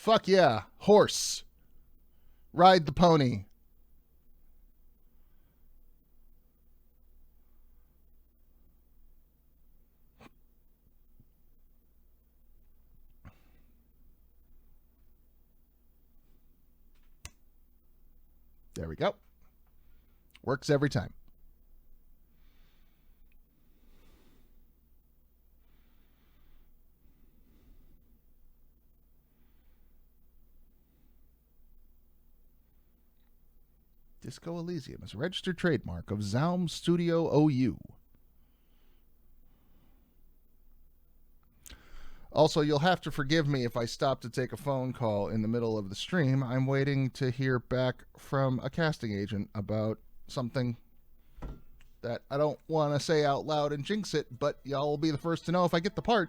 Fuck yeah. Horse. Ride the pony. There we go. Works every time. Disco Elysium is a registered trademark of Zaum Studio OU. Also, you'll have to forgive me if I stop to take a phone call in the middle of the stream. I'm waiting to hear back from a casting agent about something that I don't want to say out loud and jinx it, but y'all will be the first to know if I get the part.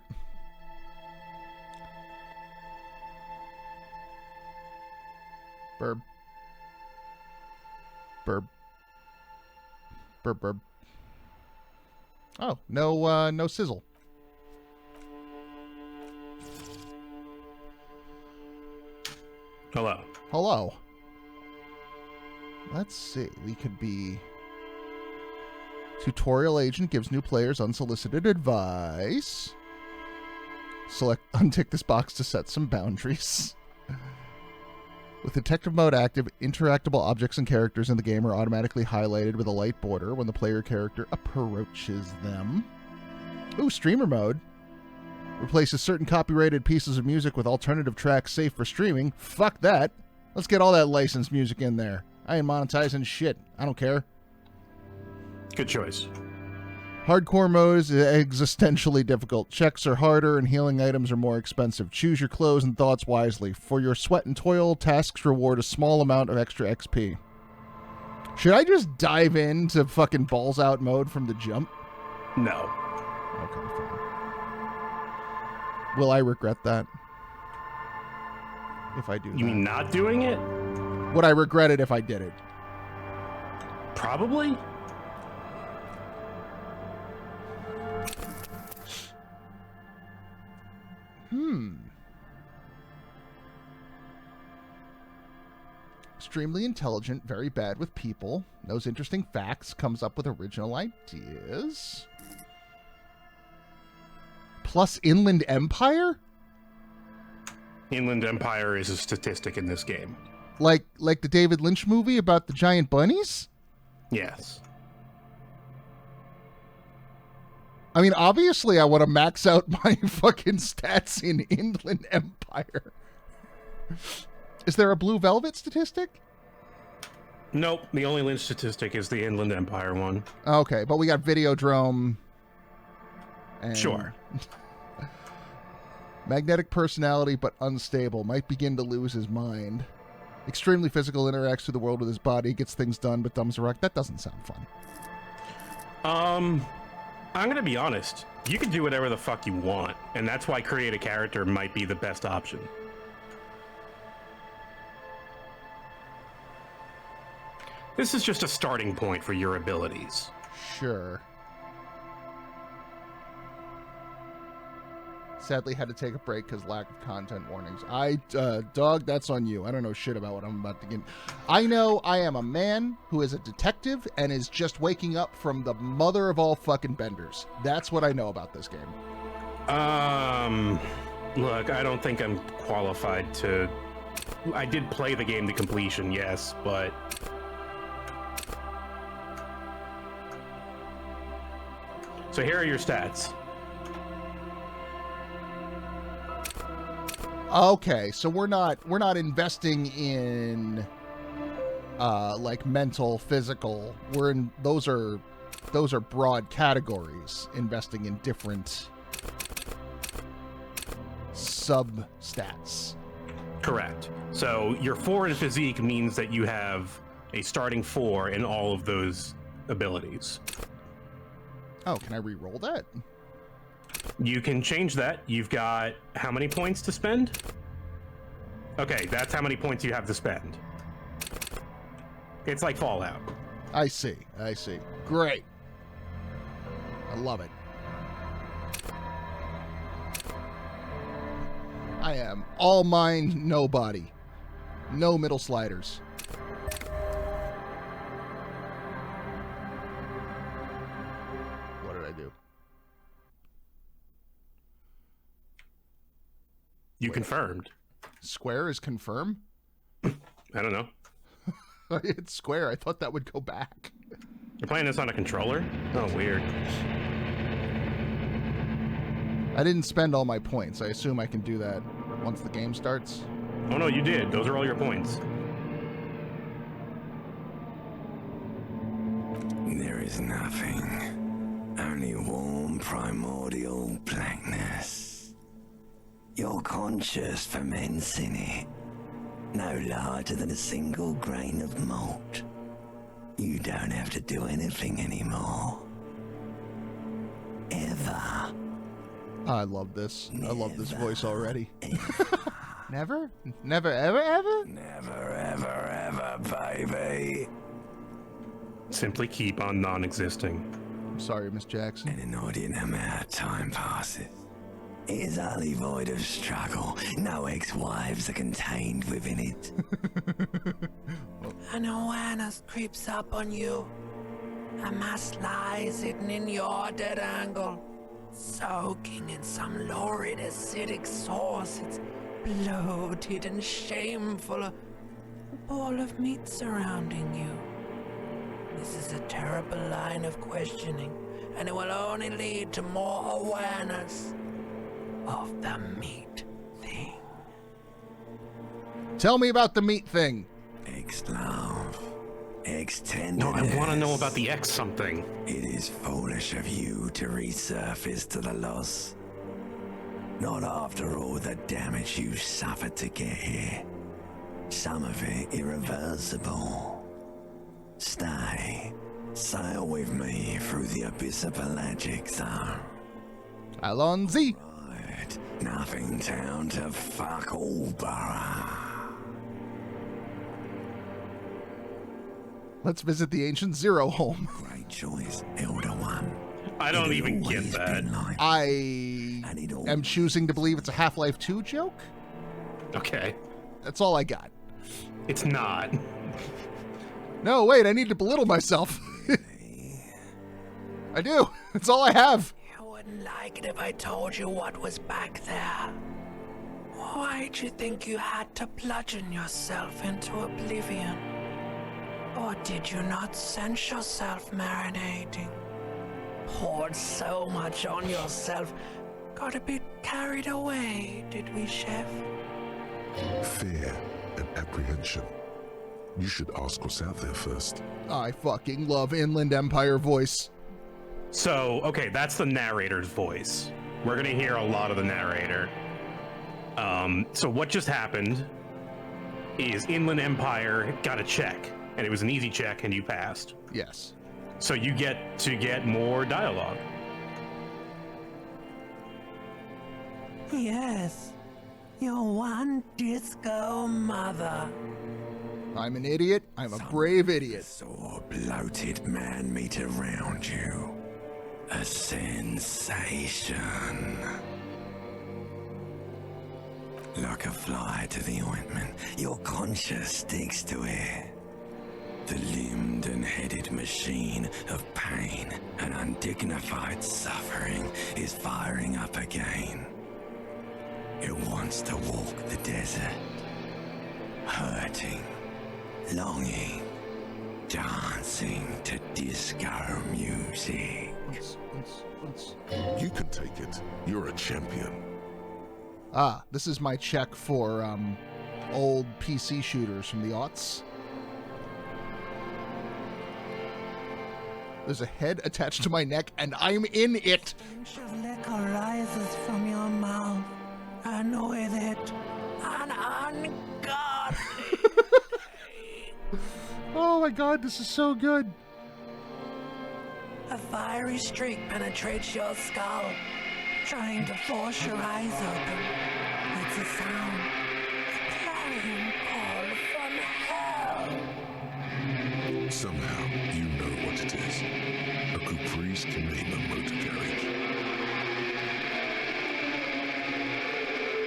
Burb. Burb. Burb, burb. Oh, no sizzle. Hello. Hello. Let's see. We could be... Tutorial agent gives new players unsolicited advice. Untick this box to set some boundaries. With detective mode active, interactable objects and characters in the game are automatically highlighted with a light border when the player character approaches them. Ooh, streamer mode. Replaces certain copyrighted pieces of music with alternative tracks safe for streaming. Fuck that. Let's get all that licensed music in there. I ain't monetizing shit. I don't care. Good choice. Hardcore mode is existentially difficult. Checks are harder and healing items are more expensive. Choose your clothes and thoughts wisely. For your sweat and toil, tasks reward a small amount of extra XP. Should I just dive into fucking balls out mode from the jump? No. Okay, fine. Will I regret that? If I do that? You mean not doing it? Would I regret it if I did it? Probably. Extremely intelligent, very bad with people, knows interesting facts, comes up with original ideas. Plus Inland Empire? Inland Empire is a statistic in this game. Like the David Lynch movie about the giant bunnies? Yes. I mean, obviously I want to max out my fucking stats in Inland Empire. Is there a Blue Velvet statistic? Nope. The only Lynch statistic is the Inland Empire one. Okay, but we got Videodrome. And Sure. Magnetic personality, but unstable. Might begin to lose his mind. Extremely physical, interacts with the world with his body, gets things done, but thumbs a wreck. That doesn't sound fun. I'm gonna be honest. You can do whatever the fuck you want, and that's why create a character might be the best option. This is just a starting point for your abilities. Sure. Sadly had to take a break because lack of content warnings. Dog, that's on you. I don't know shit about what I'm about to get. I know I am a man who is a detective and is just waking up from the mother of all fucking benders. That's what I know about this game. Look, I don't think I'm qualified to... I did play the game to completion, yes, but... So here are your stats. Okay, so we're not investing in like mental, physical. Those are broad categories, investing in different sub-stats. Correct. So your 4 in physique means that you have a starting 4 in all of those abilities. Oh, can I re-roll that? You can change that. You've got how many points to spend? Okay, that's how many points you have to spend. It's like Fallout. I see. Great. I love it. I am all mind, no body. No middle sliders. What did I do? You confirmed. Square is confirm? I don't know. It's square. I thought that would go back. You're playing this on a controller? Oh, weird. I didn't spend all my points. I assume I can do that once the game starts. Oh no, you did. Those are all your points. There is nothing. Only warm primordial blackness. Your conscious ferments in it. No larger than a single grain of malt. You don't have to do anything anymore. Ever. I love this. I love this voice already. Never? Never, ever, ever? Never, ever, ever, baby. Simply keep on non-existing. I'm sorry, Miss Jackson. An inordinate amount of time passes. It is utterly void of struggle. No ex-wives are contained within it. An awareness creeps up on you. A mass lies hidden in your dead angle, soaking in some lurid acidic sauce. It's bloated and shameful. A ball of meat surrounding you. This is a terrible line of questioning, and it will only lead to more awareness of the meat thing. Tell me about the meat thing. Ex-love. Ex-tenderness. No, I want to know about the X something. It is foolish of you to resurface to the loss. Not after all the damage you suffered to get here. Some of it irreversible. Stay. Sail with me through the abyss of pelagic zone. Alonzi. Right. Nothing down to fuck all, Borough. Let's visit the ancient Zero home. Great choice, Elder One. I don't It even get always that. been like I And it all am choosing to believe it's a Half-Life 2 joke. Okay. That's all I got. It's not. No, wait, I need to belittle myself. I do. That's all I have. You wouldn't like it if I told you what was back there. Why'd you think you had to bludgeon yourself into oblivion? Or did you not sense yourself marinating? Poured so much on yourself, got a bit carried away, did we, Chef? Fear and apprehension. You should ask what's out there first. I fucking love Inland Empire voice. So, okay, that's the narrator's voice. We're gonna hear a lot of the narrator. So what just happened is Inland Empire got a check, and it was an easy check, and you passed. Yes. So you get to get more dialogue. Yes, your one disco mother. I'm an idiot. I'm a brave idiot. Saw bloated man meat around you. A sensation. Like a fly to the ointment, your conscience sticks to it. The limbed and headed machine of pain and undignified suffering is firing up again. It wants to walk the desert, hurting, longing, dancing to disco music. You can take it. You're a champion. Ah, this is my check for old PC shooters from the aughts. There's a head attached to my neck, and I'm in it. Stench of liquor rises from your mouth, and with it, an ungodly. Oh my god, this is so good. A fiery streak penetrates your skull, trying to force your eyes open. It's a sound, a clarion call from hell. Somehow, you know what it is. A caprice can name a motor carriage.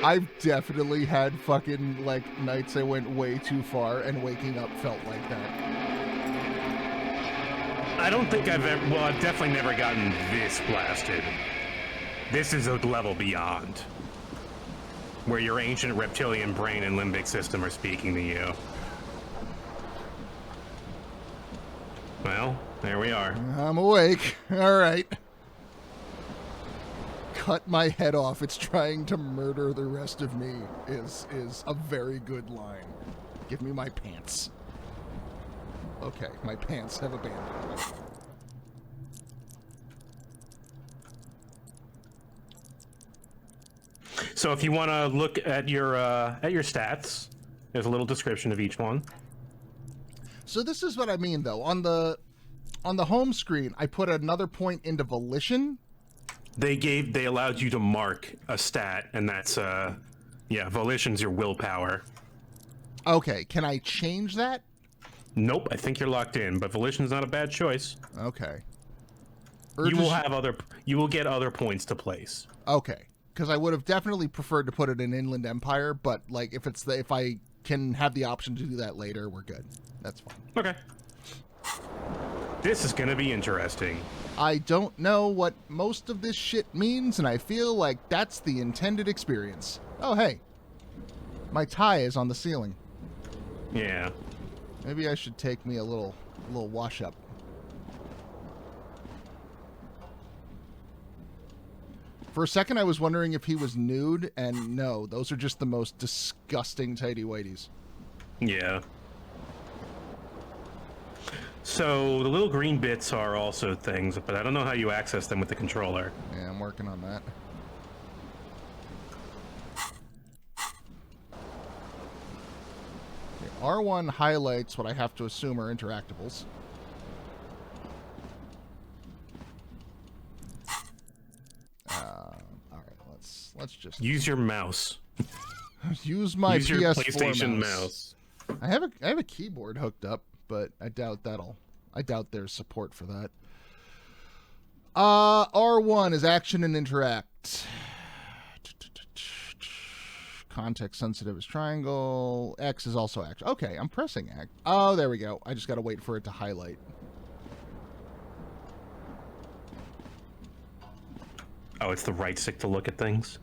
I've definitely had fucking, like, nights I went way too far and waking up felt like that. I don't think I've ever... Well, I've definitely never gotten this blasted. This is a level beyond. Where your ancient reptilian brain and limbic system are speaking to you. Well, there we are. I'm awake. All right. Cut my head off. It's trying to murder the rest of me is a very good line. Give me my pants. Okay, my pants have abandoned me. So if you want to look at your stats, there's a little description of each one. So this is what I mean, though. On the home screen, I put another point into volition. They allowed you to mark a stat, and that's volition's your willpower. Okay, can I change that? Nope, I think you're locked in, but volition's not a bad choice. Okay. You will get other points to place. Okay, because I would have definitely preferred to put it in Inland Empire, but like if I can have the option to do that later, we're good. That's fine. Okay. This is gonna be interesting. I don't know what most of this shit means, and I feel like that's the intended experience. Oh, hey. My tie is on the ceiling. Yeah. Maybe I should take me a little wash up. For a second, I was wondering if he was nude, and no, those are just the most disgusting tighty-whities. Yeah. So the little green bits are also things, but I don't know how you access them with the controller. Yeah, I'm working on that. Okay, R1 highlights what I have to assume are interactables. Alright, let's just... Use your mouse. use my Use your PS4 PlayStation mouse. I have a keyboard hooked up, but I doubt there's support for that. R1 is action and interact. Context sensitive is triangle. X is also action. Okay, I'm pressing X. Oh, there we go. I just got to wait for it to highlight. Oh, it's the right stick to look at things?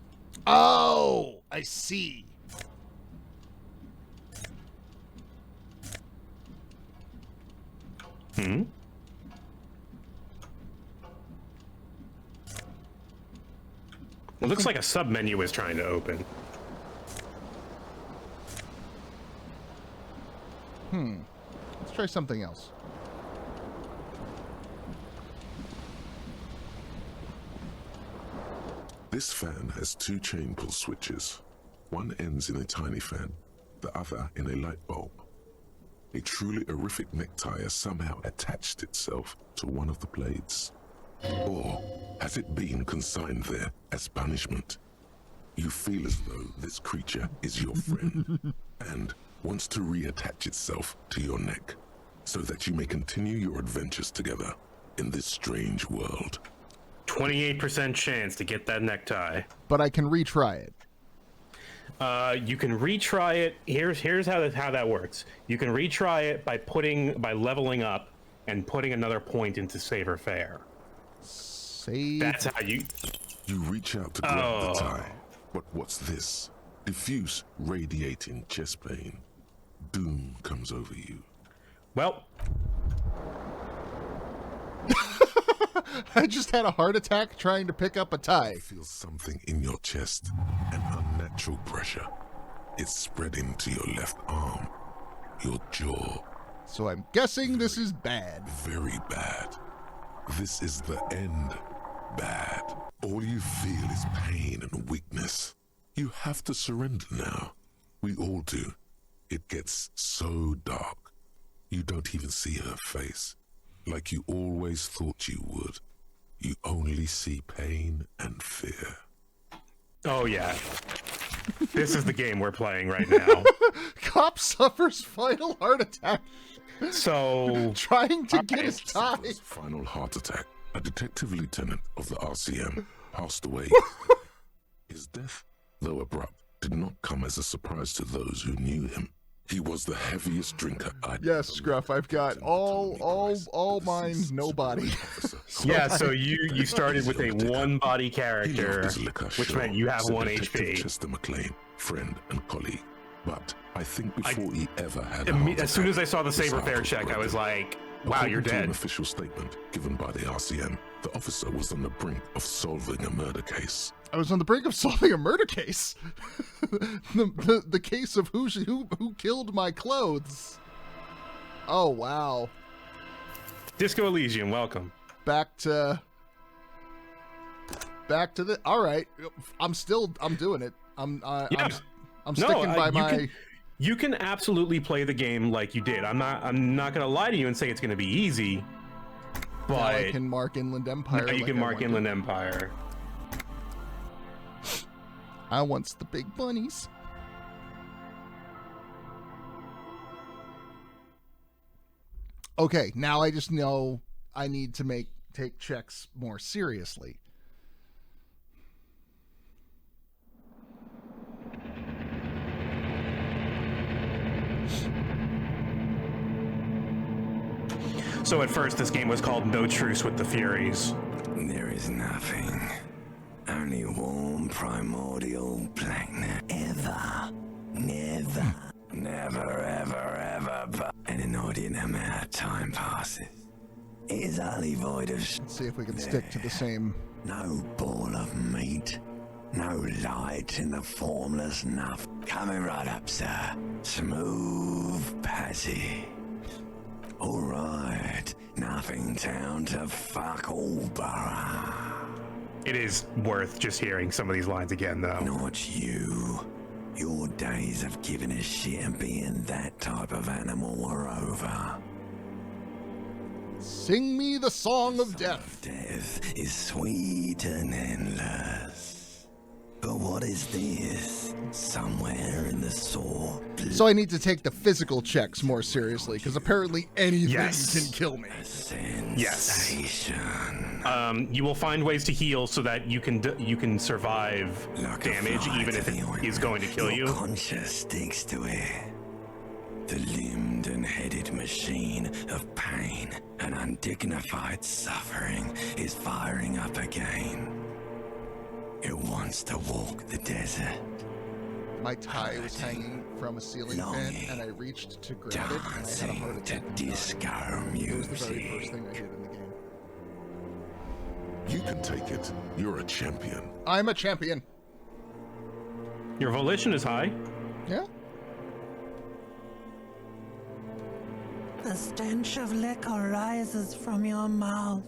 Oh, I see. Hmm? It looks like a sub-menu is trying to open. Let's try something else. This fan has two chain pull switches. One ends in a tiny fan, the other in a light bulb. A truly horrific necktie has somehow attached itself to one of the blades. Or has it been consigned there as punishment? You feel as though this creature is your friend and wants to reattach itself to your neck so that you may continue your adventures together in this strange world. 28% chance to get that necktie. But I can retry it. You can retry it. Here's how that works. You can retry it by leveling up and putting another point into Saver Fair. Save. That's how you reach out to grab the tie. But what's this? Diffuse, radiating chest pain. Doom comes over you. Well, I just had a heart attack trying to pick up a tie. You feel something in your chest, an unnatural pressure. It's spreading to your left arm, your jaw. So I'm guessing this is bad. Very bad. This is the end. Bad. All you feel is pain and weakness. You have to surrender now. We all do. It gets so dark. You don't even see her face. Like you always thought you would. You only see pain and fear. oh yeah. This is the game we're playing right now. Cop suffers final heart attack So trying to get his tie. Suffers final heart attack. A detective lieutenant of the RCM passed away. His death, though abrupt, did not come as a surprise to those who knew him. He was the heaviest drinker I'd Yes, ever Scruff, I've got met. all mine, no body. Yeah, so you started with a one-body He character, loved his liquor, which sure, meant you have said 1 Detective HP. Chester McLean, friend and colleague. But I think before he ever had As soon as I saw the Saber Fair check, I was like, wow, you're According to an dead. official statement given by the RCM, the officer was on the brink of solving a murder case. I was on the brink of solving a murder case. the case of who killed my clothes. Oh wow. Disco Elysium, welcome. Back to the. All right, I'm doing it. I'm sticking by my. You can absolutely play the game like you did. I'm not gonna lie to you and say it's gonna be easy. But Now I can mark Inland Empire. now you like can I mark wanted. Inland Empire. I wants the big bunnies. Okay, now I just know I need to take checks more seriously. So at first, this game was called No Truce with the Furies. There is nothing. Only warm primordial blackness. Ever. Never. Never, ever, ever. But an inordinate amount of time passes. It is utterly void of Let's see if we can stick to the same. no ball of meat. No light in the formless nuff. Coming right up, sir. Smooth passage. Alright. Nothing down to fuck all borough. It is worth just hearing some of these lines again, though. Not you. Your days of giving a shit and being that type of animal are over. Sing me the song of death. Death is sweet and endless. But what is this? Somewhere in the saw. So I need to take the physical checks more seriously, because apparently anything Yes. can kill me. Sensation. You will find ways to heal so that you can survive Like a damage, fly even to if the it ointment. is going to kill Your you. conscience sticks to it. The limbed and headed machine of pain and undignified suffering is firing up again. It wants to walk the desert, My tie was hanging from a ceiling fan, and I reached to grab it, and I had a heart dancing to attack. disco It was the very first music. thing I did in the game. You can take it. You're a champion. I'm a champion. Your volition is high. Yeah. The stench of liquor rises from your mouth.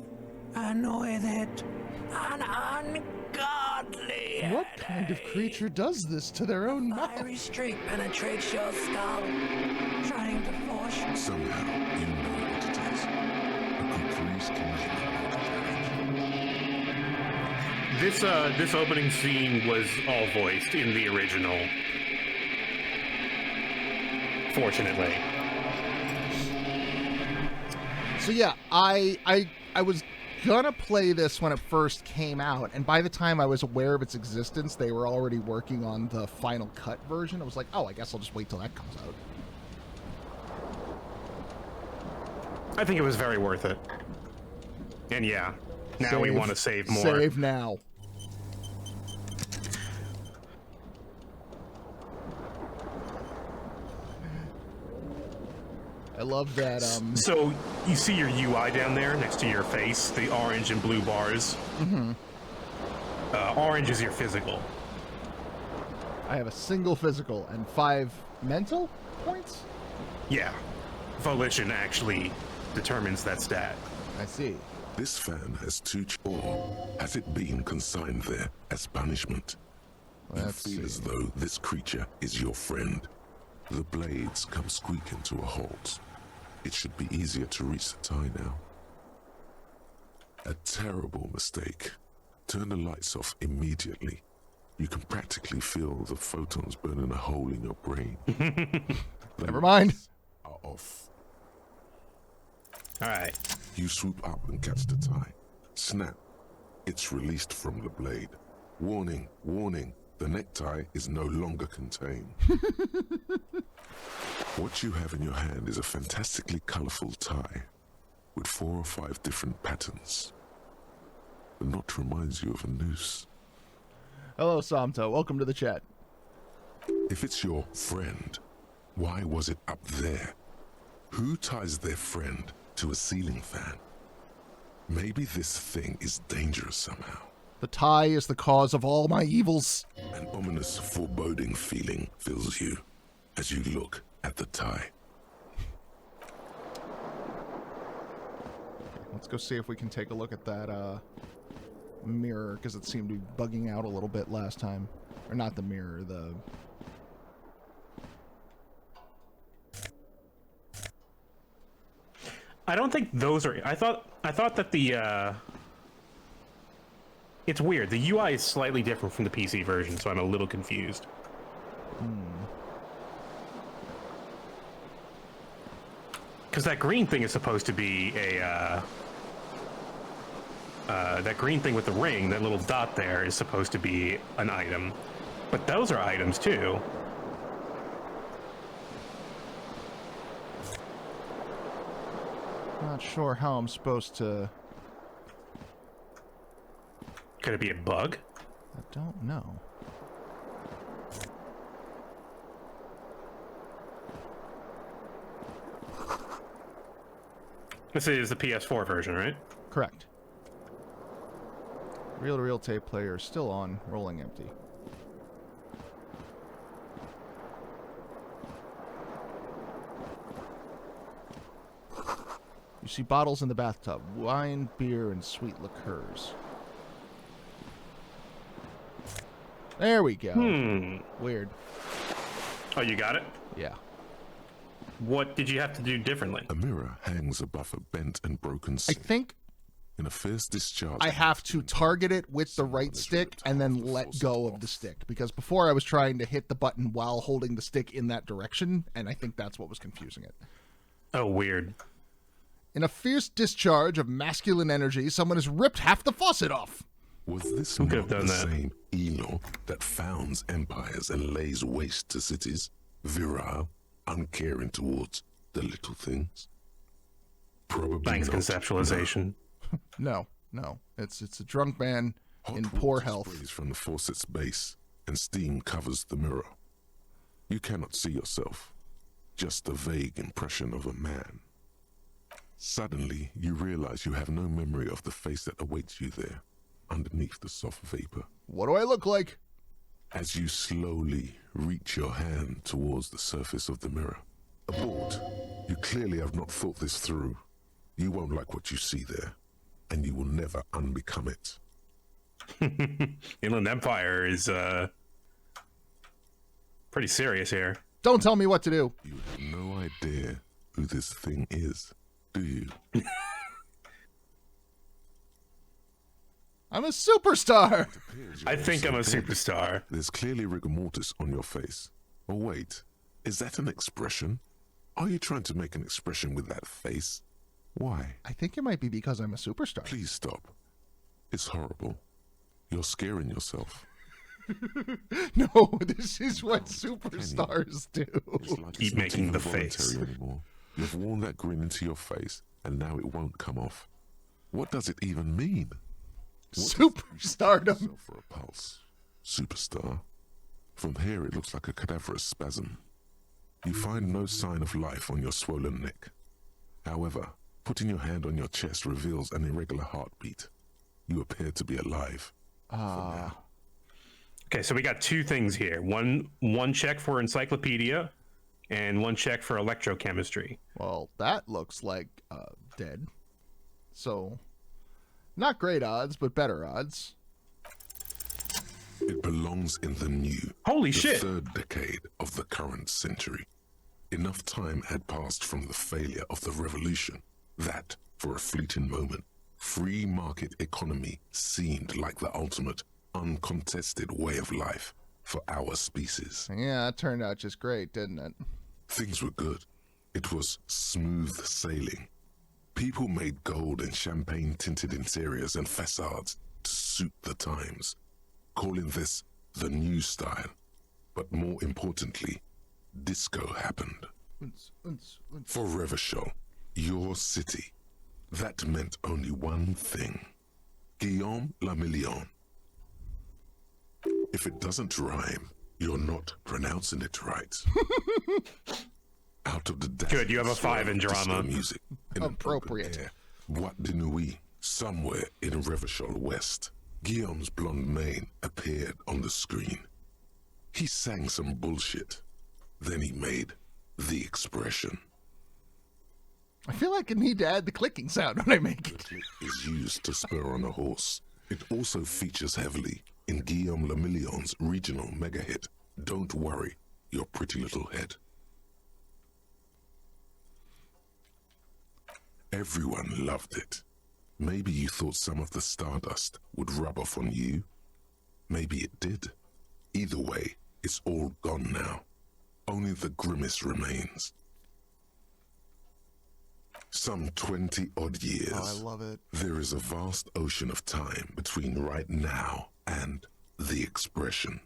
I know it. An ungodly What kind of creature does this to their own mouth? fiery streak penetrates your skull, trying to force you. Somehow, you know what it is. A caprice can make This opening scene was all voiced in the original. Fortunately. So yeah, I was gonna play this when it first came out, and by the time I was aware of its existence, they were already working on the Final Cut version. I was like, oh, I guess I'll just wait till that comes out. I think it was very worth it. And yeah, now we want to save more. Save now. I love that. So you see your UI down there next to your face, the orange and blue bars. Mm-hmm. Orange is your physical. I have a single physical and 5 mental points. Yeah. Volition actually determines that stat. I see. This fan has or has it been consigned there as punishment? Let's You feel see. as though this creature is your friend. The blades come squeaking to a halt. It should be easier to reach the tie now. A terrible mistake. Turn the lights off immediately. You can practically feel the photons burning a hole in your brain. Never mind. Are off. All right. You swoop up and catch the tie. Snap. It's released from the blade. Warning, warning. The necktie is no longer contained. What you have in your hand is a fantastically colorful tie with 4 or 5 different patterns. The knot reminds you of a noose. Hello, Samto. Welcome to the chat. If it's your friend, why was it up there? Who ties their friend to a ceiling fan? Maybe this thing is dangerous somehow. The tie is the cause of all my evils. An ominous, foreboding feeling fills you as you look at the tie. Let's go see if we can take a look at that mirror, because it seemed to be bugging out a little bit last time. Or not the mirror, the... I don't think those are... I thought that the... It's weird. The UI is slightly different from the PC version, so I'm a little confused. Because that green thing is supposed to be a... that green thing with the ring, that little dot there, is supposed to be an item. But those are items, too. Not sure how I'm supposed to... Could it be a bug? I don't know. This is the PS4 version, right? Correct. Reel-to-reel tape player is still on, rolling empty. You see bottles in the bathtub. Wine, beer, and sweet liqueurs. There we go. Weird. Oh, you got it? Yeah. What did you have to do differently? A mirror hangs above a bent and broken I sink. think In a fierce discharge, I have to target it with the right stick and then let go of the stick. Because before I was trying to hit the button while holding the stick in that direction, and I think that's what was confusing it. Oh, weird. In a fierce discharge of masculine energy, someone has ripped half the faucet off. Was this Who could not have done the that? same Elo that founds empires and lays waste to cities? Virile, uncaring towards the little things? Probably Thanks, not. conceptualization. No. It's a drunk man Hot in poor water health. sprays from the faucet's base, and steam covers the mirror. You cannot see yourself, just a vague impression of a man. Suddenly, you realize you have no memory of the face that awaits you there, underneath the soft vapor. What do I look like? As you slowly reach your hand towards the surface of the mirror. Abort. You clearly have not thought this through. You won't like what you see there, and you will never unbecome it. Inland Empire is pretty serious here. Don't tell me what to do. You have no idea who this thing is, do you? I'm a superstar. I think I'm a superstar. There's clearly rigor mortis on your face. Oh wait, is that an expression? Are you trying to make an expression with that face? Why? I think it might be because I'm a superstar. Please stop. It's horrible. You're scaring yourself. No, this is what superstars do. It's like Keep it's not making even the face. voluntary anymore. You've worn that grin into your face, and now it won't come off. What does it even mean? Superstardom. For a pulse. Superstar. From here it looks like a cadaverous spasm. You find no sign of life on your swollen neck. However, putting your hand on your chest reveals an irregular heartbeat. You appear to be alive. Okay, so we got two things here. One check for encyclopedia, and one check for electrochemistry. Well, that looks like dead. So, not great odds, but better odds. It belongs in the new, Holy the shit! third decade of the current century. Enough time had passed from the failure of the revolution that, for a fleeting moment, free market economy seemed like the ultimate, uncontested way of life for our species. Yeah, that turned out just great, didn't it? Things were good. It was smooth sailing. People made gold and champagne-tinted interiors and facades to suit the times, calling this the new style. But more importantly, disco happened. For Revachol, your city, that meant only one thing. Guillaume le Million. If it doesn't rhyme, you're not pronouncing it right. Out of the Good, you have a 5 in drama. Music in Appropriate. An open air, Boîte de Nuit, somewhere in Revachol West, Guillaume's blonde mane appeared on the screen. He sang some bullshit. Then he made the expression. I feel like I need to add the clicking sound when I make The it. click is used to spur on a horse. It also features heavily in Guillaume le Million's regional mega hit, Don't Worry, Your Pretty Little Head. Everyone loved it. Maybe you thought some of the stardust would rub off on you. Maybe it did. Either way, it's all gone now. Only the grimace remains. Some 20-odd years. Oh, I love it. There is a vast ocean of time between right now and the expression.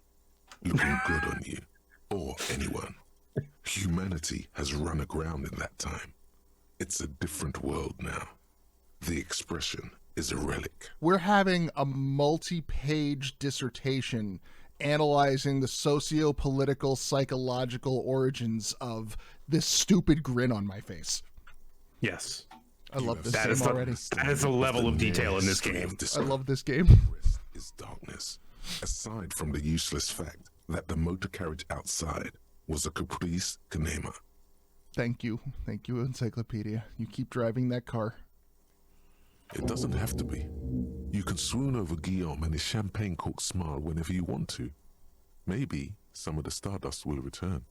Looking good on you, or anyone. Humanity has run aground in that time. It's a different world now. The expression is a relic. We're having a multi-page dissertation analyzing the socio-political, psychological origins of this stupid grin on my face. Yes. I love this That game is the- already. That is the level of detail in this game. I love this game. Rest is darkness. Aside from the useless fact that the motor carriage outside was a caprice canema. Thank you, Encyclopedia. You keep driving that car. It doesn't have to be. You can swoon over Guillaume and his champagne cork smile whenever you want to. Maybe some of the stardust will return.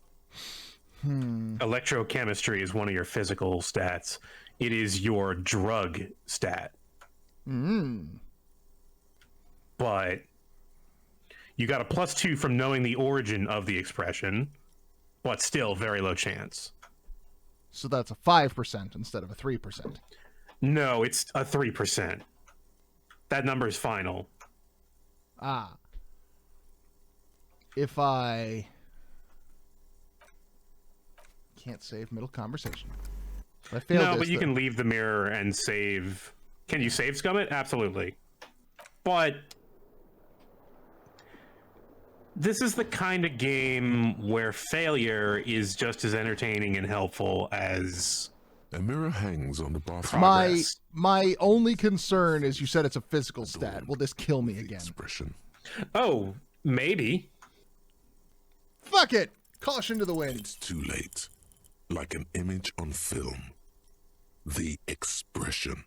Electrochemistry is one of your physical stats. It is your drug stat. But you got a +2 from knowing the origin of the expression, but still very low chance. So that's a 5% instead of a 3%. No, it's a 3%. That number is final. Ah. If I can't save middle conversation. If I fail No, this, but you then- can leave the mirror and save. Can you save Scummit? Absolutely. But this is the kind of game where failure is just as entertaining and helpful as A mirror hangs on the bathroom. progress. My only concern is you said it's a physical stat. Will this kill me again? Expression. Oh, maybe. Fuck it! Caution to the wind. It's too late. Like an image on film. The expression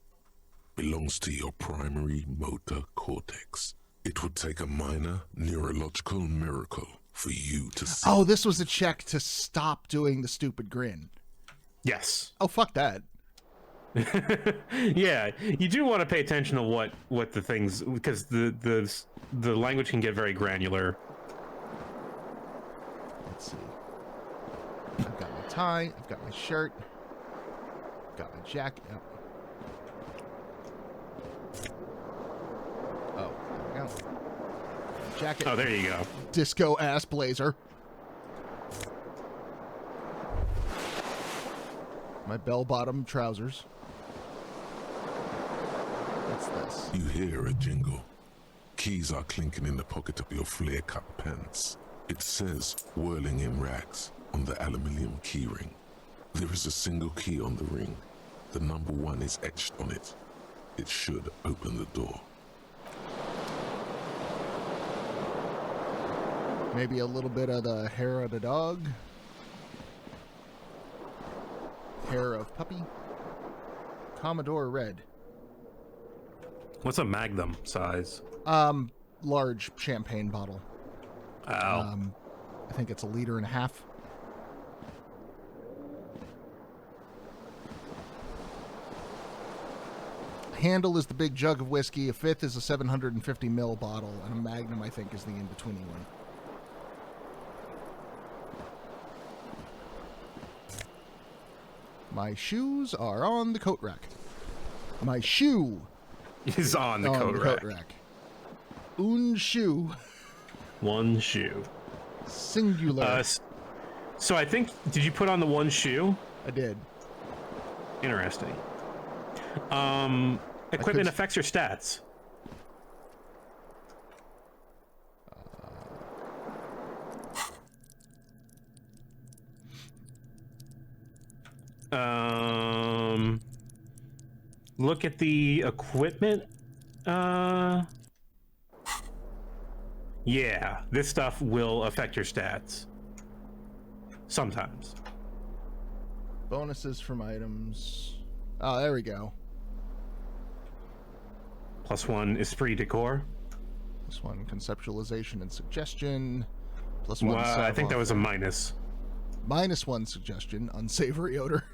belongs to your primary motor cortex. It would take a minor neurological miracle for you to see. Oh, this was a check to stop doing the stupid grin. Yes. Oh, fuck that. Yeah, you do want to pay attention to what the things, because the language can get very granular. Let's see. I've got my tie. I've got my shirt. Got my jacket. Oh, there we go. Jacket. Oh, there you go. Disco ass blazer. My bell-bottom trousers. What's this? You hear a jingle. Keys are clinking in the pocket of your flare-cut pants. It says whirling in rags on the aluminium keyring. There is a single key on the ring. The number 1 is etched on it. It should open the door. Maybe a little bit of the hair of the dog. Hair of puppy. Commodore Red. What's a Magnum size? Large champagne bottle. Oh. I think it's 1.5 liters. Handle is the big jug of whiskey. A fifth is a 750 ml bottle, and a Magnum, I think, is the in-between one. My shoes are on the coat rack. My shoe Is on the on coat the rack. coat rack. Un shoe. One shoe. Singular. So I think, did you put on the one shoe? I did. Interesting. Equipment affects your stats. Look at the equipment. Yeah, this stuff will affect your stats. Sometimes. Bonuses from items. Oh, there we go. +1 esprit decor. +1 conceptualization and suggestion. +1 Well, I think that was a savoir-faire. minus. -1 suggestion, unsavory odor.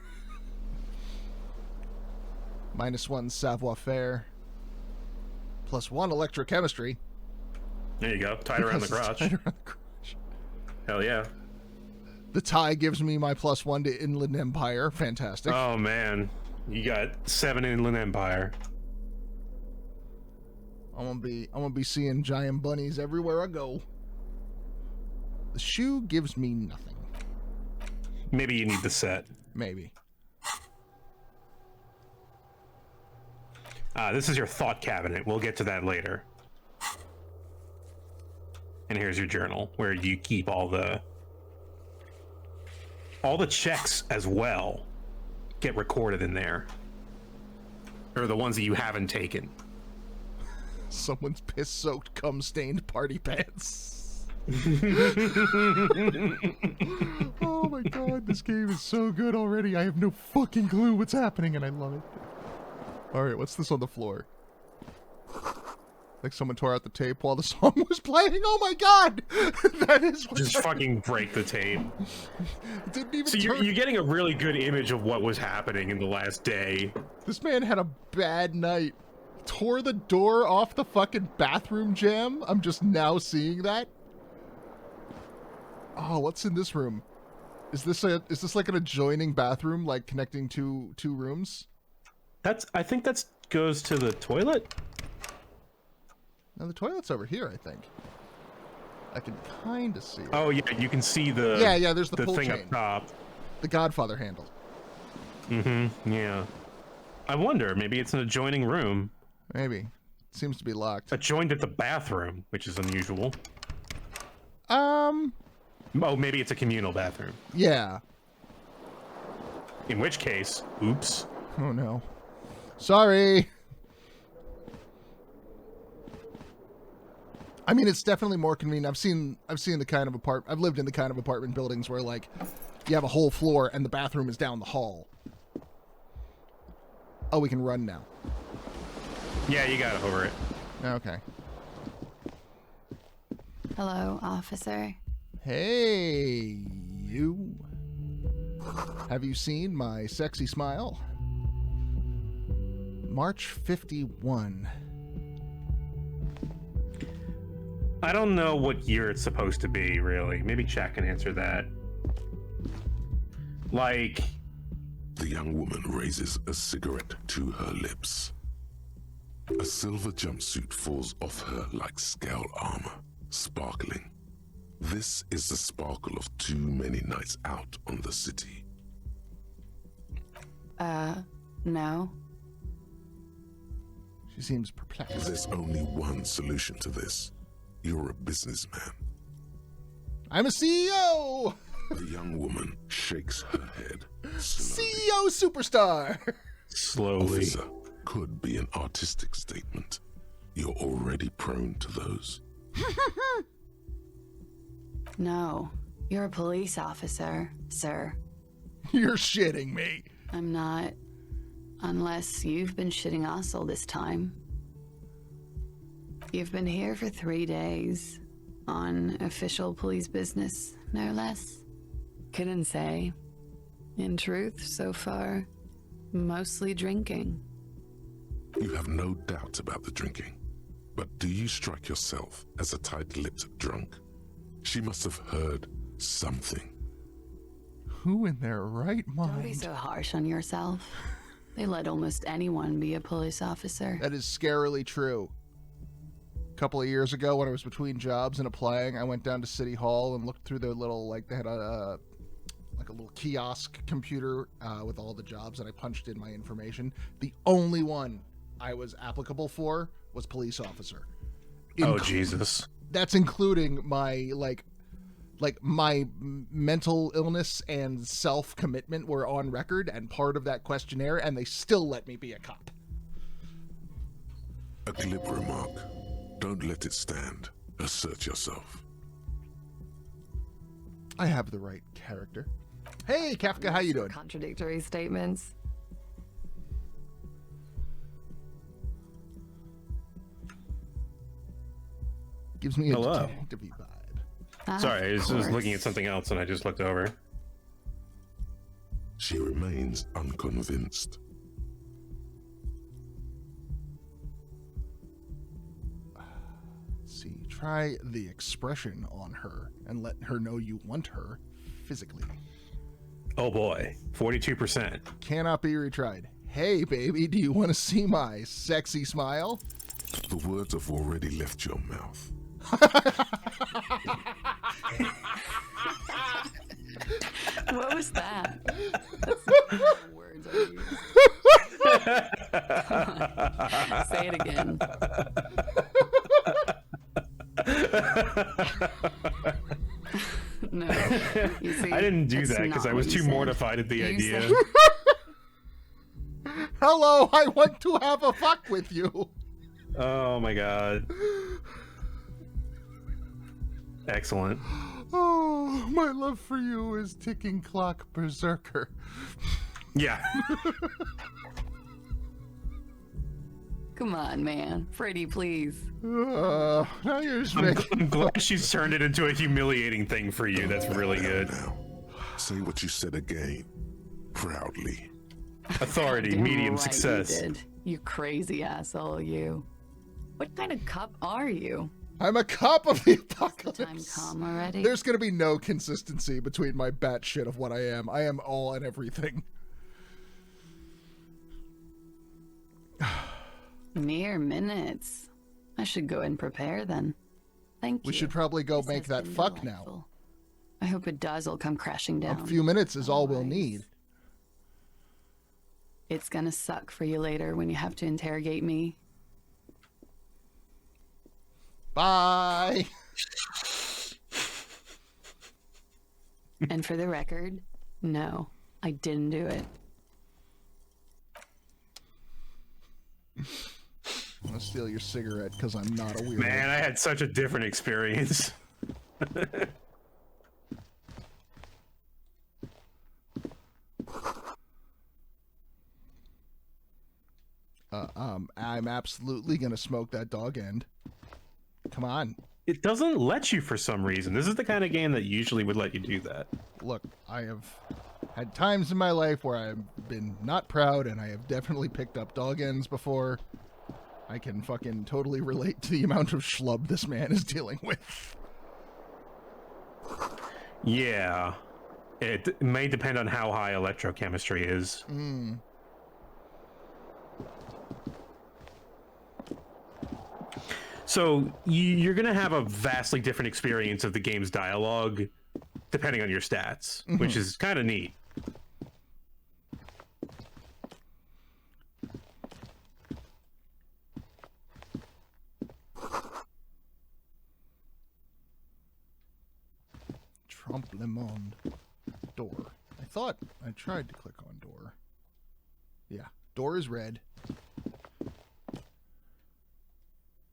-1 savoir-faire. +1 electrochemistry. There you go. Tied around the Because it's crotch. tied around the crotch. Hell yeah. The tie gives me my +1 to Inland Empire. Fantastic. Oh man, you got 7 Inland Empire. I'm gonna be seeing giant bunnies everywhere I go. The shoe gives me nothing. Maybe you need the set. Maybe. This is your thought cabinet. We'll get to that later. And here's your journal, where you keep all the checks as well get recorded in there. Or the ones that you haven't taken. Someone's piss-soaked, cum-stained party pants. Oh my god, this game is so good already. I have no fucking clue what's happening, and I love it. Alright, what's this on the floor? Like someone tore out the tape while the song was playing? Oh my god! That is what Just fucking break the tape. didn't even So you're getting a really good image of what was happening in the last day. This man had a bad night. Tore the door off the fucking bathroom jam. I'm just now seeing that. Oh, what's in this room? Is this like an adjoining bathroom, like connecting two rooms? I think that goes to the toilet. No, the toilet's over here, I think. I can kind of see it. Oh yeah, you can see the Yeah, there's the pull thing chain. up top. The Godfather handle. Mm-hmm. Yeah. I wonder, maybe it's an adjoining room. Maybe. Seems to be locked. Adjoined at the bathroom, which is unusual. Oh, maybe it's a communal bathroom. Yeah. In which case, oops. Oh no. Sorry. I mean, it's definitely more convenient. I've seen the kind of I've lived in the kind of apartment buildings where like you have a whole floor and the bathroom is down the hall. Oh, we can run now. Yeah, you got over it. Okay. Hello, officer. Hey, you. Have you seen my sexy smile? March 51. I don't know what year it's supposed to be, really. Maybe Chat can answer that. Like... The young woman raises a cigarette to her lips. A silver jumpsuit falls off her like scale armor, sparkling. This is the sparkle of too many nights out on the city. No. She seems perplexed. There's only one solution to this. You're a businessman. I'm a CEO! The young woman shakes her head. Slowly. CEO superstar! Slowly. Officer could be an artistic statement. You're already prone to those. No. You're a police officer, sir. You're shitting me. I'm not. Unless you've been shitting us all this time. You've been here for 3 days. On official police business, no less. Couldn't say. In truth, so far, mostly drinking. You have no doubt about the drinking. But do you strike yourself as a tight-lipped drunk? She must have heard something. Who in their right Don't be mind? so harsh on yourself. They let almost anyone be a police officer. That is scarily true. couple of years ago when I was between jobs and applying. I went down to City Hall and looked through their little, like, they had a little kiosk computer with all the jobs, and I punched in my information. The only one I was applicable for was police officer. Oh, Jesus. That's including my, like my mental illness and self-commitment were on record and part of that questionnaire, and they still let me be a cop. A glib remark. Don't let it stand. Assert yourself. I have the right character. Hey, Kafka, how you doing? Contradictory statements. Gives me a Hello. detective-y vibe. Sorry, I was Of just looking course. at something else and I just looked over. She remains unconvinced. Let's see, try the expression on her and let her know you want her physically. Oh boy, 42%. Cannot be retried. Hey, baby, do you want to see my sexy smile? The words have already left your mouth. What was that? That's words I used. Say it again. No. You see, I didn't do that's that because not I was what you too said. mortified at the You idea. said- Hello, I want to have a fuck with you. Oh my god. Excellent. Oh, my love for you is ticking clock berserker. Yeah. Come on, man. Freddy, please. Now you're just I'm making... glad she's turned it into a humiliating thing for you. That's really good. Now, say what you said again. Proudly. Authority, Damn medium right success. You did. You crazy asshole, you. What kind of cop are you? I'm a cop of the Time apocalypse. come already? There's gonna be no consistency between my batshit of what I am. I am all and everything. Mere minutes. I should go and prepare then. Thank you. We should probably go This make has that been fuck delightful. now. I hope it does all come crashing down. A few minutes is all we'll Otherwise, need. It's gonna suck for you later when you have to interrogate me. Bye. And for the record, no, I didn't do it. I'm gonna steal your cigarette because I'm not a weirdo. Man, I had such a different experience. I'm absolutely gonna smoke that dog end. Come on. It doesn't let you for some reason. This is the kind of game that usually would let you do that. Look, I have had times in my life where I've been not proud, and I have definitely picked up dog ends before. I can fucking totally relate to the amount of schlub this man is dealing with. Yeah. It may depend on how high electrochemistry is. So you're going to have a vastly different experience of the game's dialogue depending on your stats, which is kind of neat. Trompe le monde. Door. I thought I tried to click on door. Yeah. Door is red.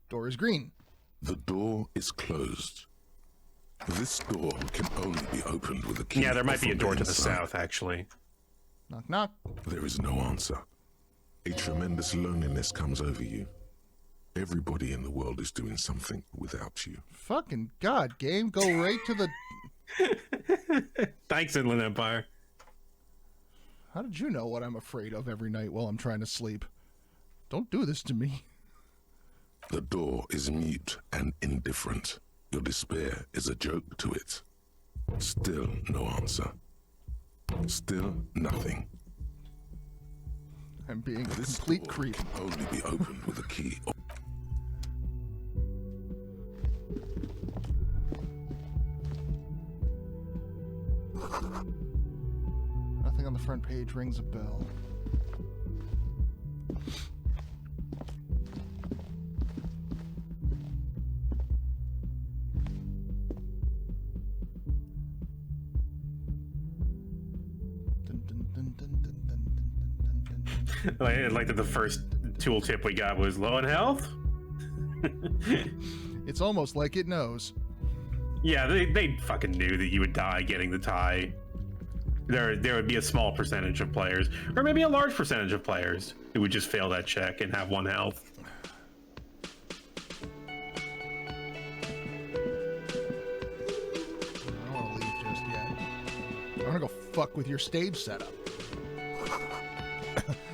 Door is green. The door is closed. This door can only be opened with a key. Yeah, there might be a from door to the inside. south, actually. Knock, knock. There is no answer. A tremendous loneliness comes over you. Everybody in the world is doing something without you. Fucking God, game. Go right to the... Thanks, Inland Empire. How did you know what I'm afraid of every night while I'm trying to sleep? Don't do this to me. The door is mute and indifferent. Your despair is a joke to it. Still no answer. Still nothing. I'm being a This complete door creep. can only be opened with a key. Nothing on the front page rings a bell. I like that the first tooltip we got was low on health. It's almost like it knows. Yeah, they fucking knew that you would die getting the tie. There would be a small percentage of players, or maybe a large percentage of players, who would just fail that check and have 1 health. I don't want to leave just yet. I want to go fuck with your stage setup.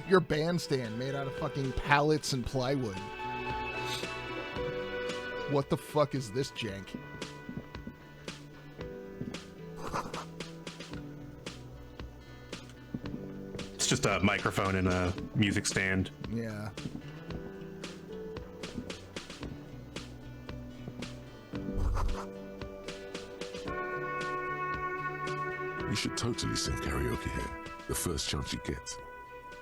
Your bandstand made out of fucking pallets and plywood. What the fuck is this jank? It's just a microphone and a music stand. Yeah. You should totally sing karaoke here, the first chance you get.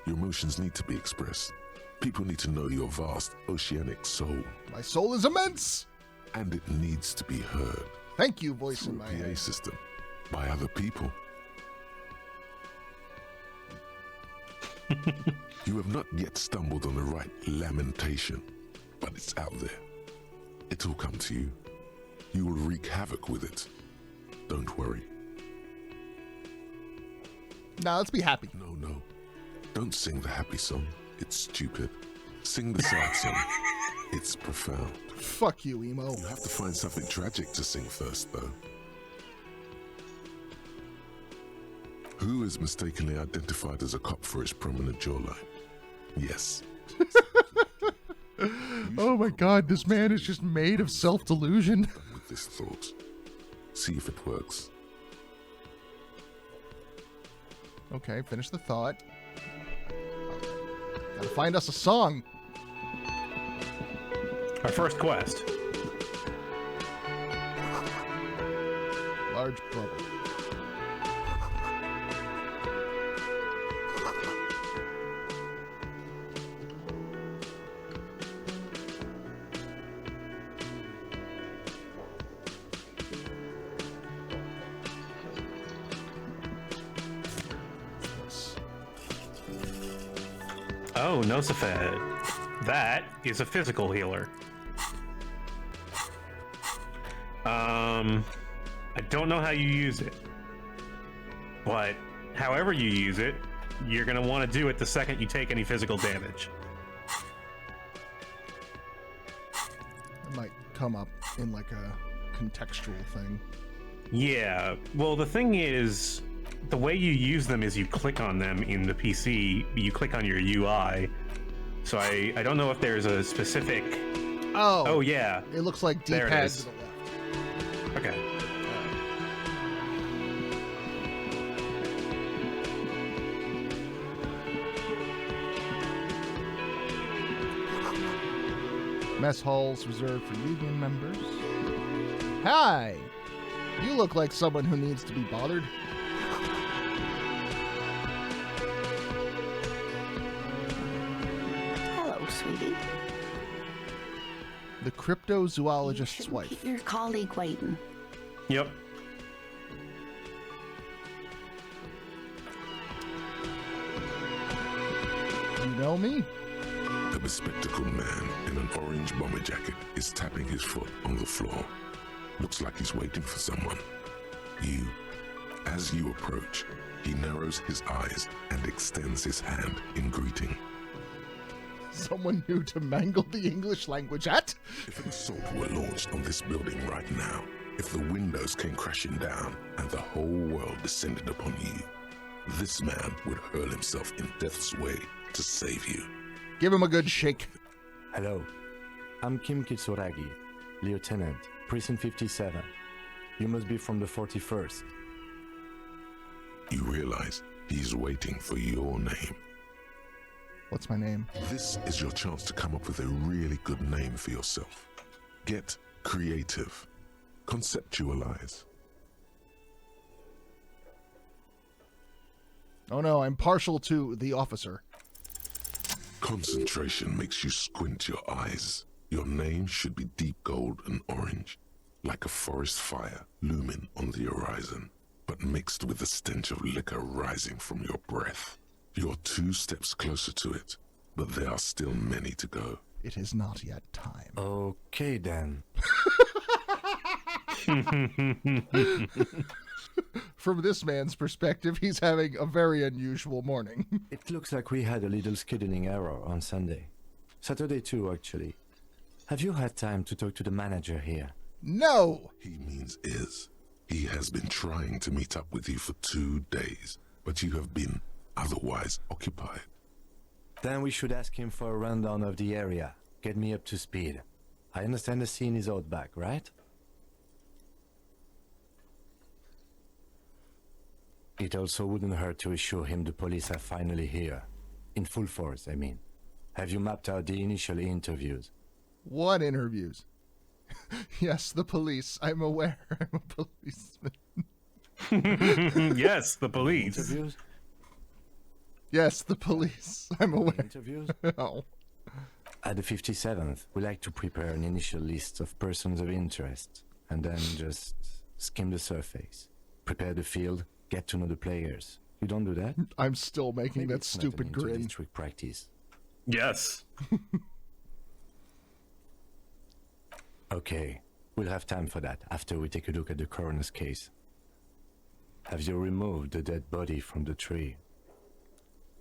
Your emotions need to be expressed. People need to know your vast, oceanic soul. My soul is immense! And it needs to be heard. Thank you, voice Through in my a PA head. system, by other people. You have not yet stumbled on the right lamentation, but it's out there. It'll come to you. You will wreak havoc with it. Don't worry. Now let's be happy. No. Don't sing the happy song. It's stupid. Sing the sad song. It's profound. Fuck you, emo. You have to find something tragic to sing first, though. Who is mistakenly identified as a cop for his prominent jawline? Yes. Oh my god, this man is just made of self-delusion. With this thought, see if it works. Okay, finish the thought. Gotta find us a song. Our first quest. Large bubble. Oh, Nosafed. That is a physical healer. I don't know how you use it, but however you use it, you're gonna want to do it the second you take any physical damage. It might come up in like a contextual thing. Yeah, well, the thing is, the way you use them is you click on them in the PC, you click on your UI. So I don't know if there's a specific... Oh, yeah. It looks like There it D-pad is. to the left. Okay. Mess halls reserved for union members. Hi! You look like someone who needs to be bothered. Hello, sweetie. The You cryptozoologist's shouldn't wife. keep your colleague waiting. Yep. You know me? A bespectacled man in an orange bomber jacket is tapping his foot on the floor. Looks like he's waiting for someone. You. As you approach, he narrows his eyes and extends his hand in greeting. Someone new to mangle the English language at? If an assault were launched on this building right now, if the windows came crashing down and the whole world descended upon you, this man would hurl himself in death's way to save you. Give him a good shake. Hello, I'm Kim Kitsuragi, Lieutenant, Precinct 57. You must be from the 41st. You realize he's waiting for your name. What's my name? This is your chance to come up with a really good name for yourself. Get creative. Conceptualize. Oh no, I'm partial to the officer. Concentration makes you squint your eyes. Your name should be deep gold and orange, like a forest fire looming on the horizon, but mixed with the stench of liquor rising from your breath. You're 2 steps closer to it, but there are still many to go. It is not yet time. Okay then. From this man's perspective, he's having a very unusual morning. It looks like we had a little scheduling error on Sunday. Saturday too, actually. Have you had time to talk to the manager here? No! He means is. He has been trying to meet up with you for 2 days, but you have been otherwise occupied. Then we should ask him for a rundown of the area. Get me up to speed. I understand the scene is out back, right? It also wouldn't hurt to assure him the police are finally here. In full force, I mean. Have you mapped out the initial interviews? What interviews? Yes, the police. I'm aware. I'm a policeman. Yes, the police. Interviews? Yes, the police. I'm aware. Interviews? Oh. At the 57th, we like to prepare an initial list of persons of interest, and then just skim the surface. Prepare the field, get to know the players. You don't do that? I'm still making Maybe that it's not stupid an grin. inter-district practice. Yes. Okay, we'll have time for that after we take a look at the coroner's case. Have you removed the dead body from the tree?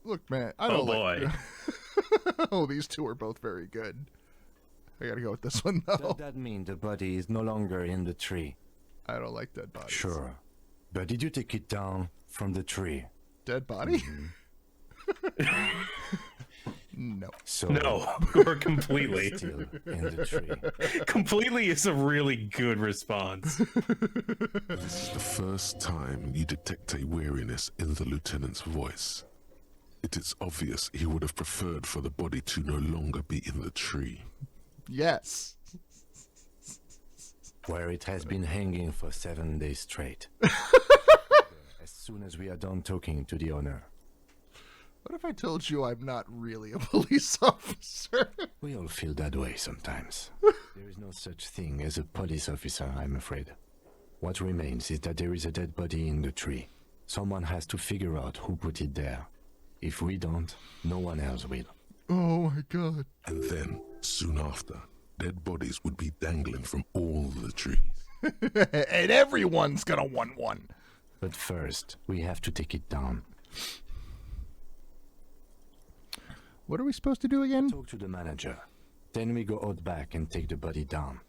Look, man, I don't Oh boy. Oh, these two are both very good. I gotta go with this one, though. Does that mean the body is no longer in the tree? I don't like dead bodies. Sure. But did you take it down from the tree? Dead body? No. So No, or completely. still in the tree. Completely is a really good response. This is the first time you detect a weariness in the lieutenant's voice. It is obvious he would have preferred for the body to no longer be in the tree. Yes. Where it has been hanging for 7 days straight. As soon as we are done talking to the owner. What if I told you I'm not really a police officer? We all feel that way sometimes. There is no such thing as a police officer, I'm afraid. What remains is that there is a dead body in the tree. Someone has to figure out who put it there. If we don't, no one else will. Oh my god. And then, soon after, dead bodies would be dangling from all the trees. And everyone's gonna want one. But first, we have to take it down. What are we supposed to do again? Talk to the manager. Then we go out back and take the body down.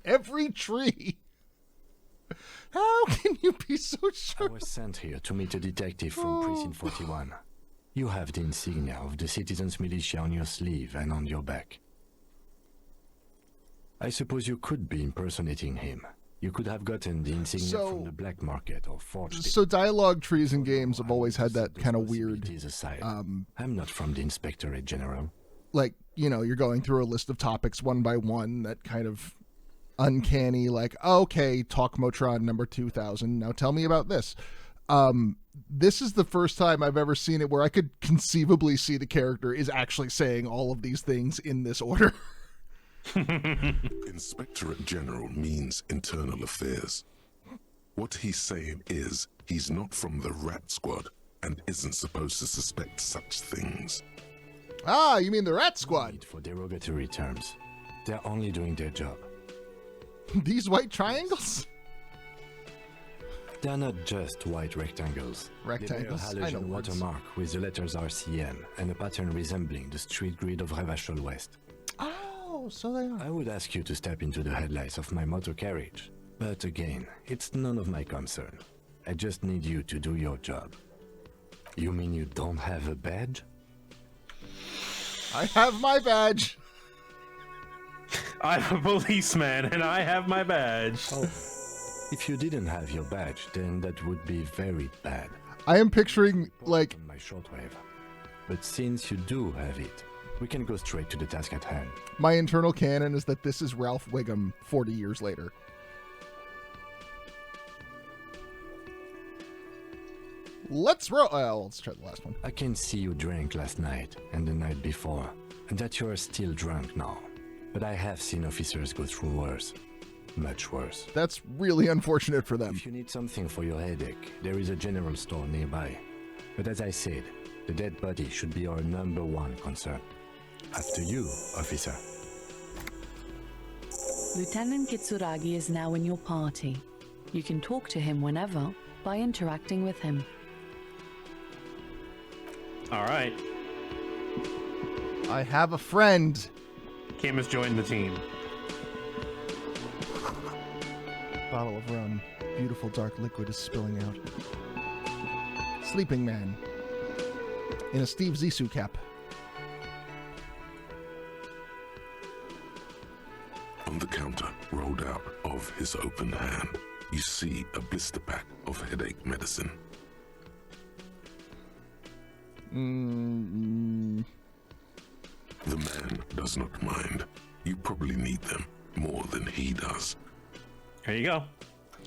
Every tree. How can you be so I sure? was sent here to meet a detective from Precinct 41. You have the insignia of the Citizens Militia on your sleeve and on your back. I suppose you could be impersonating him. You could have gotten the insignia So- from the black market or forged it. So dialogue trees in games have always had that Those kind of weird, possibilities aside, I'm not from the Inspectorate General. like, you know, you're going through a list of topics one by one, that kind of uncanny, like, okay, Talk Motron number 2000, now tell me about this. This is the first time I've ever seen it where I could conceivably see the character is actually saying all of these things in this order. Inspectorate General means internal affairs. What he's saying is he's not from the Rat Squad and isn't supposed to suspect such things. Ah, you mean the Rat Squad? Need for derogatory terms. They're only doing their job. These white triangles? They're not just white rectangles. Rectangles? They bear a I know halogen words. watermark with the letters RCM and a pattern resembling the street grid of Revachol West. Oh, so they are. I would ask you to step into the headlights of my motor carriage. But again, it's none of my concern. I just need you to do your job. You mean you don't have a badge? I have my badge. I'm a policeman and I have my badge. Oh, if you didn't have your badge, then that would be very bad. I am picturing, like, On my shortwave. But since you do have it, we can go straight to the task at hand. my internal canon is that this is Ralph Wiggum 40 years later. Let's roll. Let's try the last one. I can see you drank last night and the night before, and that you are still drunk now. But I have seen officers go through worse. Much worse. That's really unfortunate for them. If you need something for your headache, there is a general store nearby. But as I said, the dead body should be our #1 concern. After you, officer. Lieutenant Kitsuragi is now in your party. You can talk to him whenever by interacting with him. All right. I have a friend. Kim has joined the team. Bottle of rum. Beautiful dark liquid is spilling out. Sleeping man. In a Steve Zissou cap. On the counter, rolled out of his open hand, you see a blister pack of headache medicine. The man does not mind. You probably need them more than he does. Here you go.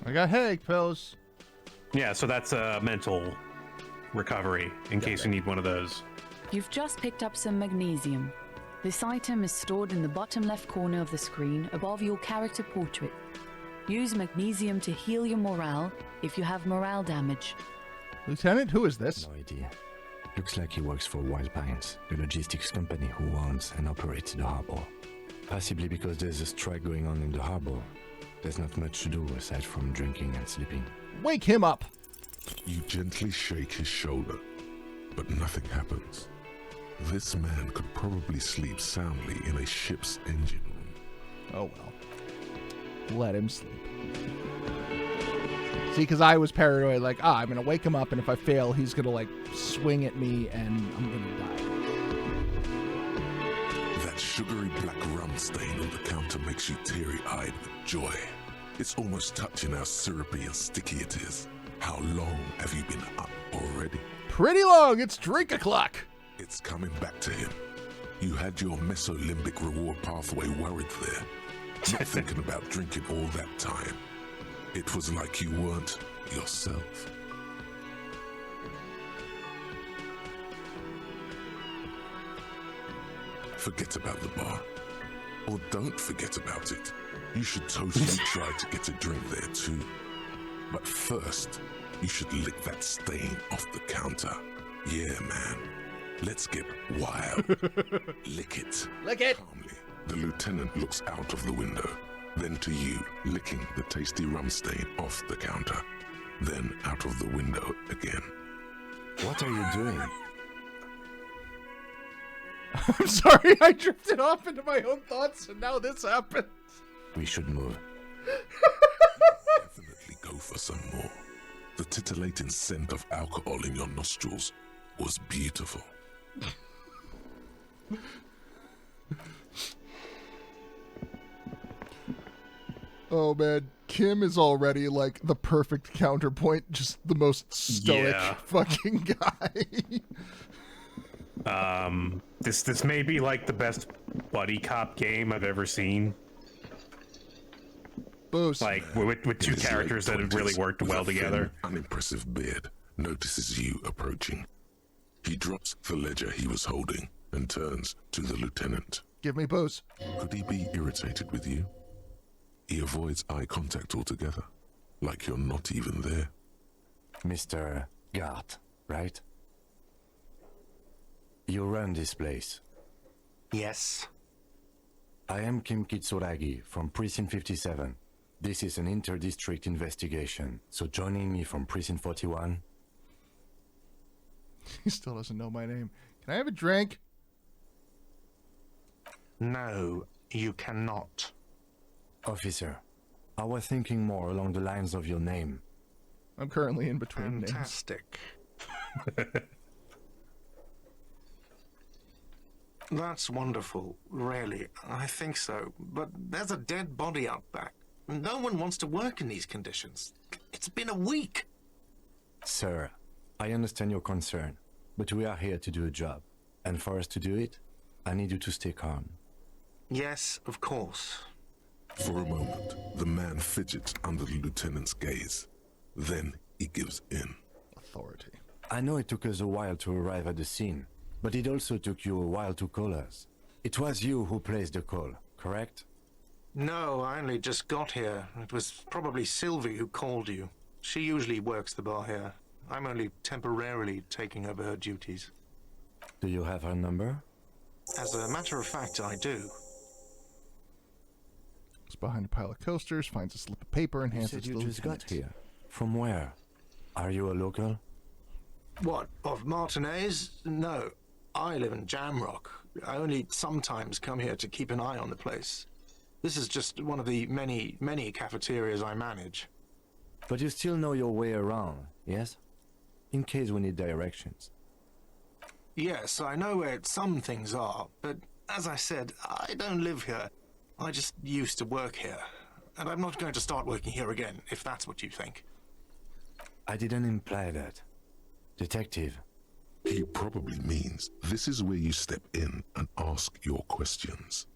I got headache pills. Yeah, so that's a mental recovery in case you need one of those. You've just picked up some magnesium. This item is stored in the bottom left corner of the screen above your character portrait. Use magnesium to heal your morale if you have morale damage. Lieutenant, who is this? No idea. Looks like he works for Wild Pines, the logistics company who owns and operates the harbor. Possibly because there's a strike going on in the harbor. There's not much to do aside from drinking and sleeping. Wake him up. You gently shake his shoulder, but nothing happens. This man could probably sleep soundly in a ship's engine room. Oh well. Let him sleep. See, because I was paranoid, like, I'm going to wake him up, and if I fail, he's going to, like, swing at me, and I'm going to die. That sugary black rum stain on the counter makes you teary-eyed with joy. It's almost touching how syrupy and sticky it is. How long have you been up already? Pretty long. It's drink o'clock. It's coming back to him. You had your mesolimbic reward pathway worried there. Not thinking about drinking all that time. It was like you weren't yourself. Forget about the bar. Or don't forget about it. You should totally try to get a drink there too. But first, you should lick that stain off the counter. Yeah, man. Let's get wild. Lick it. Lick it. Calmly, the lieutenant looks out of the window, then to you, licking the tasty rum stain off the counter, then out of the window again. What are you doing? I'm sorry, I drifted off into my own thoughts, and now this happens. We should move. Definitely go for some more. The titillating scent of alcohol in your nostrils was beautiful. Oh man, Kim is already like the perfect counterpoint, just the most stoic fucking guy. This may be like the best buddy cop game I've ever seen. Boost. Like with two characters that have really worked well together. Unimpressive beard notices you approaching. He drops the ledger he was holding and turns to the lieutenant. Give me booze. Could he be irritated with you? He avoids eye contact altogether, like you're not even there. Mr. Gart, right? You run this place. Yes. I am Kim Kitsuragi from Precinct 57. This is an inter-district investigation, so joining me from Precinct 41... He still doesn't know my name. Can I have a drink? No, you cannot. Officer, I was thinking more along the lines of your name. I'm currently in between names. Fantastic. That's wonderful, really. I think so. But there's a dead body out back. No one wants to work in these conditions. It's been a week. Sir, I understand your concern, but we are here to do a job. And for us to do it, I need you to stay calm. Yes, of course. For a moment, the man fidgets under the lieutenant's gaze. Then he gives in. Authority. I know it took us a while to arrive at the scene, but it also took you a while to call us. It was you who placed the call, correct? No, I only just got here. It was probably Sylvie who called you. She usually works the bar here. I'm only temporarily taking over her duties. Do you have her number? As a matter of fact, I do. It's behind a pile of coasters, finds a slip of paper, and You hands said it to you the just got lieutenant. here. From where? Are you a local? What, of Martinez? No. I live in Jamrock. I only sometimes come here to keep an eye on the place. This is just one of the many, many cafeterias I manage. But you still know your way around, yes? In case we need directions. Yes, I know where some things are, but as I said, I don't live here. I just used to work here. And I'm not going to start working here again, if that's what you think. I didn't imply that. Detective. He probably means this is where you step in and ask your questions.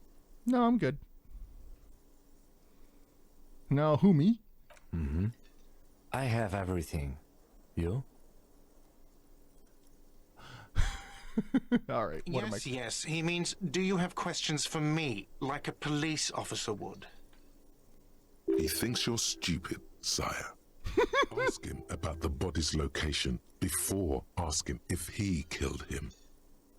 No, I'm good. No, who, me? Mm-hmm. I have everything. You? All right. What am I? Yes, he means, do you have questions for me, like a police officer would? He thinks you're stupid, sire. Ask him about the body's location before asking if he killed him.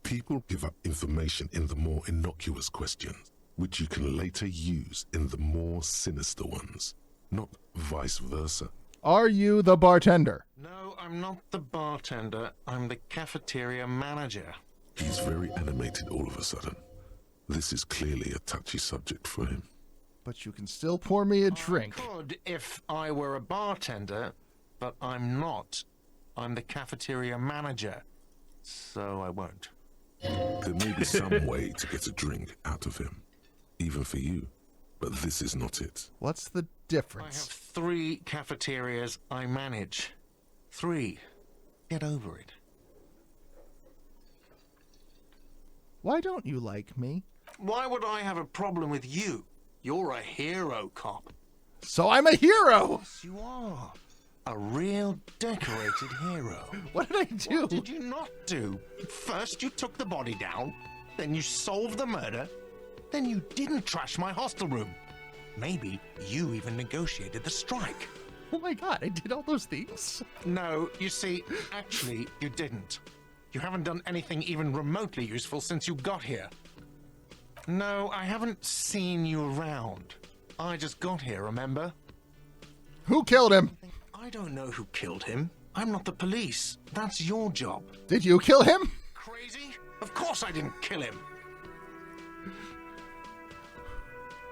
People give up information in the more innocuous questions, which you can later use in the more sinister ones, not vice versa. Are you the bartender? No, I'm not the bartender. I'm the cafeteria manager. He's very animated all of a sudden. This is clearly a touchy subject for him. But you can still pour me a drink. I could if I were a bartender, but I'm not. I'm the cafeteria manager, so I won't. There may be some way to get a drink out of him, even for you, but this is not it. What's the I have difference? 3 cafeterias I manage. 3. Get over it. Why don't you like me? Why would I have a problem with you? You're a hero cop. So I'm a hero! Yes, you are. A real decorated hero. What did I do? What did you not do? First you took the body down, then you solved the murder, then you didn't trash my hostel room. Maybe you even negotiated the strike. Oh my god, I did all those things? No, you see, actually, you didn't. You haven't done anything even remotely useful since you got here. No, I haven't seen you around. I just got here, remember? Who killed him? I don't know who killed him. I'm not the police. That's your job. Did you kill him? Crazy? Of course I didn't kill him.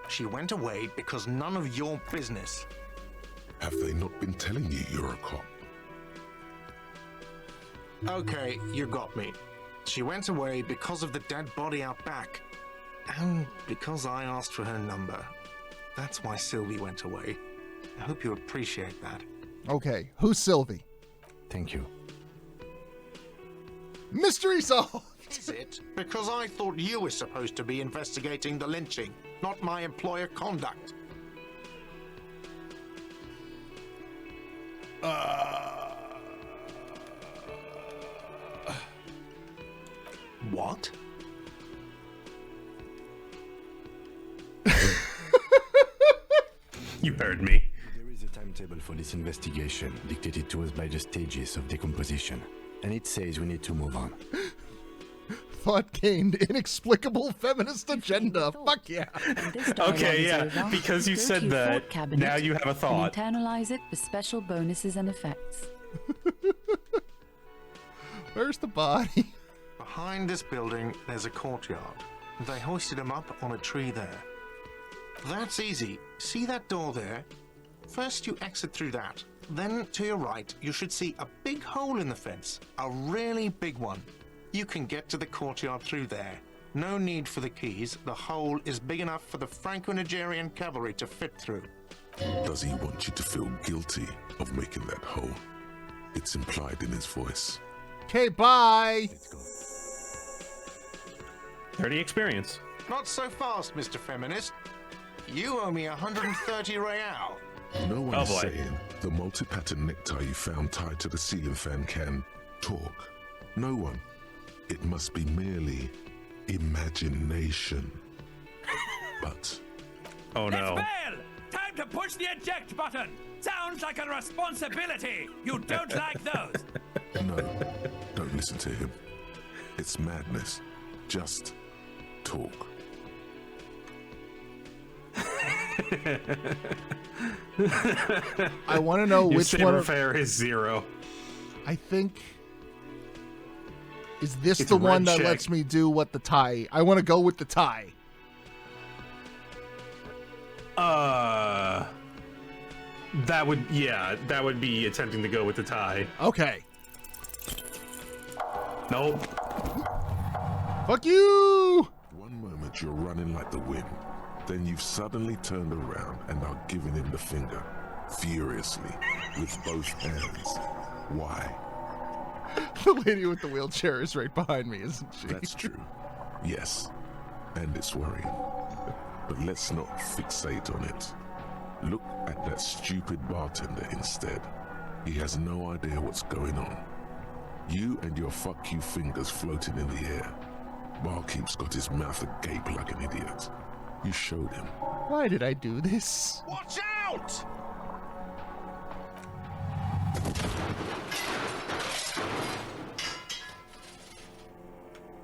She went away because none of your business. Have they not been telling you you're a cop? Okay, you got me. She went away because of the dead body out back. And because I asked for her number. That's why Sylvie went away. I hope you appreciate that. Okay, who's Sylvie? Thank you. Mystery solved! Is it? Because I thought you were supposed to be investigating the lynching, not my employer conduct. What? You heard me. There is a timetable for this investigation, dictated to us by the stages of decomposition. And it says we need to move on. Thought gained inexplicable feminist agenda. Fuck yeah. Okay, yeah, because you said that, now you have a thought. Internalize it for special bonuses and effects. Where's the body? Behind this building, there's a courtyard. They hoisted him up on a tree there. That's easy. See that door there? First you exit through that. Then to your right, you should see a big hole in the fence. A really big one. You can get to the courtyard through there. No need for the keys. The hole is big enough for the Franco-Nigerian cavalry to fit through. Does he want you to feel guilty of making that hole? It's implied in his voice. Okay, bye! Let's go. 30 experience. Not so fast, Mr. Feminist. You owe me 130 real. No one Oh, is boy. saying the multi-pattern necktie you found tied to the ceiling fan can talk. No one. It must be merely imagination. But Oh no. Fail! Time to push the eject button! Sounds like a responsibility! You don't like those! no, don't listen to him. It's madness. Just talk. I want to know Your which saber one. fare is 0. I think. Is this It's the a red one that check. lets me do what the tie? I want to go with the tie. That would be attempting to go with the tie. Okay. Nope. Fuck you! One moment you're running like the wind, then you've suddenly turned around and are giving him the finger, furiously, with both hands. Why? The lady with the wheelchair is right behind me, isn't she? That's true. Yes. And it's worrying. But let's not fixate on it. Look at that stupid bartender instead. He has no idea what's going on. You and your fuck you fingers floating in the air. Barkeep's got his mouth agape like an idiot. You showed him. Why did I do this? Watch out!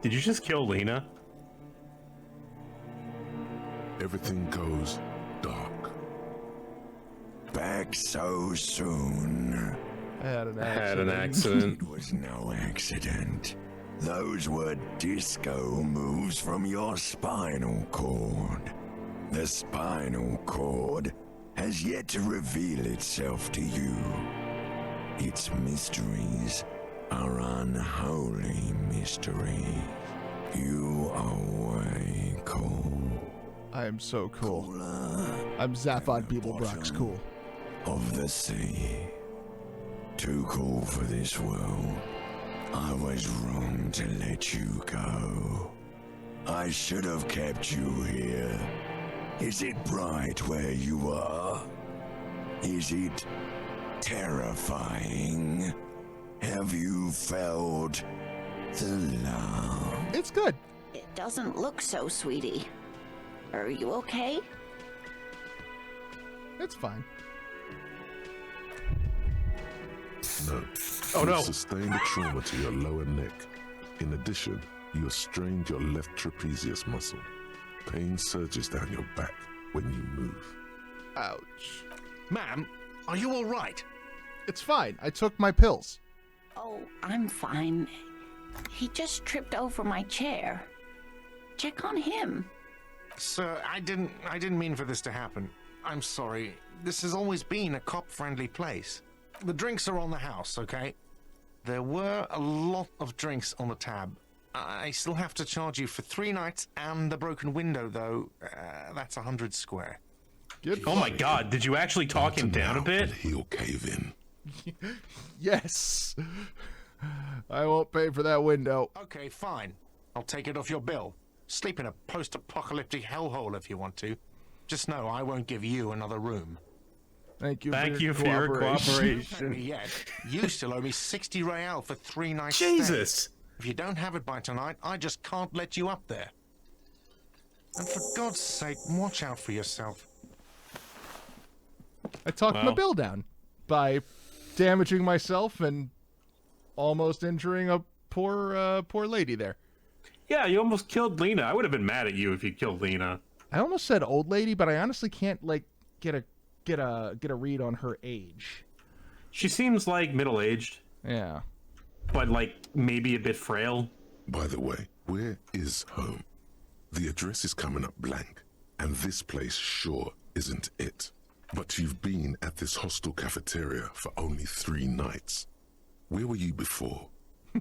Did you just kill Lena? Everything goes dark. Back so soon. I had an Had an accident. It was no accident. Those were disco moves from your spinal cord. The spinal cord has yet to reveal itself to you. Its mysteries are unholy mysteries. You are way cool. I am so cool. Cooler I'm Zaphod Beeblebrock's cool. of the sea. Too cool for this world. I was wrong to let you go. I should have kept you here. Is it bright where you are? Is it terrifying? Have you felt the love? It's good. It doesn't look so, sweetie. Are you okay? It's fine. No. Oh, no. You sustained a trauma to your lower neck. In addition, you have strained your left trapezius muscle. Pain surges down your back when you move. Ouch. Ma'am, are you all right? It's fine. I took my pills. Oh, I'm fine. He just tripped over my chair. Check on him. Sir, I didn't mean for this to happen. I'm sorry. This has always been a cop-friendly place. The drinks are on the house, okay? There were a lot of drinks on the tab. I still have to charge you for 3 nights and the broken window, though. That's 100 square. Good. Oh my god, did you actually talk him down a bit? And he'll cave in. Yes. I won't pay for that window. Okay, fine. I'll take it off your bill. Sleep in a post-apocalyptic hellhole if you want to. Just know I won't give you another room. Thank you. Thank you for your Pay me cooperation. yet. You still owe me 60 real for 3 nights. Jesus! Stay. If you don't have it by tonight, I just can't let you up there. And for God's sake, watch out for yourself. I talked my Wow. bill down by damaging myself and almost injuring a poor lady there. Yeah, you almost killed Lena. I would have been mad at you if you killed Lena. I almost said old lady, but I honestly can't get a read on her age. She seems like middle-aged, Yeah. but like maybe a bit frail. By the way, where is home? The address is coming up blank, and this place sure isn't it. But you've been at this hostel cafeteria for only 3 nights. Where were you before?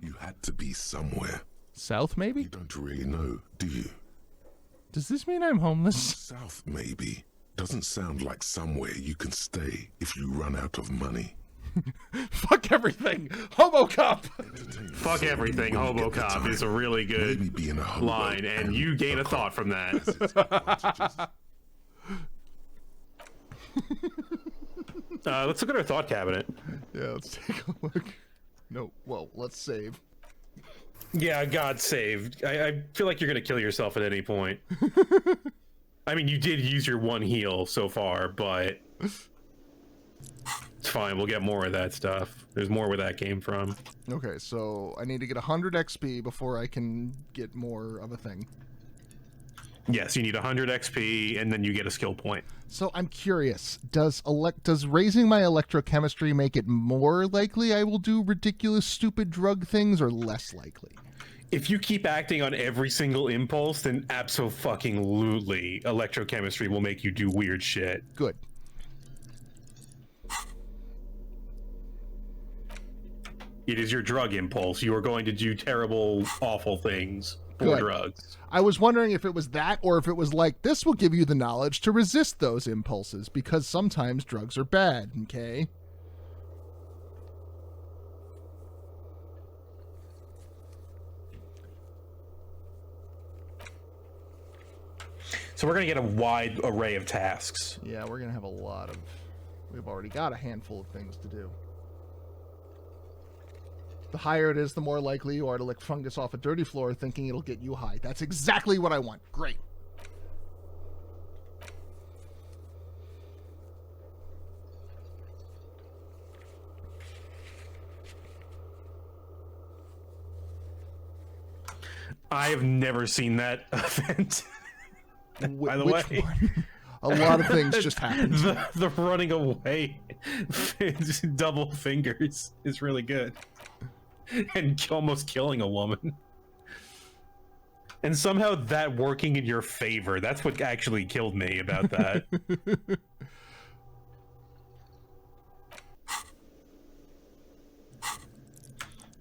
You had to be somewhere. South, maybe? You don't really know, do you? Does this mean I'm homeless? South, maybe. Doesn't sound like somewhere you can stay if you run out of money. Fuck everything! Hobo cop! Fuck everything, Hobo Cop is a really good Maybe being a hobo line, and you gain a thought from that. advantages. Let's look at our thought cabinet. Yeah, let's take a look. No, well, let's save. Yeah, God save. I feel like you're gonna kill yourself at any point. I mean, you did use your one heal so far, but it's fine. We'll get more of that stuff. There's more where that came from. Okay, so I need to get 100 XP before I can get more of a thing. Yes, you need 100 XP, and then you get a skill point. So I'm curious, does raising my electrochemistry make it more likely I will do ridiculous, stupid drug things, or less likely? If you keep acting on every single impulse, then abso-fucking-lutely electrochemistry will make you do weird shit. Good. It is your drug impulse. You are going to do terrible, awful things for drugs. I was wondering if it was that, or if it was like, this will give you the knowledge to resist those impulses, because sometimes drugs are bad, okay? So we're going to get a wide array of tasks. Yeah, we're going to have a lot of... We've already got a handful of things to do. The higher it is, the more likely you are to lick fungus off a dirty floor thinking it'll get you high. That's exactly what I want. Great. I have never seen that event. By the way, one? A lot of things just happened. The running away, double fingers is really good, and almost killing a woman, and somehow that working in your favor. That's what actually killed me about that.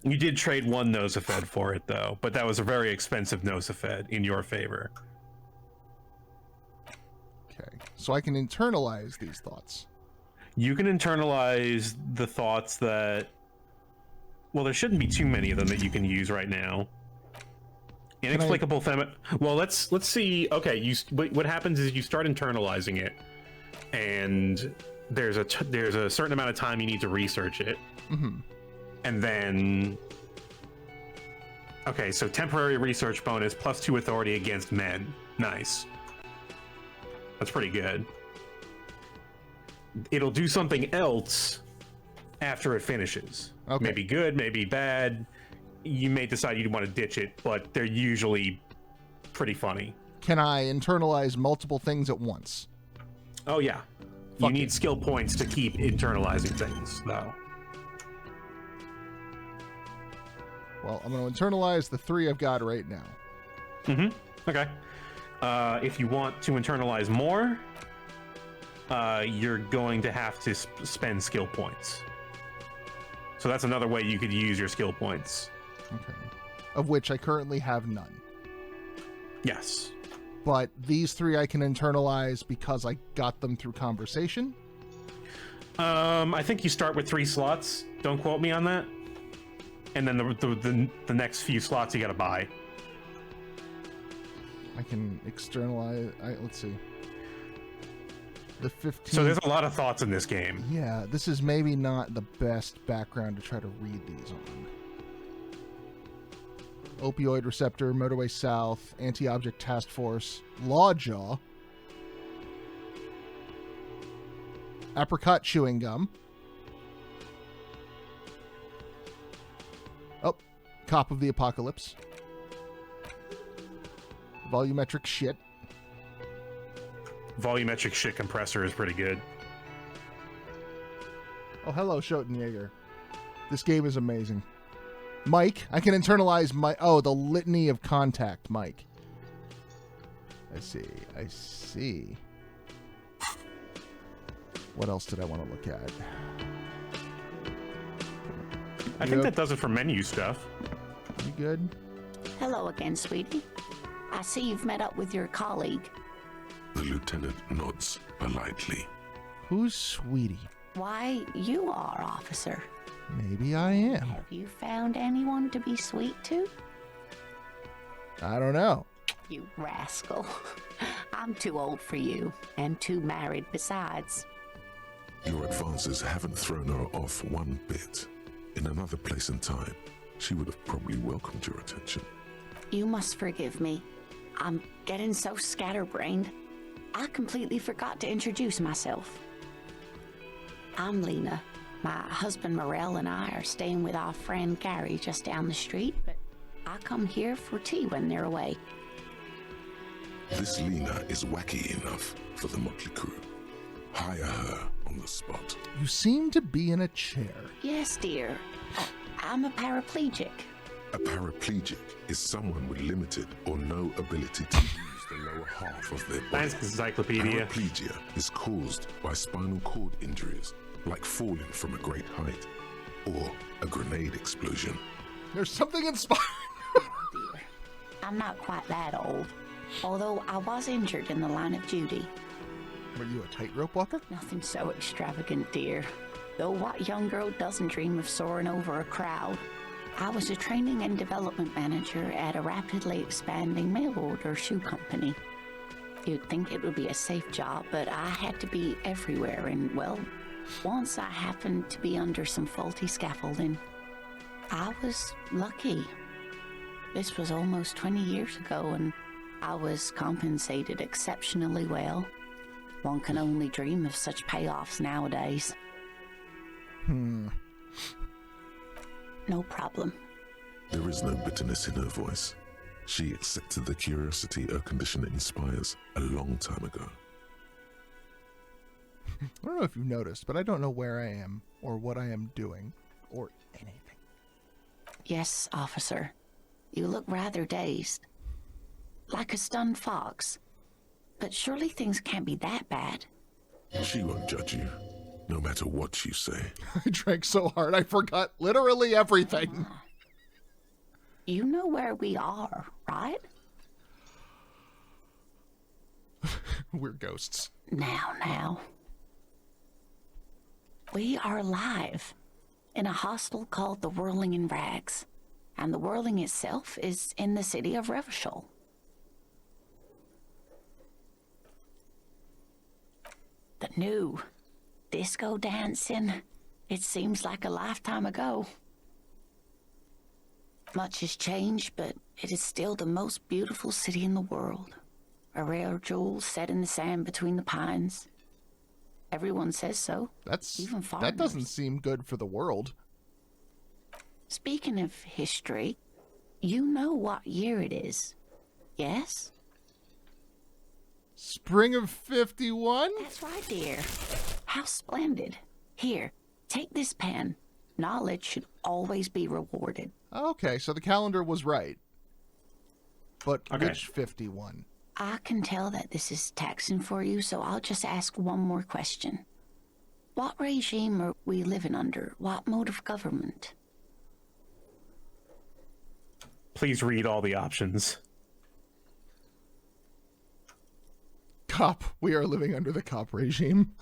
You did trade one Nosafed for it, though, but that was a very expensive Nosafed in your favor. Okay, so I can internalize these thoughts. You can internalize the thoughts that... Well, there shouldn't be too many of them that you can use right now. Inexplicable Well, let's see. Okay, what happens is you start internalizing it, and there's a certain amount of time you need to research it. Mm-hmm. And then... Okay, so temporary research bonus, +2 authority against men. Nice. That's pretty good. It'll do something else after it finishes. Okay. Maybe good, maybe bad. You may decide you want to ditch it, but they're usually pretty funny. Can I internalize multiple things at once? Oh, yeah. You need skill points to keep internalizing things, though. Well, I'm going to internalize the 3 I've got right now. Mm-hmm. Okay. If you want to internalize more, you're going to have to spend skill points. So that's another way you could use your skill points. Okay. Of which I currently have none. Yes. But these 3 I can internalize because I got them through conversation? I think you start with 3 slots. Don't quote me on that. And then the next few slots you gotta buy. I can externalize... let's see. The 15... So there's a lot of thoughts in this game. Yeah, this is maybe not the best background to try to read these on. Opioid Receptor, Motorway South, Anti-Object Task Force, Lawjaw, Apricot Chewing Gum, Cop of the Apocalypse, Volumetric Shit. Volumetric Shit Compressor is pretty good. Oh, hello, Schotenjaeger. This game is amazing. Mike, I can internalize my... Oh, the Litany of Contact, Mike. I see. What else did I want to look at? I think that does it for menu stuff. You good? Hello again, sweetie. I see you've met up with your colleague. The lieutenant nods politely. Who's Sweetie? Why, you are, officer. Maybe I am. Have you found anyone to be sweet to? I don't know. You rascal. I'm too old for you, and too married besides. Your advances haven't thrown her off one bit. In another place and time, she would have probably welcomed your attention. You must forgive me. I'm getting so scatterbrained. I completely forgot to introduce myself. I'm Lena. My husband Morel and I are staying with our friend Gary just down the street, but I come here for tea when they're away. This Lena is wacky enough for the motley crew. Hire her on the spot. You seem to be in a chair. Yes, dear. I'm a paraplegic. A paraplegic is someone with limited or no ability to use the lower half of their body. Science Encyclopedia. Paraplegia is caused by spinal cord injuries, like falling from a great height, or a grenade explosion. There's something inspiring. Dear, I'm not quite that old, although I was injured in the line of duty. Were you a tightrope walker? Nothing so extravagant, dear. Though what young girl doesn't dream of soaring over a crowd? I was a training and development manager at a rapidly expanding mail order shoe company. You'd think it would be a safe job, but I had to be everywhere, and well, once I happened to be under some faulty scaffolding. I was lucky. This was almost 20 years ago, and I was compensated exceptionally well. One can only dream of such payoffs nowadays. No problem. There is no bitterness in her voice. She accepted the curiosity her condition inspires a long time ago. I don't know if you noticed, but I don't know where I am, or what I am doing, or anything. Yes, officer. You look rather dazed. Like a stunned fox. But surely things can't be that bad. She won't judge you, no matter what you say. I drank so hard I forgot literally everything. You know where we are, right? We're ghosts. Now. We are live in a hostel called the Whirling in Rags, and the Whirling itself is in the city of Revachol. The new disco dancing, it seems like a lifetime ago. Much has changed, but it is still the most beautiful city in the world. A rare jewel set in the sand between the pines. Everyone says so. Even foreigners. That doesn't seem good for the world. Speaking of history, you know what year it is, yes? Spring of 51? That's right, dear. How splendid. Here, take this pen. Knowledge should always be rewarded. Okay, so the calendar was right. But Okay. which 51? I can tell that this is taxing for you, so I'll just ask one more question. What regime are we living under? What mode of government? Please read all the options. Cop. We are living under the cop regime.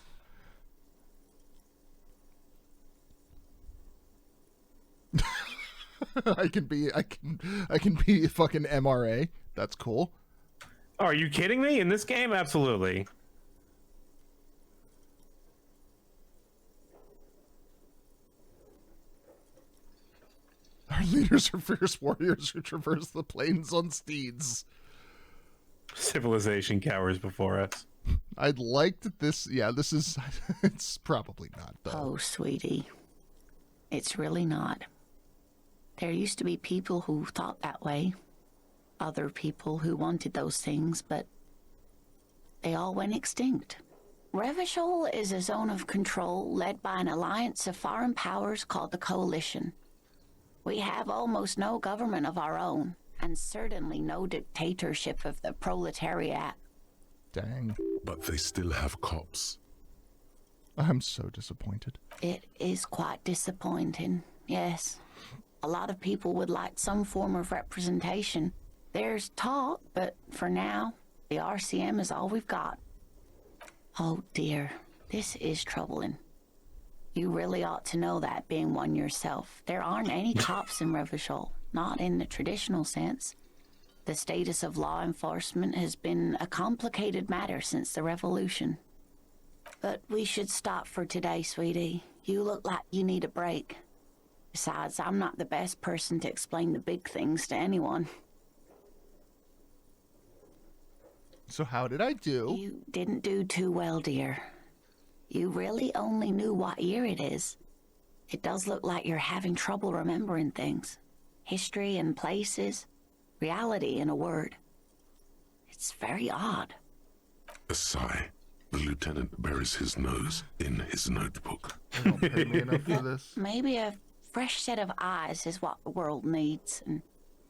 I can be fucking MRA. That's cool. Oh, are you kidding me? In this game? Absolutely. Our leaders are fierce warriors who traverse the plains on steeds. Civilization cowers before us. I'd like that this... Yeah, this is... It's probably not, though. Oh, sweetie. It's really not. There used to be people who thought that way. Other people who wanted those things, but they all went extinct. Revachol is a zone of control led by an alliance of foreign powers called the Coalition. We have almost no government of our own, and certainly no dictatorship of the proletariat. Dang. But they still have cops. I'm so disappointed. It is quite disappointing, yes. A lot of people would like some form of representation. There's talk, but for now, the RCM is all we've got. Oh dear, this is troubling. You really ought to know that, being one yourself. There aren't any cops in Revachol, not in the traditional sense. The status of law enforcement has been a complicated matter since the revolution. But we should stop for today, sweetie. You look like you need a break. Besides, I'm not the best person to explain the big things to anyone. So how did I do? You didn't do too well, dear. You really only knew what year it is. It does look like you're having trouble remembering things. History and places. Reality, in a word. It's very odd. A sigh. The lieutenant buries his nose in his notebook. They don't pay me enough for this. Maybe a fresh set of eyes is what the world needs, and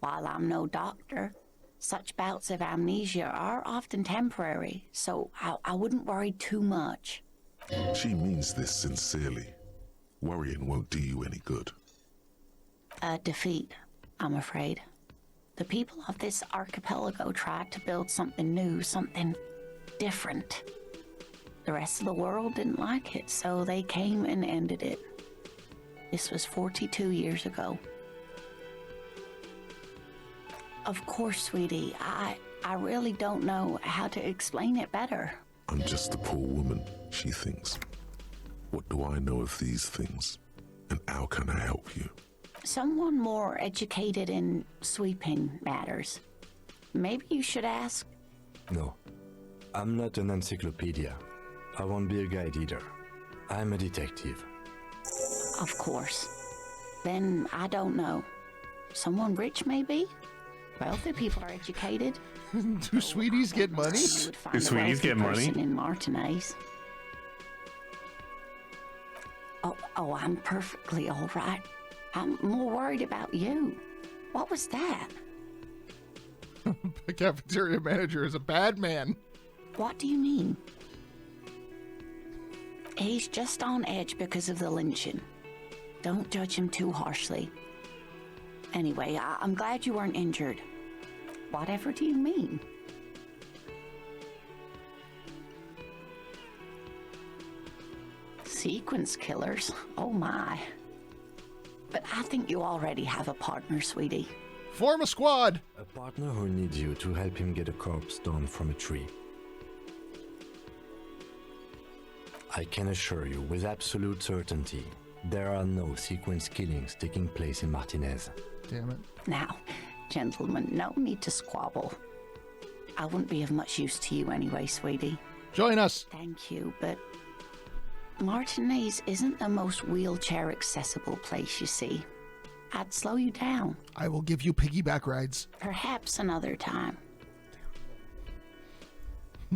while I'm no doctor, such bouts of amnesia are often temporary, so I wouldn't worry too much. She means this sincerely. Worrying won't do you any good. A defeat, I'm afraid. The people of this archipelago tried to build something new, something different. The rest of the world didn't like it, so they came and ended it. This was 42 years ago. Of course, sweetie, I really don't know how to explain it better. I'm just a poor woman, she thinks. What do I know of these things? And how can I help you? Someone more educated in sweeping matters. Maybe you should ask. No, I'm not an encyclopedia. I won't be a guide either. I'm a detective. Of course. Then I don't know. Someone rich, maybe? Wealthy people are educated. Do sweeties get money? You would find Do a sweeties wealthy get money? person in Martinez. Oh, I'm perfectly all right. I'm more worried about you. What was that? The cafeteria manager is a bad man. What do you mean? He's just on edge because of the lynching. Don't judge him too harshly. Anyway, I'm glad you weren't injured. Whatever do you mean? Sequence killers? Oh my. But I think you already have a partner, sweetie. Form a squad. A partner who needs you to help him get a corpse down from a tree. I can assure you with absolute certainty, there are no sequence killings taking place in Martinez. Damn it. Now, gentlemen, no need to squabble. I wouldn't be of much use to you anyway, sweetie. Join us. Thank you, but Martinez isn't the most wheelchair-accessible place, you see. I'd slow you down. I will give you piggyback rides. Perhaps another time.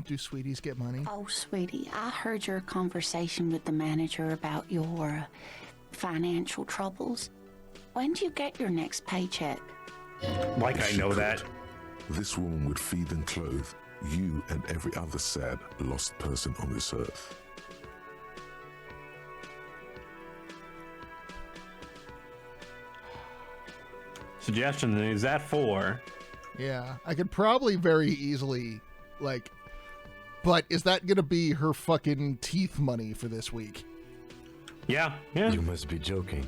Do sweeties get money? Oh, sweetie, I heard your conversation with the manager about your financial troubles. When do you get your next paycheck? Like I know that. This woman would feed and clothe you and every other sad, lost person on this earth. Suggestion is that 4? Yeah, I could probably very easily, like, but is that gonna be her fucking teeth money for this week? Yeah, yeah. You must be joking.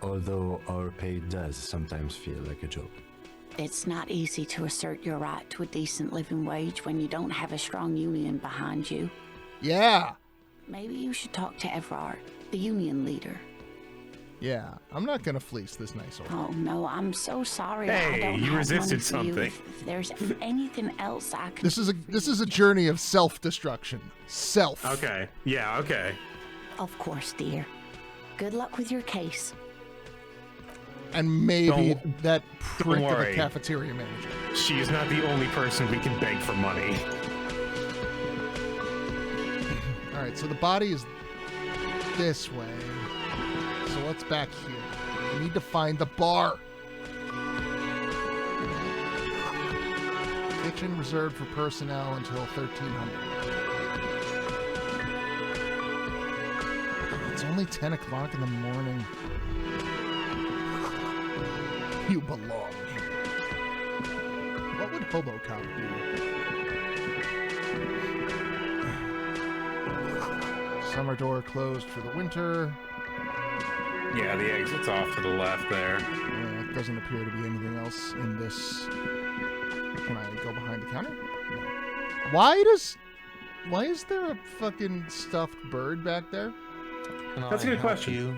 Although our pay does sometimes feel like a joke. It's not easy to assert your right to a decent living wage when you don't have a strong union behind you. Yeah. Maybe you should talk to Everard, the union leader. Yeah, I'm not gonna fleece this nice old. Oh no, I'm so sorry. Hey, I don't you have resisted money for you. something. If there's anything else I can. This is a journey of self-destruction. Self. Okay. Yeah, okay. Of course, dear. Good luck with your case. And maybe that don't prick of a worry. cafeteria manager. She is not the only person we can beg for money. All right, so the body is this way. So what's back here? We need to find the bar. Kitchen reserved for personnel until 1300. It's only 10 o'clock in the morning. You belong here. What would Hobocop do? Summer door closed for the winter. Yeah, the exit's off to the left there. It doesn't appear to be anything else in this. Can I go behind the counter? No. Why is there a fucking stuffed bird back there? That's a good question.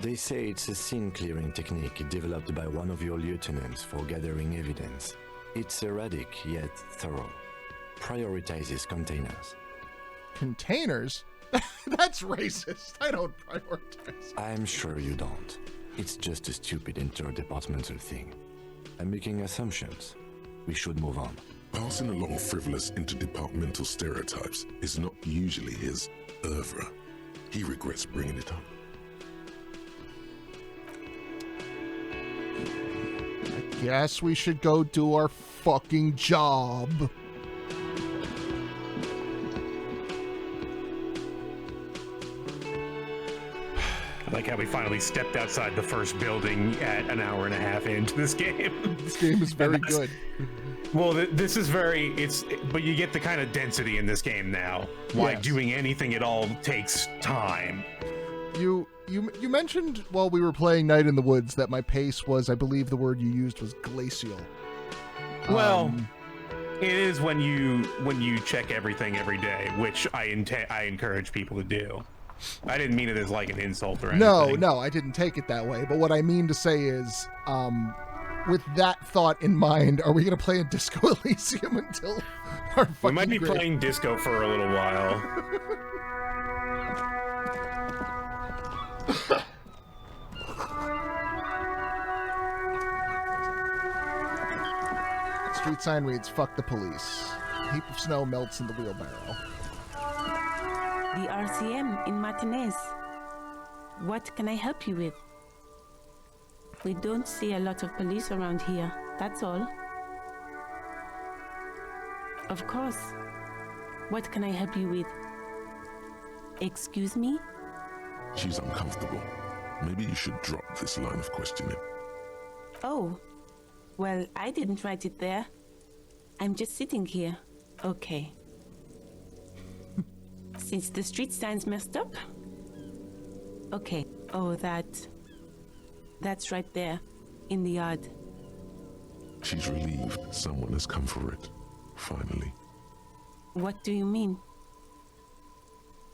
They say it's a scene-clearing technique developed by one of your lieutenants for gathering evidence. It's erratic yet thorough. Prioritizes containers. Containers? That's racist. I don't prioritize. I'm sure you don't. It's just a stupid interdepartmental thing. I'm making assumptions. We should move on. Passing along frivolous interdepartmental stereotypes is not usually his oeuvre. He regrets bringing it up. I guess we should go do our fucking job. I like how we finally stepped outside the first building at an hour and a half into this game. This game is very good. Well, this is but you get the kind of density in this game now. Why Yes. doing anything at all takes time. You mentioned while we were playing Night in the Woods that my pace was, I believe the word you used was glacial. Well, it is when you check everything every day, which I encourage people to do. I didn't mean it as like an insult or anything. No, I didn't take it that way. But what I mean to say is, with that thought in mind, are we going to play a Disco Elysium until our fucking We might be grid? playing Disco for a little while. Street sign reads, "Fuck the police." A heap of snow melts in the wheelbarrow. The RCM in Martinez. What can I help you with? We don't see a lot of police around here, that's all. Of course. What can I help you with? Excuse me? She's uncomfortable. Maybe you should drop this line of questioning. Oh. Well, I didn't write it there. I'm just sitting here. Okay. Since the street sign's messed up? Okay. Oh, that's right there, in the yard. She's relieved someone has come for it. Finally. What do you mean?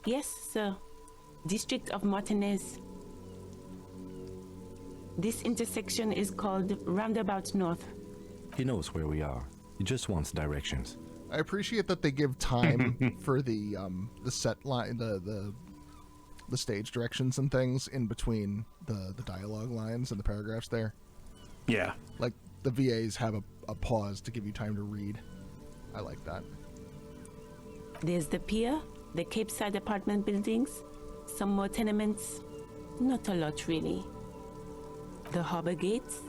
Yes, sir. District of Martinez. This intersection is called Roundabout North. He knows where we are. He just wants directions. I appreciate that they give time for the set line, the stage directions and things in between the dialogue lines and the paragraphs there. Yeah. Like the VAs have a pause to give you time to read. I like that. There's the pier, the Cape Side apartment buildings, some more tenements. Not a lot, really. The harbor gates,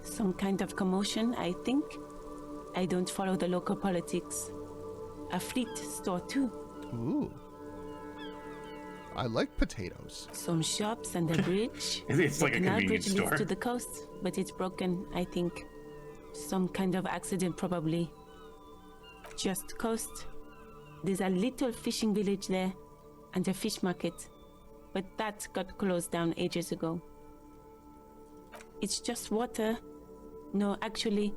some kind of commotion, I think. I don't follow the local politics. A fleet store, too. Ooh. I like potatoes. Some shops and a bridge. It's like the a canal convenience bridge leads store. to the coast, but it's broken, I think. Some kind of accident, probably. Just coast. There's a little fishing village there, and a fish market, but that got closed down ages ago. It's just water. No, actually,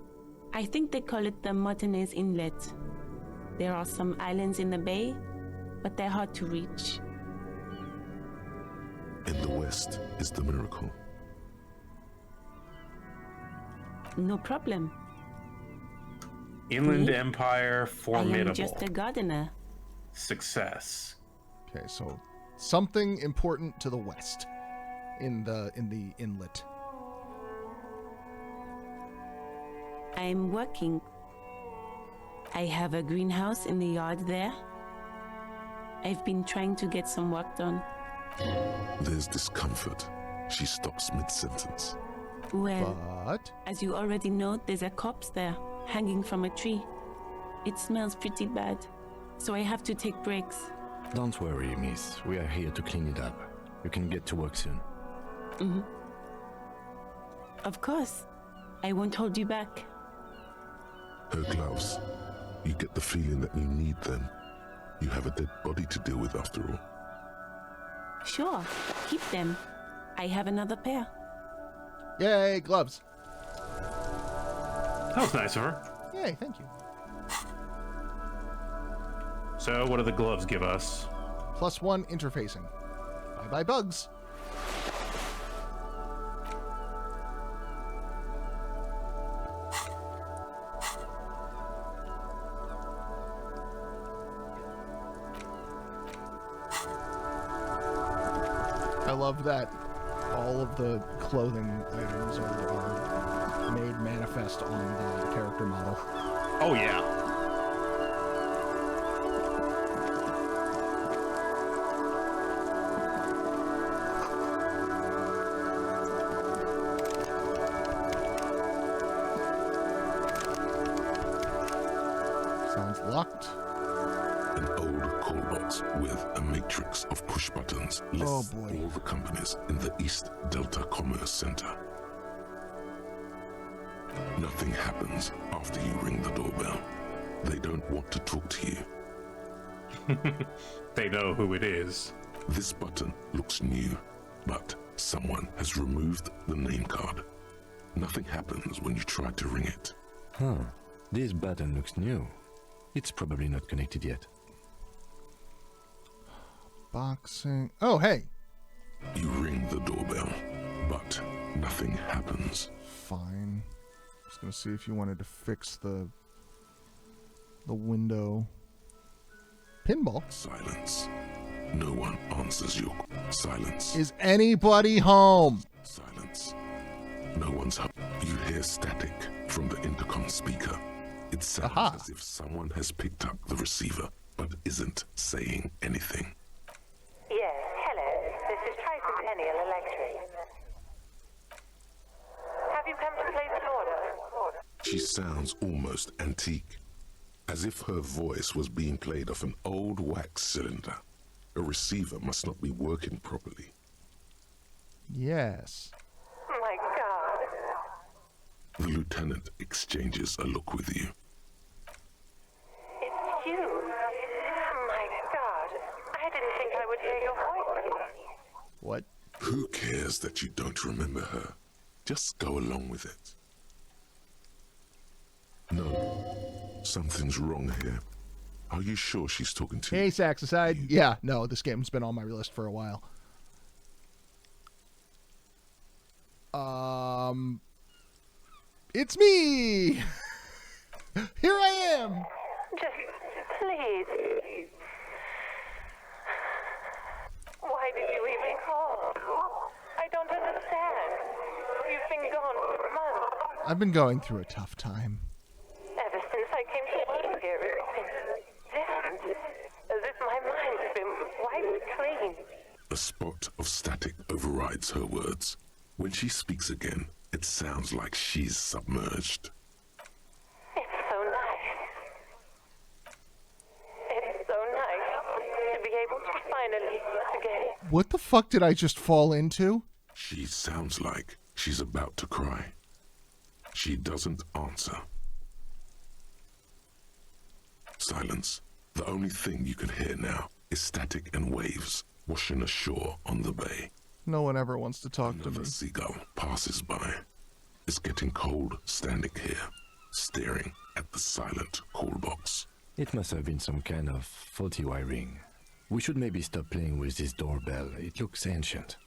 I think they call it the Martinez Inlet. There are some islands in the bay, but they're hard to reach. In the west is the miracle. No problem. Inland Me? Empire, I formidable. am just a gardener. Success. Okay, so something important to the west in the inlet. I'm working. I have a greenhouse in the yard there. I've been trying to get some work done. There's discomfort. She stops mid-sentence. Well, But as you already know, there's a corpse there, hanging from a tree. It smells pretty bad, so I have to take breaks. Don't worry, miss. We are here to clean it up. You can get to work soon. Mm-hmm. Of course. I won't hold you back. Her gloves. You get the feeling that you need them. You have a dead body to deal with after all. Sure, keep them. I have another pair. yay, gloves. That was nice of her. Yay, thank you. So, what do the gloves give us? +1 interfacing. Bye bye bugs. love that all of the clothing items are made manifest on the character model. Oh, yeah. Sounds locked. An old call box with a matrix of push buttons lists all the companies in the East Delta Commerce Center. Nothing happens after you ring the doorbell. They don't want to talk to you. They know who it is. This button looks new, but someone has removed the name card. Nothing happens when you try to ring it. Huh. This button looks new. It's probably not connected yet. Boxing. Oh, hey. You ring the doorbell, but nothing happens. Fine. Just gonna see if you wanted to fix the window. Pinball. Silence. No one answers your silence. Is anybody home? Silence. No one's home. You hear static from the intercom speaker. It sounds as if someone has picked up the receiver, but isn't saying anything. Yes, hello. This is Triton Peniel Electric. Have you come to place an order? She sounds almost antique, as if her voice was being played off an old wax cylinder. A receiver must not be working properly. Yes. My God. The lieutenant exchanges a look with you. It's you. My God. I didn't think I would hear your voice. What? Who cares that you don't remember her? Just go along with it. No. Something's wrong here. Are you sure she's talking to you? Hey, Saxicide. Yeah, no, this game's been on my list for a while. It's me! Here I am! Just, please. Why did you even call? I don't understand. You've been gone for months. I've been going through a tough time. Ever since I came to work here, it's different. As if my mind's been wiped clean. A spot of static overrides her words. When she speaks again, it sounds like she's submerged. It's so nice. It's so nice to be able to finally again. What the fuck did I just fall into? She sounds like she's about to cry. She doesn't answer. Silence. The only thing you can hear now is static and waves washing ashore on the bay. No one ever wants to talk to me. Another seagull passes by. It's getting cold standing here, staring at the silent call box. It must have been some kind of faulty wiring. We should maybe stop playing with this doorbell. It looks ancient.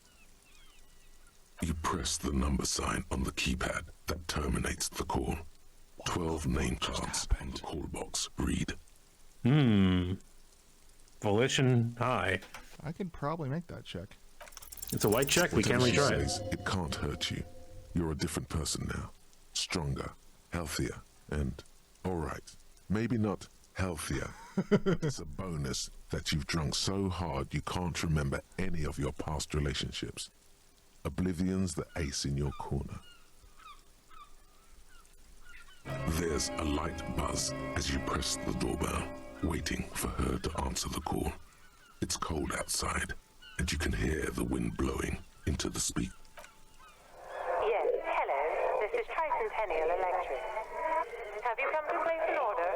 You press the number sign on the keypad that terminates the call. 12 name cards on the call box read. Volition high. I could probably make that check. It's a white check. We can't Whatever she retry it. says, it can't hurt you. You're a different person now. Stronger, healthier, and, alright, maybe not healthier. It's a bonus that you've drunk so hard you can't remember any of your past relationships. Oblivion's the ace in your corner. There's a light buzz as you press the doorbell, waiting for her to answer the call. It's cold outside, and you can hear the wind blowing into the speaker. Yes, hello. This is Triton Peniel Electric. Have you come to place an order?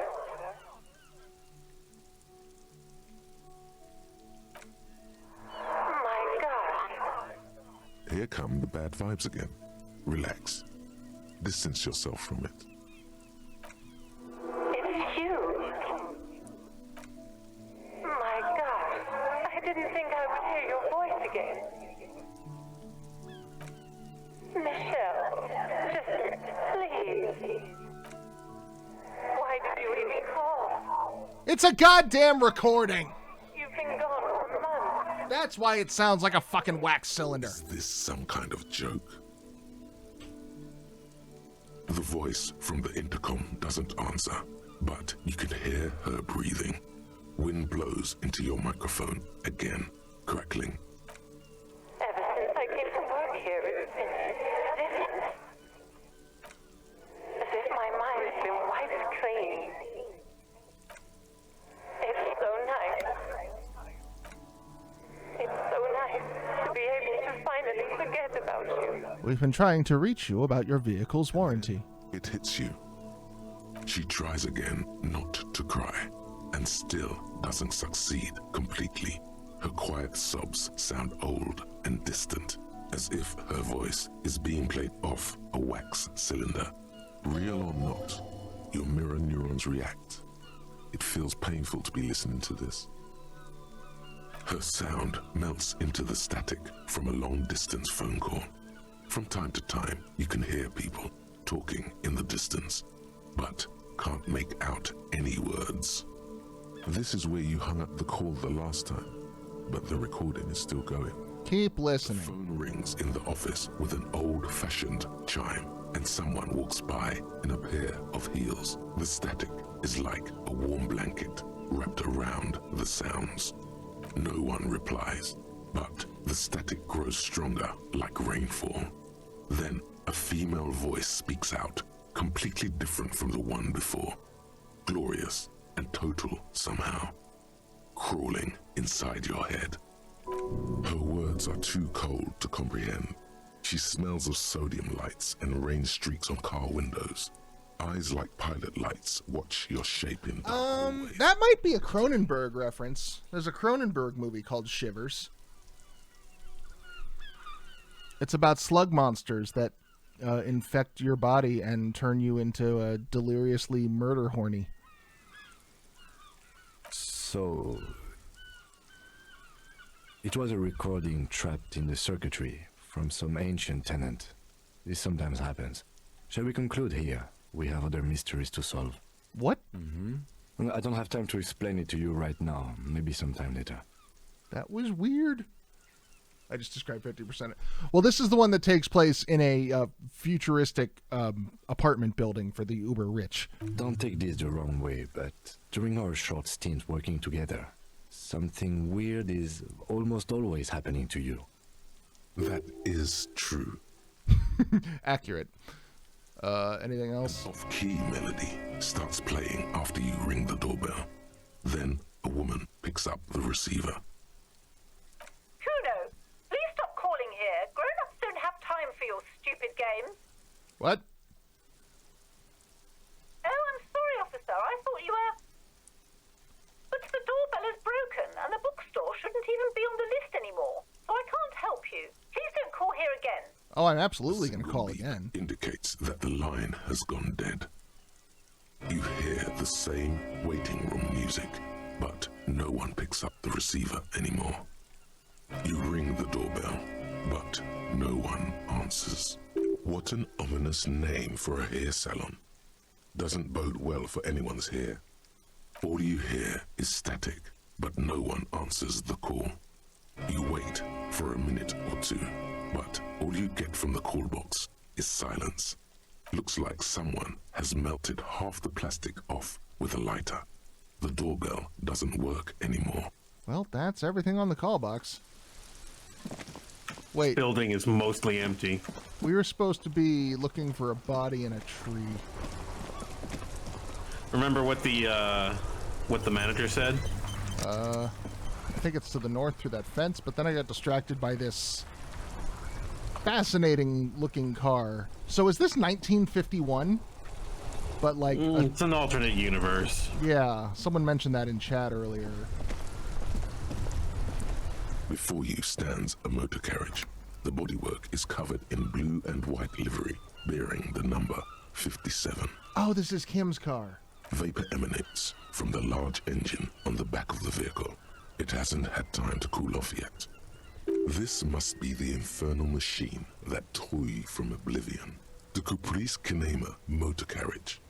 My God. Here come the bad vibes again. Relax. Distance yourself from it. It's you. My God. I didn't think I would hear your voice again. Michelle, just please. Why did you even call? It's a goddamn recording! You've been gone for months. That's why it sounds like a fucking wax cylinder. Is this some kind of joke? The voice from the intercom doesn't answer, but you can hear her breathing. Wind blows into your microphone, again, crackling. Ever since I came to work here, it's been different. As if my mind's been wiped clean. It's so nice. It's so nice to be able to finally forget about you. We've been trying to reach you about your vehicle's warranty. It hits you. She tries again not to cry, and still doesn't succeed completely. Her quiet sobs sound old and distant, as if her voice is being played off a wax cylinder. Real or not, your mirror neurons react. It feels painful to be listening to this. Her sound melts into the static from a long-distance phone call. From time to time, you can hear people talking in the distance, but can't make out any words. This is where you hung up the call the last time, but the recording is still going. Keep listening. The phone rings in the office with an old-fashioned chime, and someone walks by in a pair of heels. The static is like a warm blanket wrapped around the sounds. No one replies, but the static grows stronger like rainfall. Then a female voice speaks out, completely different from the one before. Glorious and total somehow, crawling inside your head. Her words are too cold to comprehend. She smells of sodium lights and rain streaks on car windows. Eyes like pilot lights watch your shape in dark hallways. That might be a Cronenberg reference. There's a Cronenberg movie called Shivers. It's about slug monsters that infect your body and turn you into a deliriously murder horny. So, it was a recording trapped in the circuitry from some ancient tenant. This sometimes happens. Shall we conclude here? We have other mysteries to solve. What? I don't have time to explain it to you right now. Maybe sometime later. That was weird. I just described 50%. Well, this is the one that takes place in a futuristic apartment building for the uber rich. Don't take this the wrong way, but during our short stint working together, something weird is almost always happening to you. That is true. Accurate. Anything else? An off-key melody starts playing after you ring the doorbell. Then a woman picks up the receiver. Kuno, please stop calling here. Grown-ups don't have time for your stupid games. What? Oh, I'm sorry, officer. I thought you were... But the doorbell is broken, and the bookstore shouldn't even be on the list anymore. So I can't help you. Please don't call here again. Oh, I'm absolutely going to call again. Indicates that the line has gone dead. You hear the same waiting room music, but no one picks up the receiver anymore. You ring the doorbell, but no one answers. What an ominous name for a hair salon. Doesn't bode well for anyone's hair. All you hear is static, but no one answers the call. You wait for a minute or two, but all you get from the call box is silence. Looks like someone has melted half the plastic off with a lighter. The doorbell doesn't work anymore. Well, that's everything on the call box. Wait. Building is mostly empty. We were supposed to be looking for a body in a tree. Remember what the manager said? I think it's to the north through that fence, but then I got distracted by this fascinating looking car. So is this 1951? But like... it's an alternate universe. Yeah, someone mentioned that in chat earlier. Before you stands a motor carriage. The bodywork is covered in blue and white livery, bearing the number 57. Oh, this is Kim's car. Vapor emanates from the large engine on the back of the vehicle. It hasn't had time to cool off yet. This must be the infernal machine that tore you from oblivion. The Caprice Kinema motor carriage.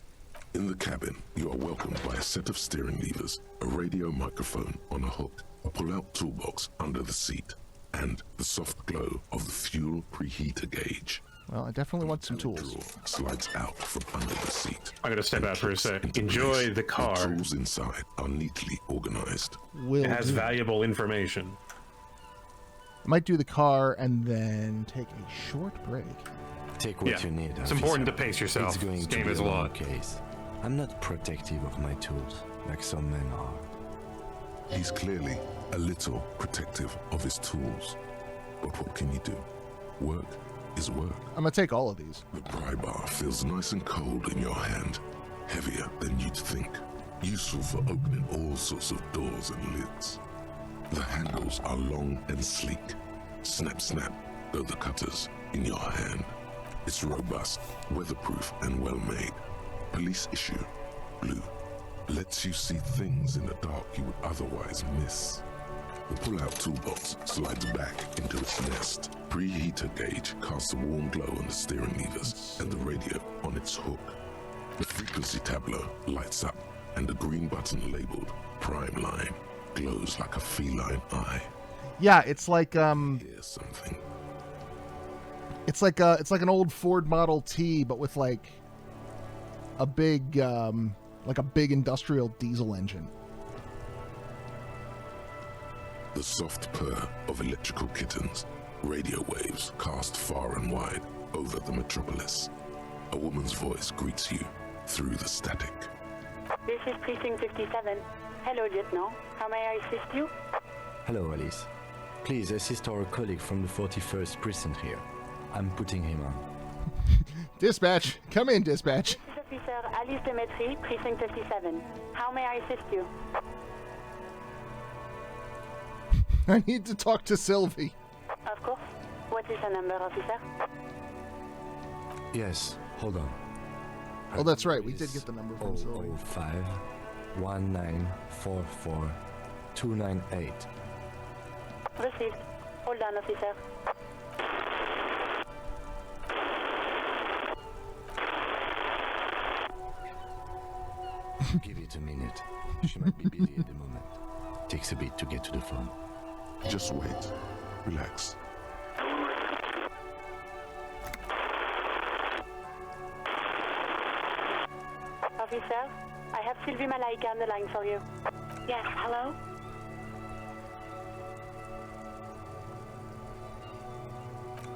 In the cabin, you are welcomed by a set of steering levers, a radio microphone on a hook, a pull-out toolbox under the seat, and the soft glow of the fuel preheater gauge. Well, I definitely want some tools. Drawer slides out from under the seat. I'm gonna step out for a sec. Into Enjoy place. the car. The tools inside are neatly organized. Will It has do. valuable information. I might do the car and then take a short break. Take what Yeah, you need. it's officer. important to pace yourself. It's going This to game be is a a long lot. case. I'm not protective of my tools like some men are. He's clearly a little protective of his tools. But what can you do? Work is work. I'm gonna take all of these. The pry bar feels nice and cold in your hand, heavier than you'd think, useful for opening all sorts of doors and lids. The handles are long and sleek. Snap, snap, go the cutters in your hand. It's robust, weatherproof, and well-made. Police issue, blue. Lets you see things in the dark you would otherwise miss. The pull-out toolbox slides back into its nest. Preheater gauge casts a warm glow on the steering levers and the radio on its hook. The frequency tableau lights up, and the green button labeled Prime Line glows like a feline eye. Yeah, it's like Here's something. it's like an old Ford Model T, but with like a big industrial diesel engine. The soft purr of electrical kittens, radio waves cast far and wide over the metropolis. A woman's voice greets you through the static. This is Precinct 57. Hello, Lieutenant. How may I assist you? Hello, Alice. Please assist our colleague from the 41st precinct here. I'm putting him on. Dispatch, come in, dispatch. This is Officer Alice Demetri, Precinct 57. How may I assist you? I need to talk to Sylvie. Of course. What is the number, officer? Yes, hold on. Oh, that's right. We did get the number from Sylvie. 005 1944 298. Received. Hold on, officer. Give it a minute. She might be busy at the moment. Takes a bit to get to the phone. Just wait. Relax. Officer, I have Sylvie Malaika on the line for you. Yes, hello?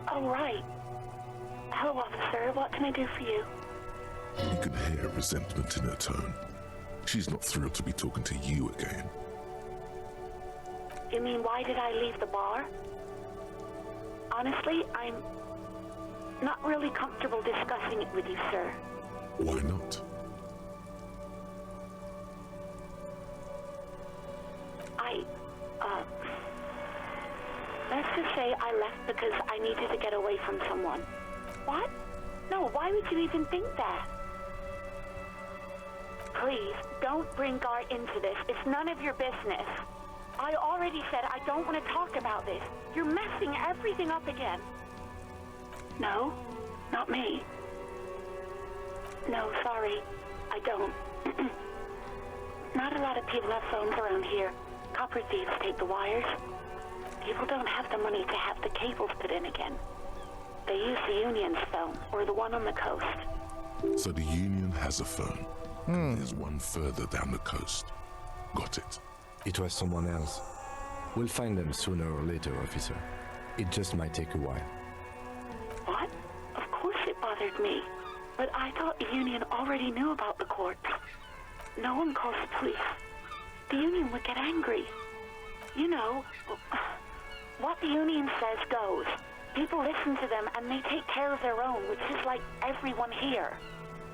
Oh, right. Hello, officer. What can I do for you? You can hear resentment in her tone. She's not thrilled to be talking to you again. You mean, why did I leave the bar? Honestly, I'm not really comfortable discussing it with you, sir. Why not? Let's just say I left because I needed to get away from someone. What? No, why would you even think that? Please, don't bring Gar into this. It's none of your business. I already said I don't want to talk about this. You're messing everything up again. No, not me. No, sorry, I don't. Not a lot of people have phones around here. Copper thieves take the wires. People don't have the money to have the cables put in again. They use the Union's phone, or the one on the coast. So the Union has a phone. And there's one further down the coast. Got it. It was someone else. We'll find them sooner or later, officer. It just might take a while. What? Of course it bothered me. But I thought the Union already knew about the corpse. No one calls the police. The Union would get angry. You know, what the Union says goes. People listen to them and they take care of their own, which is like everyone here.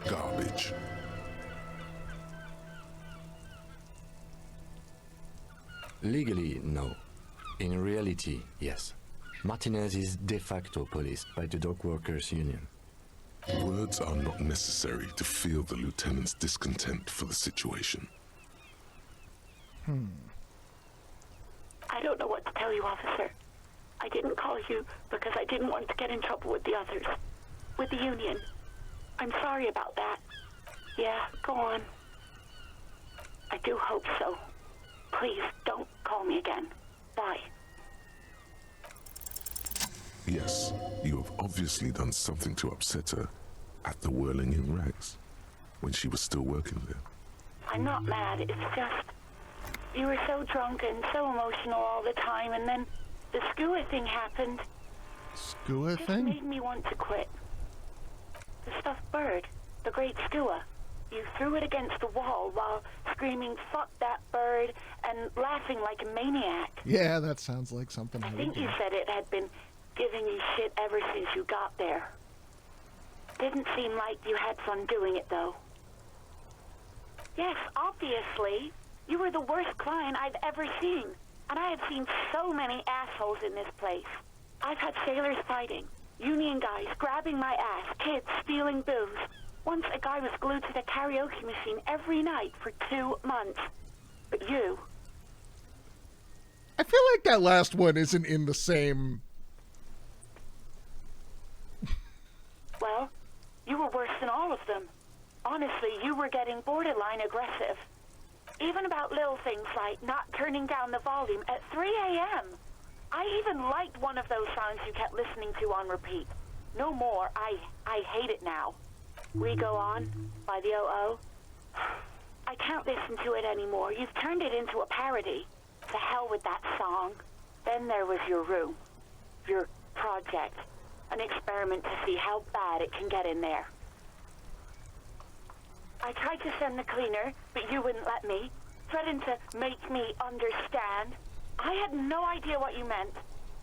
Garbage. Legally, no. In reality, yes. Martinez is de facto policed by the dock workers union. Words are not necessary to feel the lieutenant's discontent for the situation. I don't know what to tell you, officer. I didn't call you because I didn't want to get in trouble with the others. With the Union. I'm sorry about that. Yeah, go on. I do hope so. Please, don't call call me again. Bye. Yes, you have obviously done something to upset her at the Whirling in Rags when she was still working there. I'm not mad, it's just... You were so drunk and so emotional all the time, and then the skua thing happened. Skua It thing? made me want to quit. The stuffed bird, the great skua. You threw it against the wall while screaming, "Fuck that bird," and laughing like a maniac. Yeah, that sounds like something I I would think do. you said it had been giving you shit ever since you got there. Didn't seem like you had fun doing it, though. Yes, obviously. You were the worst client I've ever seen. And I have seen so many assholes in this place. I've had sailors fighting, union guys grabbing my ass, kids stealing booze. Once a guy was glued to the karaoke machine every night for 2 months. But you... I feel like that last one isn't in the same... Well, you were worse than all of them. Honestly, you were getting borderline aggressive. Even about little things like not turning down the volume at 3 a.m. I even liked one of those songs you kept listening to on repeat. No more. I hate it now. We Go On by the O.O. I can't listen to it anymore. You've turned it into a parody. To hell with that song. Then there was your room. Your project. An experiment to see how bad it can get in there. I tried to send the cleaner, but you wouldn't let me. Threatened to make me understand. I had no idea what you meant,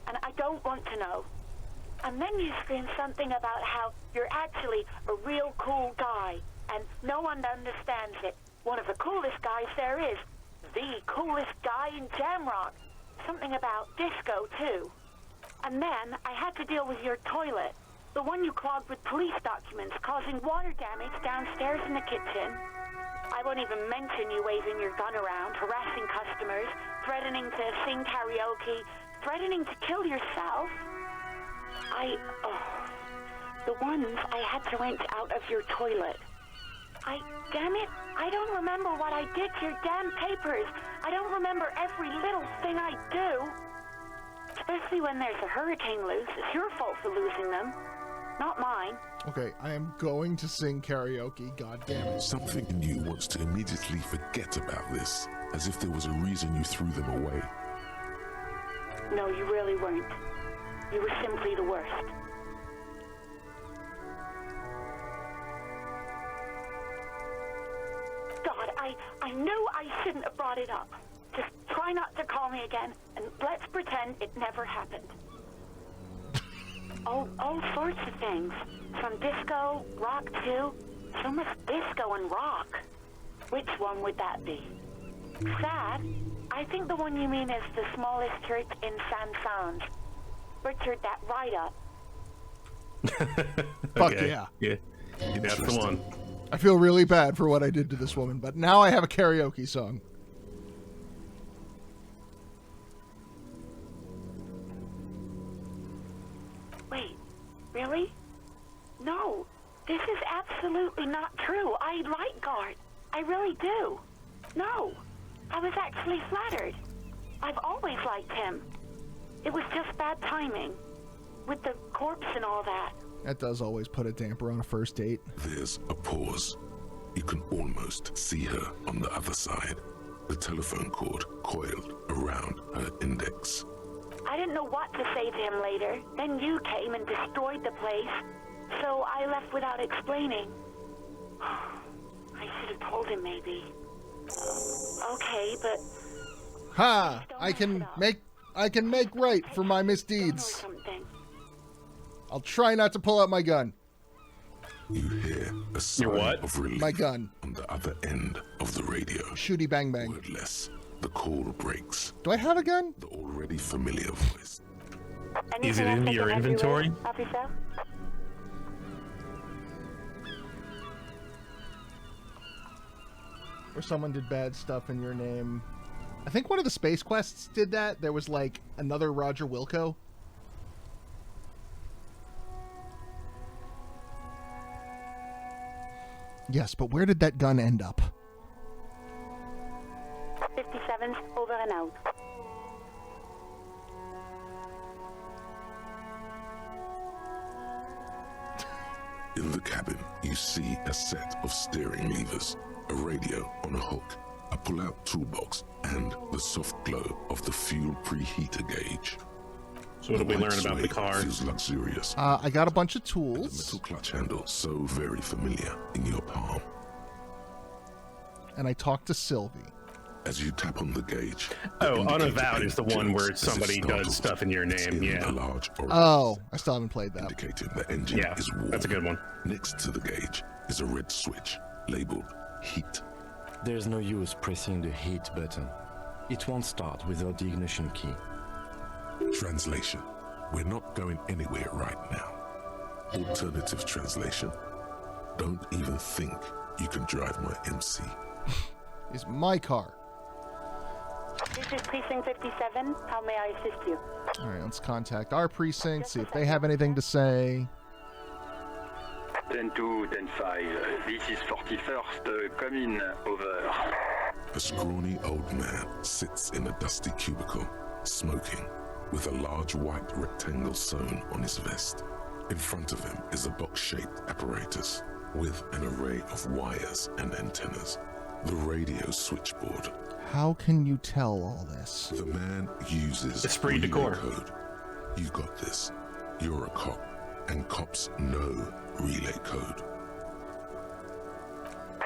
and I don't want to know. And then you screamed something about how you're actually a real cool guy, and no one understands it. One of the coolest guys there is. The coolest guy in Jamrock. Something about disco, too. And then I had to deal with your toilet. The one you clogged with police documents, causing water damage downstairs in the kitchen. I won't even mention you waving your gun around, harassing customers, threatening to sing karaoke, threatening to kill yourself. The ones I had to rent out of your toilet. Damn it, I don't remember what I did to your damn papers. I don't remember every little thing I do. Especially when there's a hurricane loose. It's your fault for losing them. Not mine. Okay, I am going to sing karaoke, god damn it. Something in you wants to immediately forget about this, as if there was a reason you threw them away. No, you really weren't. You were simply the worst. God, I knew I shouldn't have brought it up. Just try not to call me again, and let's pretend it never happened. all sorts of things. From disco, rock too. So much disco and rock. Which one would that be? Sad? I think the one you mean is the smallest church in San Sans. Richard, that right up. Fuck Okay. yeah. Yeah. That's the one. I feel really bad for what I did to this woman, but now I have a karaoke song. Wait, really? No, this is absolutely not true. I like Gart. I really do. No, I was actually flattered. I've always liked him. It was just bad timing. With the corpse and all that. That does always put a damper on a first date. There's a pause. You can almost see her on the other side. The telephone cord coiled around her index. I didn't know what to say to him later. Then you came and destroyed the place. So I left without explaining. I should have told him maybe. Okay, but... Ha! I can make right for my misdeeds. I'll try not to pull out my gun. You hear a sigh of relief My gun. on the other end of the radio. Shooty bang bang. Wordless, the call breaks. Do I have a gun? The already familiar voice. Is it in your inventory? Officer? Or someone did bad stuff in your name. I think one of the Space Quests did that. There was like another Roger Wilco. Yes, but where did that gun end up? 57's over and out. In the cabin, you see a set of steering levers, a radio on a hook, a pull-out toolbox, and the soft glow of the fuel preheater gauge. So what did we learn about the car? Feels luxurious. I got a bunch of The tools. metal clutch handle so very familiar in your palm. And I talked to Sylvie. As you tap on the gauge. Oh, Unavowed is the one where somebody does stuff in your name. Yeah. Oh, I still haven't played that. Indicating the engine is warm. That's a good one. Next to the gauge is a red switch labeled heat. There's no use pressing the heat button. It won't start without the ignition key. Translation. We're not going anywhere right now. Alternative translation. Don't even think you can drive my MC. It's my car. This is Precinct 57. How may I assist you? All right, let's contact our precinct, see if they have anything to say. 10-2, 10-5. This is 41st. Come in, over. A scrawny old man sits in a dusty cubicle, smoking, with a large white rectangle sewn on his vest. In front of him is a box-shaped apparatus with an array of wires and antennas. The radio switchboard. How can you tell all this? The man uses Esprit de corps code. You got this. You're a cop, and cops know relay code.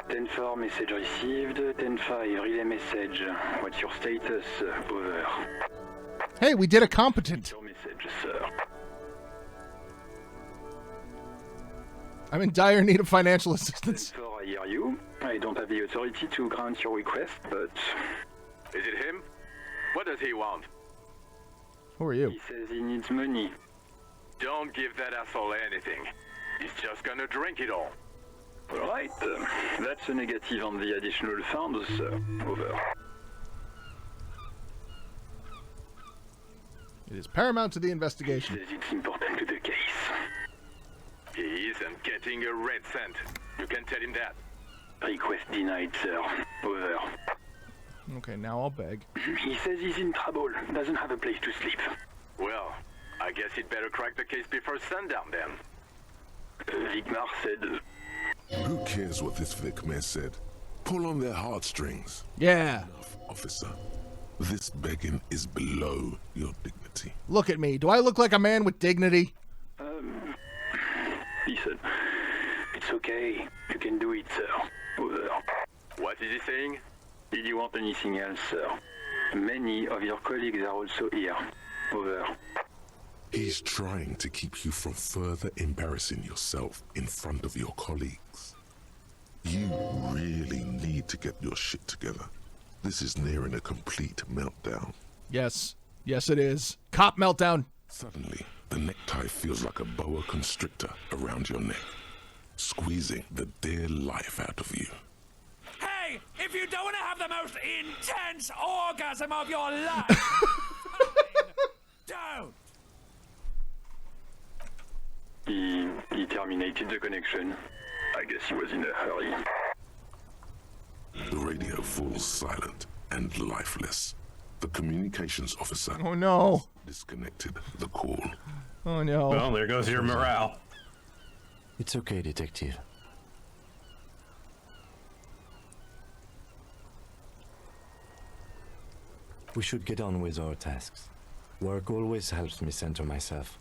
10-4, message received. 10-5, relay message. What's your status? Over. Hey, we did a competent. Your message, sir. I'm in dire need of financial assistance. 10-4, I hear you. I don't have the authority to grant your request, but... Is it him? What does he want? Who are you? He says he needs money. Don't give that asshole anything. He's just gonna drink it all. Alright, that's a negative on the additional funds, sir. Over. It is paramount to the investigation. He says it's important to the case. He isn't getting a red cent. You can tell him that. Request denied, sir. Over. Okay, now I'll beg. He says he's in trouble. Doesn't have a place to sleep. Well, I guess he'd better crack the case before sundown then. Vigmar said... Who cares what this Vicmar said? Pull on their heartstrings. Yeah. Enough, officer. This begging is below your dignity. Look at me. Do I look like a man with dignity? He said, it's okay. You can do it, sir. Over. What is he saying? Did you want anything else, sir? Many of your colleagues are also here. Over. He's trying to keep you from further embarrassing yourself in front of your colleagues. You really need to get your shit together. This is nearing a complete meltdown. Yes. Yes, it is. Cop meltdown. Suddenly, the necktie feels like a boa constrictor around your neck, squeezing the dear life out of you. Hey, if you don't want to have the most intense orgasm of your life, don't. He terminated the connection. I guess he was in a hurry. The radio falls silent and lifeless. The communications officer Oh no. disconnected the call. Oh no. Well, there goes your morale. It's okay, detective. We should get on with our tasks. Work always helps me center myself.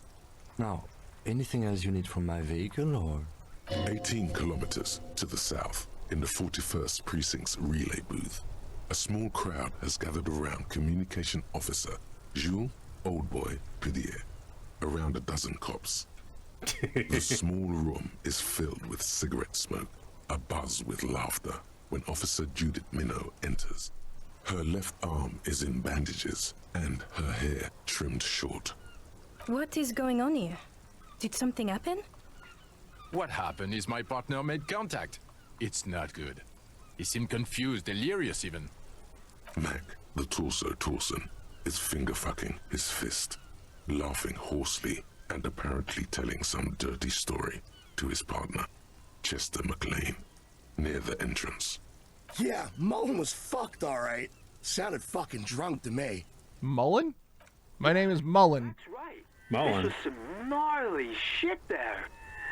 Now, anything else you need from my vehicle, or...? 18 kilometers to the south, in the 41st Precinct's relay booth, a small crowd has gathered around Communication Officer Jules Oldboy Pidier, around a dozen cops. The small room is filled with cigarette smoke, abuzz with laughter, when Officer Judith Minot enters. Her left arm is in bandages, and her hair trimmed short. What is going on here? Did something happen? What happened is my partner made contact. It's not good. He seemed confused, delirious even. Mac, the torso Torson, is finger-fucking his fist, laughing hoarsely and apparently telling some dirty story to his partner, Chester McLean, near the entrance. Yeah, Mullen was fucked, all right. Sounded fucking drunk to me. Mullen? My name is Mullen. That's right. Mullen. This was some gnarly shit there.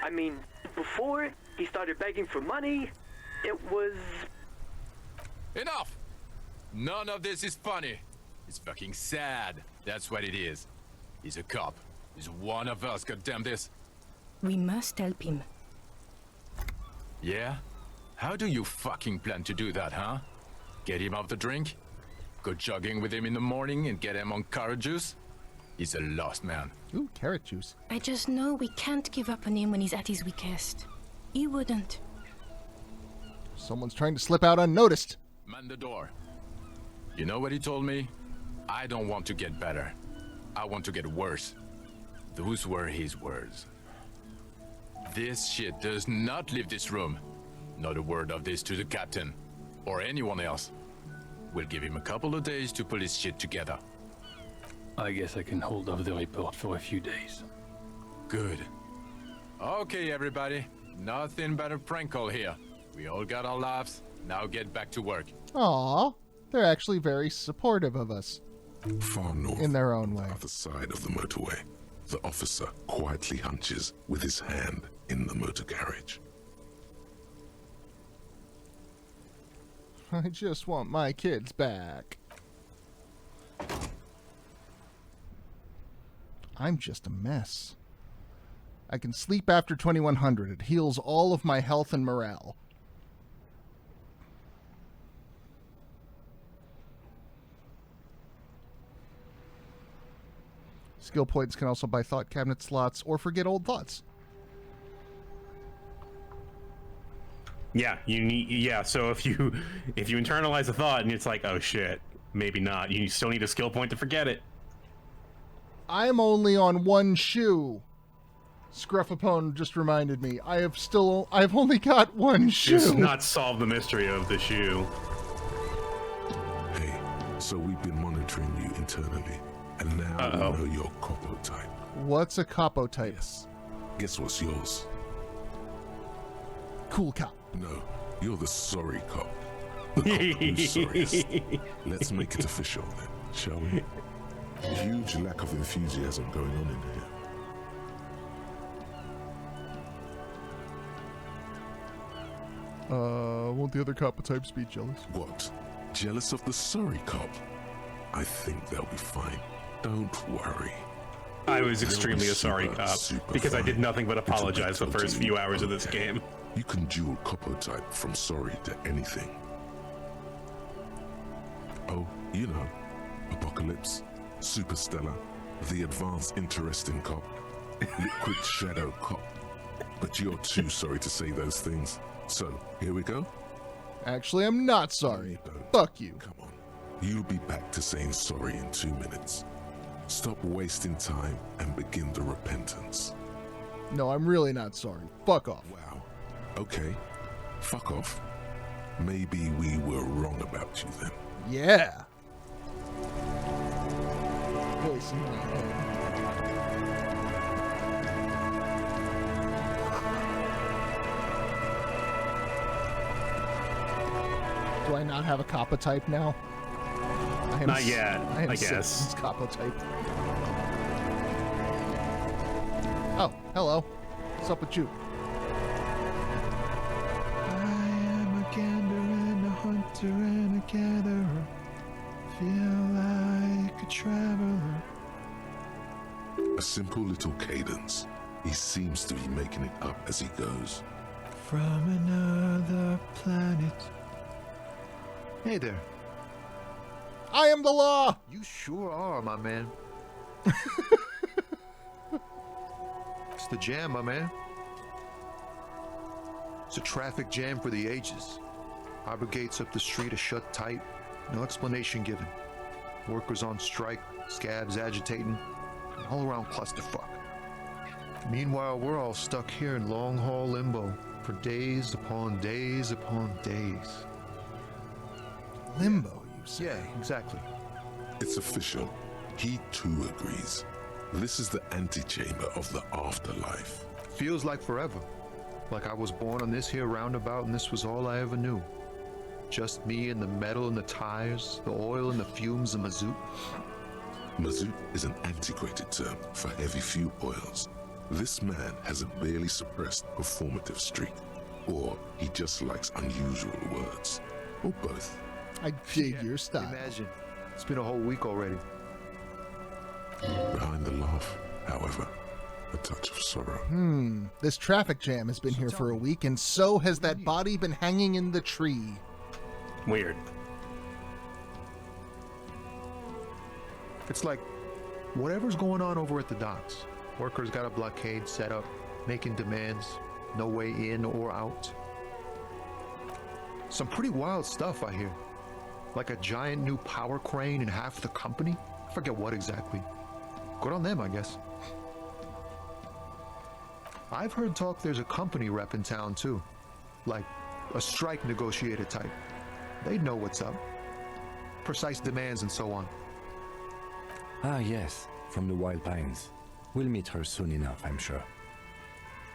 I mean, before, he started begging for money. It was... Enough! None of this is funny. It's fucking sad. That's what it is. He's a cop. He's one of us, goddamn this. We must help him. Yeah? How do you fucking plan to do that, huh? Get him off the drink? Go jogging with him in the morning and get him on carrot juice? He's a lost man. Ooh, carrot juice. I just know we can't give up on him when he's at his weakest. He wouldn't. Someone's trying to slip out unnoticed. Man the door. You know what he told me? I don't want to get better. I want to get worse. Those were his words. This shit does not leave this room. Not a word of this to the captain. Or anyone else. We'll give him a couple of days to pull his shit together. I guess I can hold off the report for a few days. Good. Okay, everybody. Nothing but a prank call here. We all got our laughs. Now get back to work. Aw, they're actually very supportive of us. Far north, in their own way. on the other side of the motorway, the officer quietly hunches with his hand in the motor garage. I just want my kids back. I'm just a mess. I can sleep after 2100. It heals all of my health and morale. Skill points can also buy thought cabinet slots or forget old thoughts. Yeah, you need. Yeah, so if you internalize a thought and it's like, oh shit, maybe not. You still need a skill point to forget it. I'm only on one shoe. Scruffapone just reminded me. I've only got one shoe. Does not solve the mystery of the shoe. Hey, so we've been monitoring you internally, and now we know your capo type. What's a capo type? Yes. Guess what's yours? Cool cop. No, you're the sorry cop. The cop who's sorriest. Let's make it official then, shall we? Huge lack of enthusiasm going on in here. Won't the other capo types be jealous? What? Jealous of the sorry cop? I think they'll be fine. Don't worry. I was extremely a sorry cop because I did nothing but apologize the first few hours of this game. You can dual capo type from sorry to anything. Oh, you know, Apocalypse, Superstellar, the advanced interesting cop, liquid shadow cop. But you're too sorry to say those things. So, here we go. Actually, I'm not sorry. Fuck you. Come on. You'll be back to saying sorry in 2 minutes. Stop wasting time and begin the repentance. No, I'm really not sorry. Fuck off. Wow. Okay. Fuck off. Maybe we were wrong about you then. Yeah. Voice in my head. Do I not have a capo type now? Not yet, I guess. It's capo type. Oh, hello. What's up with you? I am a gander and a hunter and a gatherer. Feel like a traveler. A simple little cadence. He seems to be making it up as he goes. From another planet. Hey there. I am the law! You sure are, my man. It's the jam, my man. It's a traffic jam for the ages. Harbor gates up the street are shut tight. No explanation given. Workers on strike, scabs agitating, an all-around clusterfuck. Meanwhile, we're all stuck here in long-haul limbo for days upon days upon days. Limbo, you say? Yeah, exactly. It's official. He too agrees. This is the antechamber of the afterlife. Feels like forever. Like I was born on this here roundabout and this was all I ever knew. Just me and the metal and the tires, the oil and the fumes of mazout. Mazout is an antiquated term for heavy fuel oils. This man has a barely suppressed performative streak, or he just likes unusual words, or both. I dig your style. Imagine. It's been a whole week already. Behind the laugh, however, a touch of sorrow. This traffic jam has been here for a week, and so has that body been hanging in the tree. Weird. It's like whatever's going on over at the docks. Workers got a blockade set up, making demands, no way in or out. Some pretty wild stuff, I hear. Like a giant new power crane in half the company? I forget what exactly. Good on them, I guess. I've heard talk there's a company rep in town, too. Like a strike negotiator type. They'd know what's up. Precise demands and so on. Ah, yes, from the Wild Pines. We'll meet her soon enough, I'm sure.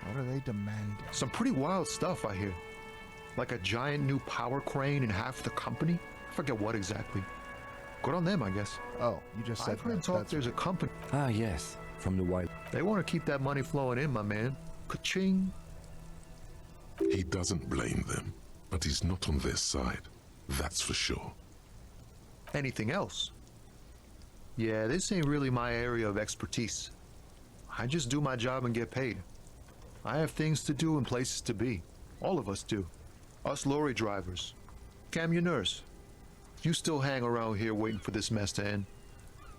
What are they demanding? Some pretty wild stuff, I hear. Like a giant new power crane in half the company? I forget what exactly. Good on them, I guess. Oh, you just said I've heard talk there's a company. Ah, yes, from the Wild. They want to keep that money flowing in, my man. Ka-ching. He doesn't blame them, but he's not on their side. That's for sure. Anything else? Yeah, this ain't really my area of expertise. I just do my job and get paid. I have things to do and places to be. All of us do. Us lorry drivers. Camionneurs. You still hang around here waiting for this mess to end.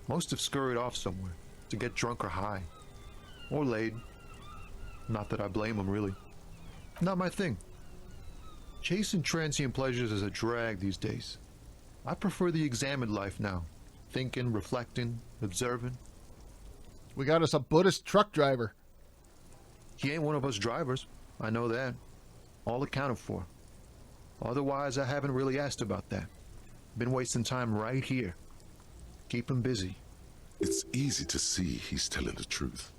Most have scurried off somewhere to get drunk or high. Or laid. Not that I blame them, really. Not my thing. Chasing transient pleasures is a drag these days. I prefer the examined life now. Thinking, reflecting, observing. We got us a Buddhist truck driver. He ain't one of us drivers. I know that. All accounted for. Otherwise, I haven't really asked about that. Been wasting time right here. Keep him busy. It's easy to see he's telling the truth.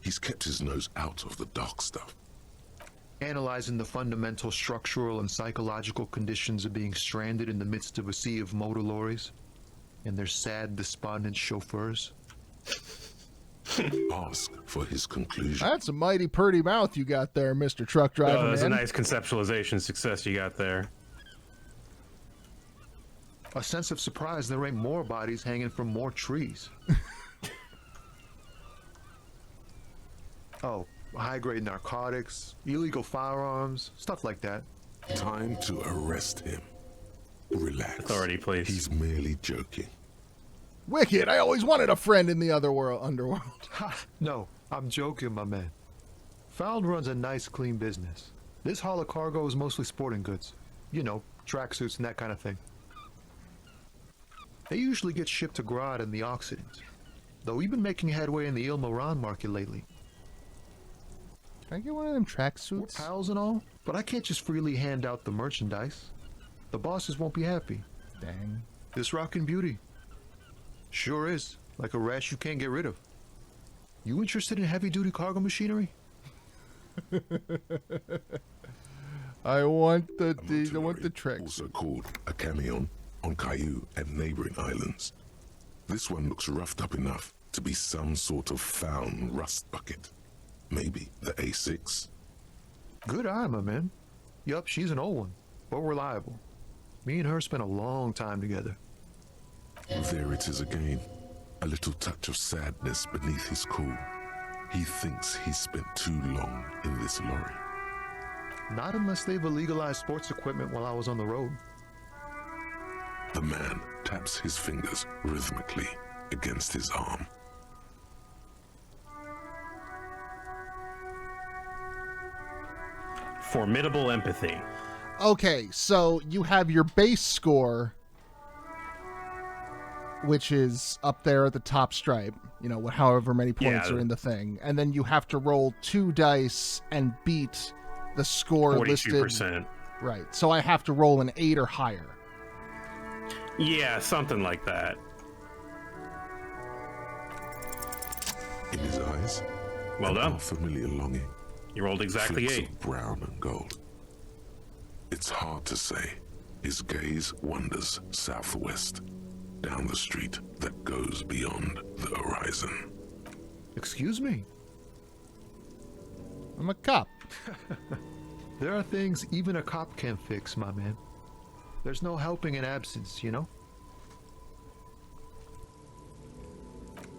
He's kept his nose out of the dark stuff. Analyzing the fundamental structural and psychological conditions of being stranded in the midst of a sea of motor lorries and their sad, despondent chauffeurs. Ask for his conclusion. That's a mighty pretty mouth you got there, Mr. Truck Driver. That's a man. nice conceptualization success you got there. A sense of surprise there ain't more bodies hanging from more trees. Oh, high-grade narcotics, illegal firearms, stuff like that. Time to arrest him. Relax. Authority, please. He's merely joking. Wicked, I always wanted a friend in the underworld. Ha! No, I'm joking, my man. Found runs a nice, clean business. This haul of cargo is mostly sporting goods. You know, tracksuits and that kind of thing. They usually get shipped to Grad in the Occident, though we've been making headway in the Il Moran market lately. Can I get one of them We're tracksuits? pals and all, but I can't just freely hand out the merchandise. The bosses won't be happy. Dang. This rockin' beauty. Sure is, like a rash you can't get rid of. You interested in heavy-duty cargo machinery? I want the tracksuit. Also called a camion on Caillou and neighboring islands. This one looks roughed up enough to be some sort of found rust bucket. Maybe the A6. Good eye, my man. Yup, she's an old one, but reliable. Me and her spent a long time together. There it is again. A little touch of sadness beneath his cool. He thinks he spent too long in this lorry. Not unless they've illegalized sports equipment while I was on the road. The man taps his fingers rhythmically against his arm. Formidable empathy. Okay, so you have your base score, which is up there at the top stripe, you know, however many points are in the thing. And then you have to roll 2 dice and beat the score 42%. listed. Right. So I have to roll an 8 or higher. Yeah, something like that. In his eyes, well done. Familiar longing. You rolled exactly Flicks 8. of brown and gold. It's hard to say. His gaze wanders southwest, down the street that goes beyond the horizon. Excuse me? I'm a cop. There are things even a cop can't fix, my man. There's no helping in absence, you know?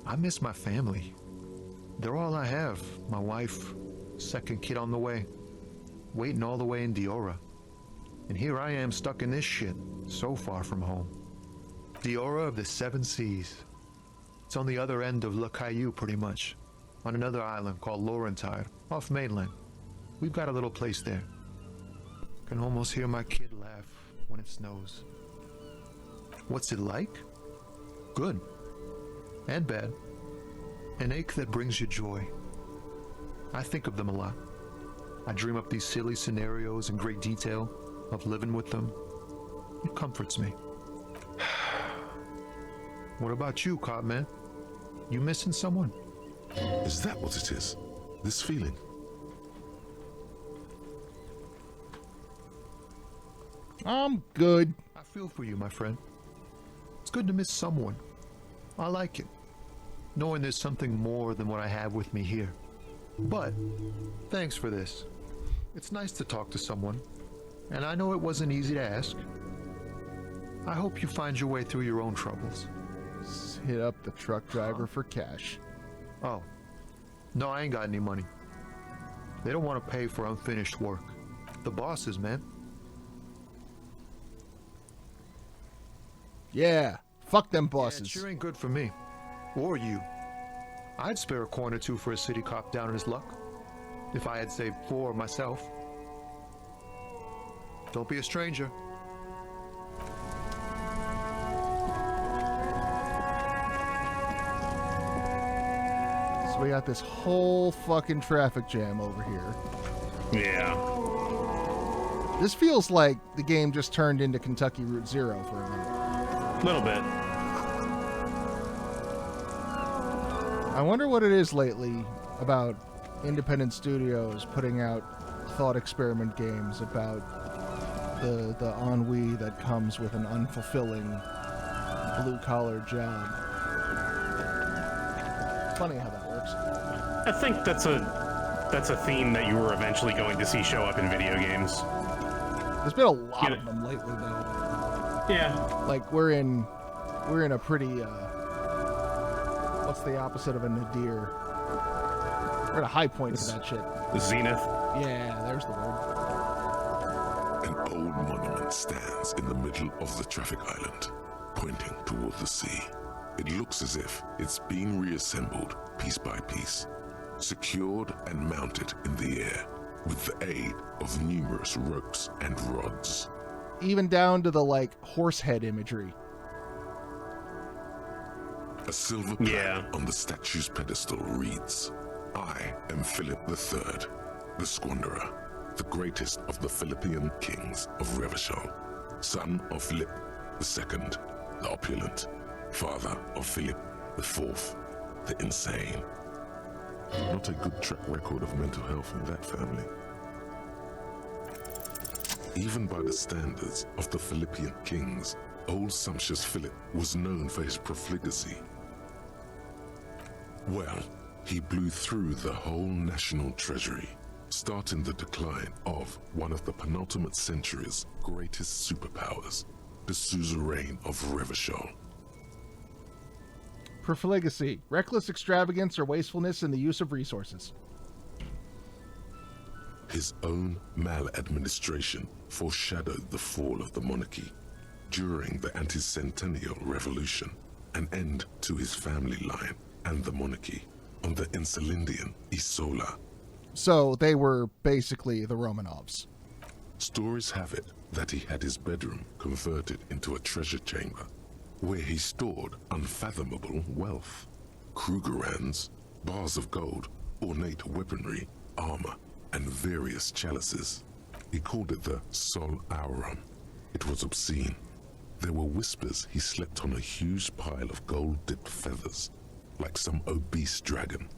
I miss my family. They're all I have. My wife, second kid on the way, waiting all the way in Diora. And here I am stuck in this shit, so far from home. Diora of the Seven Seas. It's on the other end of Le Caillou, pretty much, on another island called Laurentide, off mainland. We've got a little place there. Can almost hear my kid laugh when it snows. What's it like? Good. And bad. An ache that brings you joy. I think of them a lot. I dream up these silly scenarios in great detail of living with them. It comforts me. What about you, cop man? You missing someone? Is that what it is? This feeling? I'm good. I feel for you, my friend. It's good to miss someone. I like it, knowing there's something more than what I have with me here. But, thanks for this. It's nice to talk to someone, and I know it wasn't easy to ask. I hope you find your way through your own troubles. Hit up the truck driver for cash. Oh. No, I ain't got any money. They don't want to pay for unfinished work. The bosses, man. Yeah, fuck them bosses. Yeah, it sure ain't good for me. Or you. I'd spare a coin or two for a city cop down in his luck. If I had saved 4 myself. Don't be a stranger. So we got this whole fucking traffic jam over here. Yeah. This feels like the game just turned into Kentucky Route Zero for a minute. A little bit. I wonder what it is lately about independent studios putting out thought experiment games about the ennui that comes with an unfulfilling blue-collar job. It's funny how that works. I think that's a theme that you were eventually going to see show up in video games. There's been a lot of them lately, though. Yeah. Like we're in a pretty what's the opposite of a nadir? We're at a high point to that shit. Zenith. Yeah, there's the word. An old monument stands in the middle of the traffic island, pointing toward the sea. It looks as if it's been reassembled piece by piece, secured and mounted in the air with the aid of numerous ropes and rods. Even down to the, like, horse head imagery. A silver plaque on the statue's pedestal reads, "I am Philip III, the Squanderer, the greatest of the Philippian kings of Revachol, son of Philip II, the opulent, father of Philip IV, the insane." Not a good track record of mental health in that family. Even by the standards of the Philippian kings, old sumptuous Philip was known for his profligacy. Well, he blew through the whole national treasury, starting the decline of one of the penultimate century's greatest superpowers, the suzerain of Revachol. Profligacy, reckless extravagance or wastefulness in the use of resources. His own maladministration foreshadowed the fall of the monarchy during the anti-centennial revolution, an end to his family line and the monarchy on the Insulindian Isola. So they were basically the Romanovs. Stories have it that he had his bedroom converted into a treasure chamber where he stored unfathomable wealth. Krugerrands, bars of gold, ornate weaponry, armor, and various chalices. He called it the Sol Aurum. It was obscene. There were whispers he slept on a huge pile of gold-dipped feathers, like some obese dragon,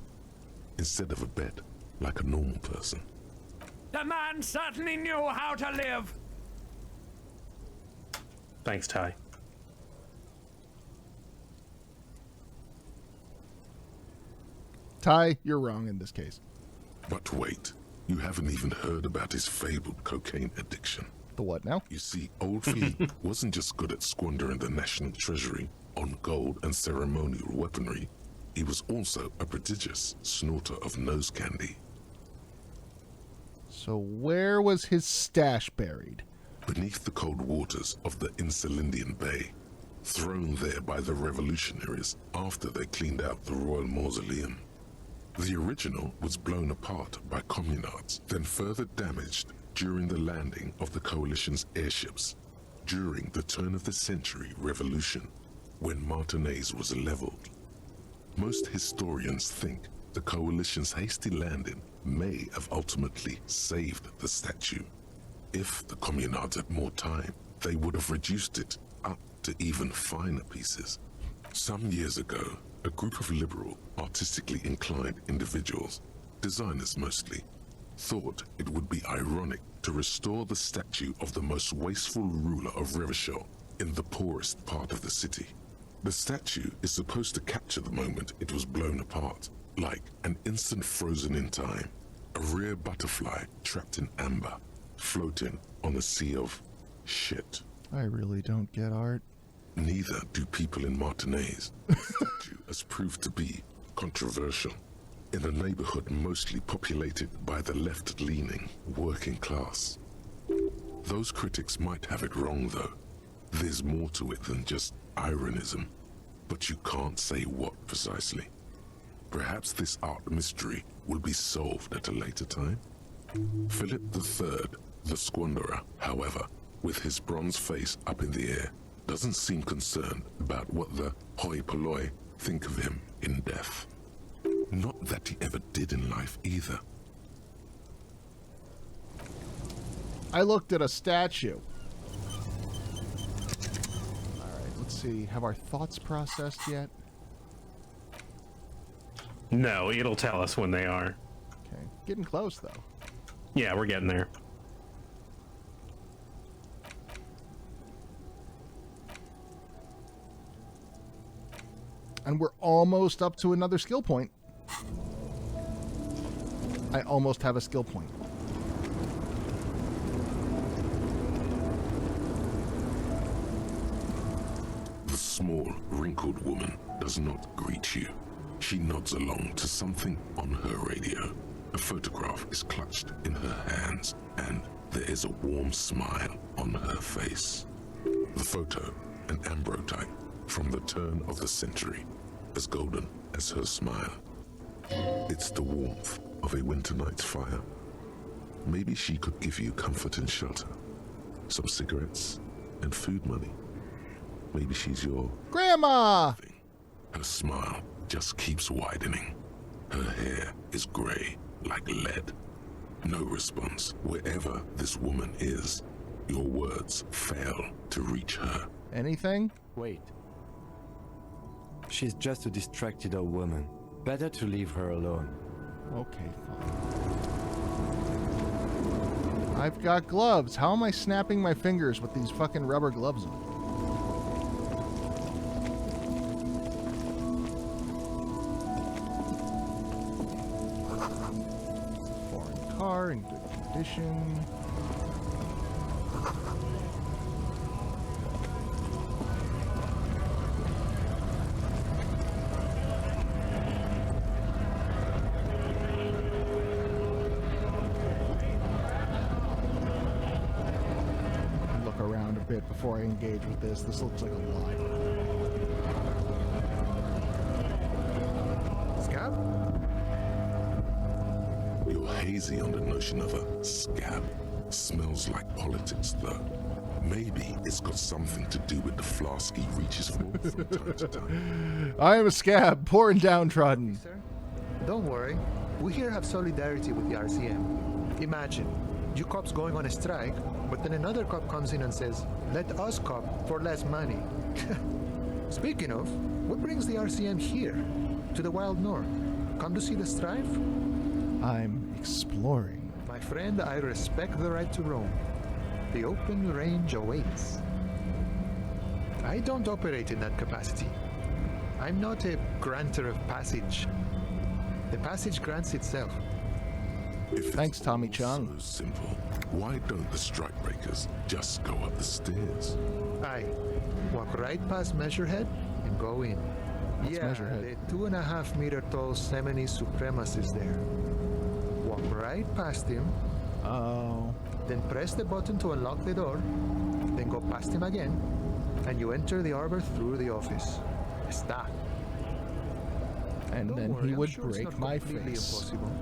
instead of a bed, like a normal person. The man certainly knew how to live. Thanks, Ty. Ty, you're wrong in this case. But wait, You haven't even heard about his fabled cocaine addiction. The what now? You see, Old Philippe wasn't just good at squandering the national treasury on gold and ceremonial weaponry. He was also a prodigious snorter of nose candy. So where was his stash buried? Beneath the cold waters of the Insulindian Bay, thrown there by the revolutionaries after they cleaned out the royal mausoleum. The original was blown apart by communards, then further damaged during the landing of the coalition's airships during the turn-of-the-century revolution, when Martinaise was leveled. Most historians think the coalition's hasty landing may have ultimately saved the statue. If the communards had more time, they would have reduced it up to even finer pieces. Some years ago, a group of liberal, artistically inclined individuals, designers mostly, thought it would be ironic to restore the statue of the most wasteful ruler of Revachol in the poorest part of the city. The statue is supposed to capture the moment it was blown apart, like an instant frozen in time, a rare butterfly trapped in amber, floating on a sea of shit. I really don't get art. Neither do people in Martinaise. The statue has proved to be controversial in a neighborhood mostly populated by the left-leaning working class. Those critics might have it wrong, though. There's more to it than just ironism, but you can't say what precisely. Perhaps this art mystery will be solved at a later time. Philip III, the Squanderer, however, with his bronze face up in the air, doesn't seem concerned about what the hoi polloi think of him in death. Not that he ever did in life either. I looked at a statue. Alright, let's see. Have our thoughts processed yet? No, it'll tell us when they are. Okay. Getting close, though. Yeah, we're getting there. And we're almost up to another skill point. I almost have a skill point. The small, wrinkled woman does not greet you. She nods along to something on her radio. A photograph is clutched in her hands, and there is a warm smile on her face. The photo, an ambrotype from the turn of the century, as golden as her smile. It's the warmth of a winter night's fire. Maybe she could give you comfort and shelter, some cigarettes and food money. Maybe she's your grandma. Her smile just keeps widening. Her hair is gray like lead. No response wherever this woman is. Your words fail to reach her. Anything? Wait. She's just a distracted old woman. Better to leave her alone. Okay, fine. I've got gloves. How am I snapping my fingers with these fucking rubber gloves on? Foreign car in good condition. Bit before I engage with this. This looks like a lie. Scab? You're hazy on the notion of a scab. Smells like politics, though. Maybe it's got something to do with the flask he reaches for from time to time. I am a scab, poor and downtrodden. Sir, don't worry. We here have solidarity with the RCM. Imagine, you cops going on a strike, but then another cop comes in and says, let us cop for less money. Speaking of, what brings the RCM here, to the Wild North? Come to see the strife? I'm exploring. My friend, I respect the right to roam. The open range awaits. I don't operate in that capacity. I'm not a granter of passage. The passage grants itself. Thanks, Tommy All Chung. So simple. Why don't the strikebreakers just go up the stairs? Aye. Walk right past Measurehead and go in. What's Measurehead? The 2.5 meter tall Semini supremacist there. Walk right past him. Oh. Then press the button to unlock the door. Then go past him again. And you enter the arbor through the office. Está. And Don't then worry, he I'm would sure it's break not my completely face. Impossible.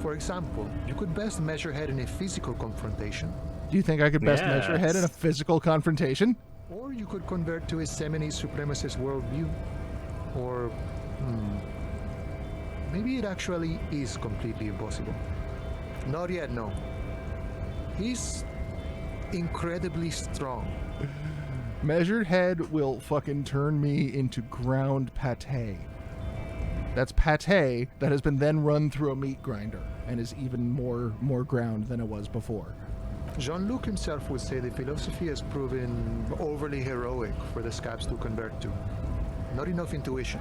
For example, you could best Measurehead in a physical confrontation. Do you think I could best measure head in a physical confrontation? Or you could convert to a Semini supremacist worldview. Or, maybe it actually is completely impossible. Not yet, no. He's incredibly strong. Measured head will fucking turn me into ground pate. That's pate that has been then run through a meat grinder and is even more ground than it was before. Jean-Luc himself would say the philosophy has proven overly heroic for the scabs to convert to. Not enough intuition.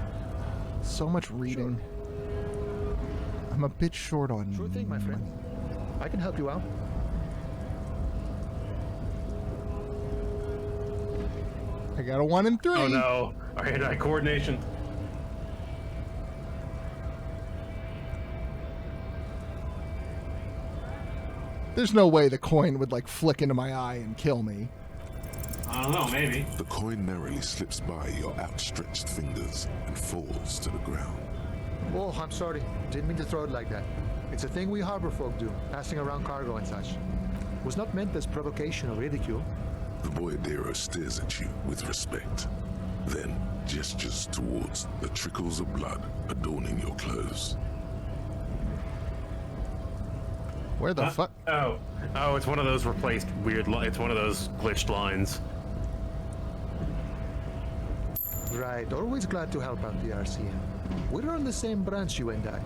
So much reading. Sure. I'm a bit short on Sure thing, my friend. I can help you out. I got a 1 and 3. Oh no. Our hand-eye coordination. There's no way the coin would like flick into my eye and kill me. I don't know, maybe. The coin narrowly slips by your outstretched fingers and falls to the ground. Oh, I'm sorry. Didn't mean to throw it like that. It's a thing we harbor folk do, passing around cargo and such. Was not meant as provocation or ridicule. The boyadero stares at you with respect, then gestures towards the trickles of blood adorning your clothes. Where the fuck? Oh, it's one of those replaced weird. It's one of those glitched lines. Right, always glad to help out the RCM. We're on the same branch, you and I.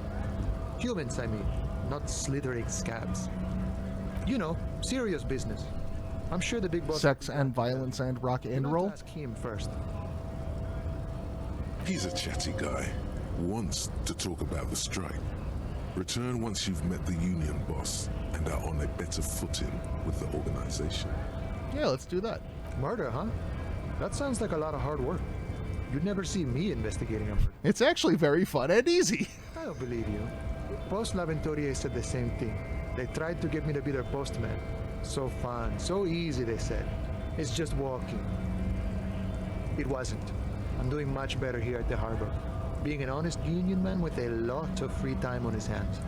Humans, I mean, not slithering scabs. You know, serious business. I'm sure the big boss... Sex and violence and rock and roll? Ask him first. He's a chatty guy. Wants to talk about the strike. Return once you've met the union boss and are on a better footing with the organization. Yeah, let's do that. Murder, huh? That sounds like a lot of hard work. You'd never see me investigating a murder. It's actually very fun and easy. I don't believe you. Post L'Aventurier said the same thing. They tried to get me to be their postman. So fun, so easy, they said. It's just walking. It wasn't. I'm doing much better here at the harbor. Being an honest union man with a lot of free time on his hands.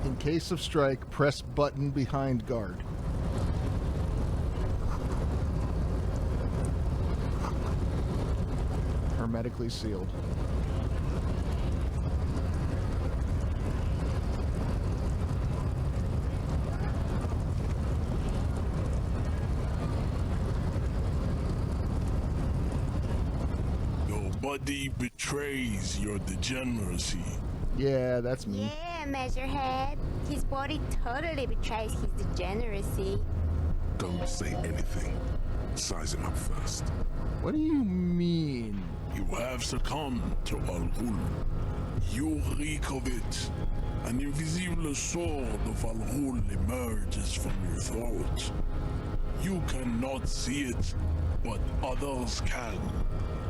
In case of strike, press button behind guard. Hermetically sealed. Your body betrays your degeneracy. Yeah, that's me. Yeah, Measurehead. His body totally betrays his degeneracy. Don't say anything. Size him up first. What do you mean? You have succumbed to Al Ghul. You reek of it. An invisible sword of Al Ghul emerges from your throat. You cannot see it, but others can.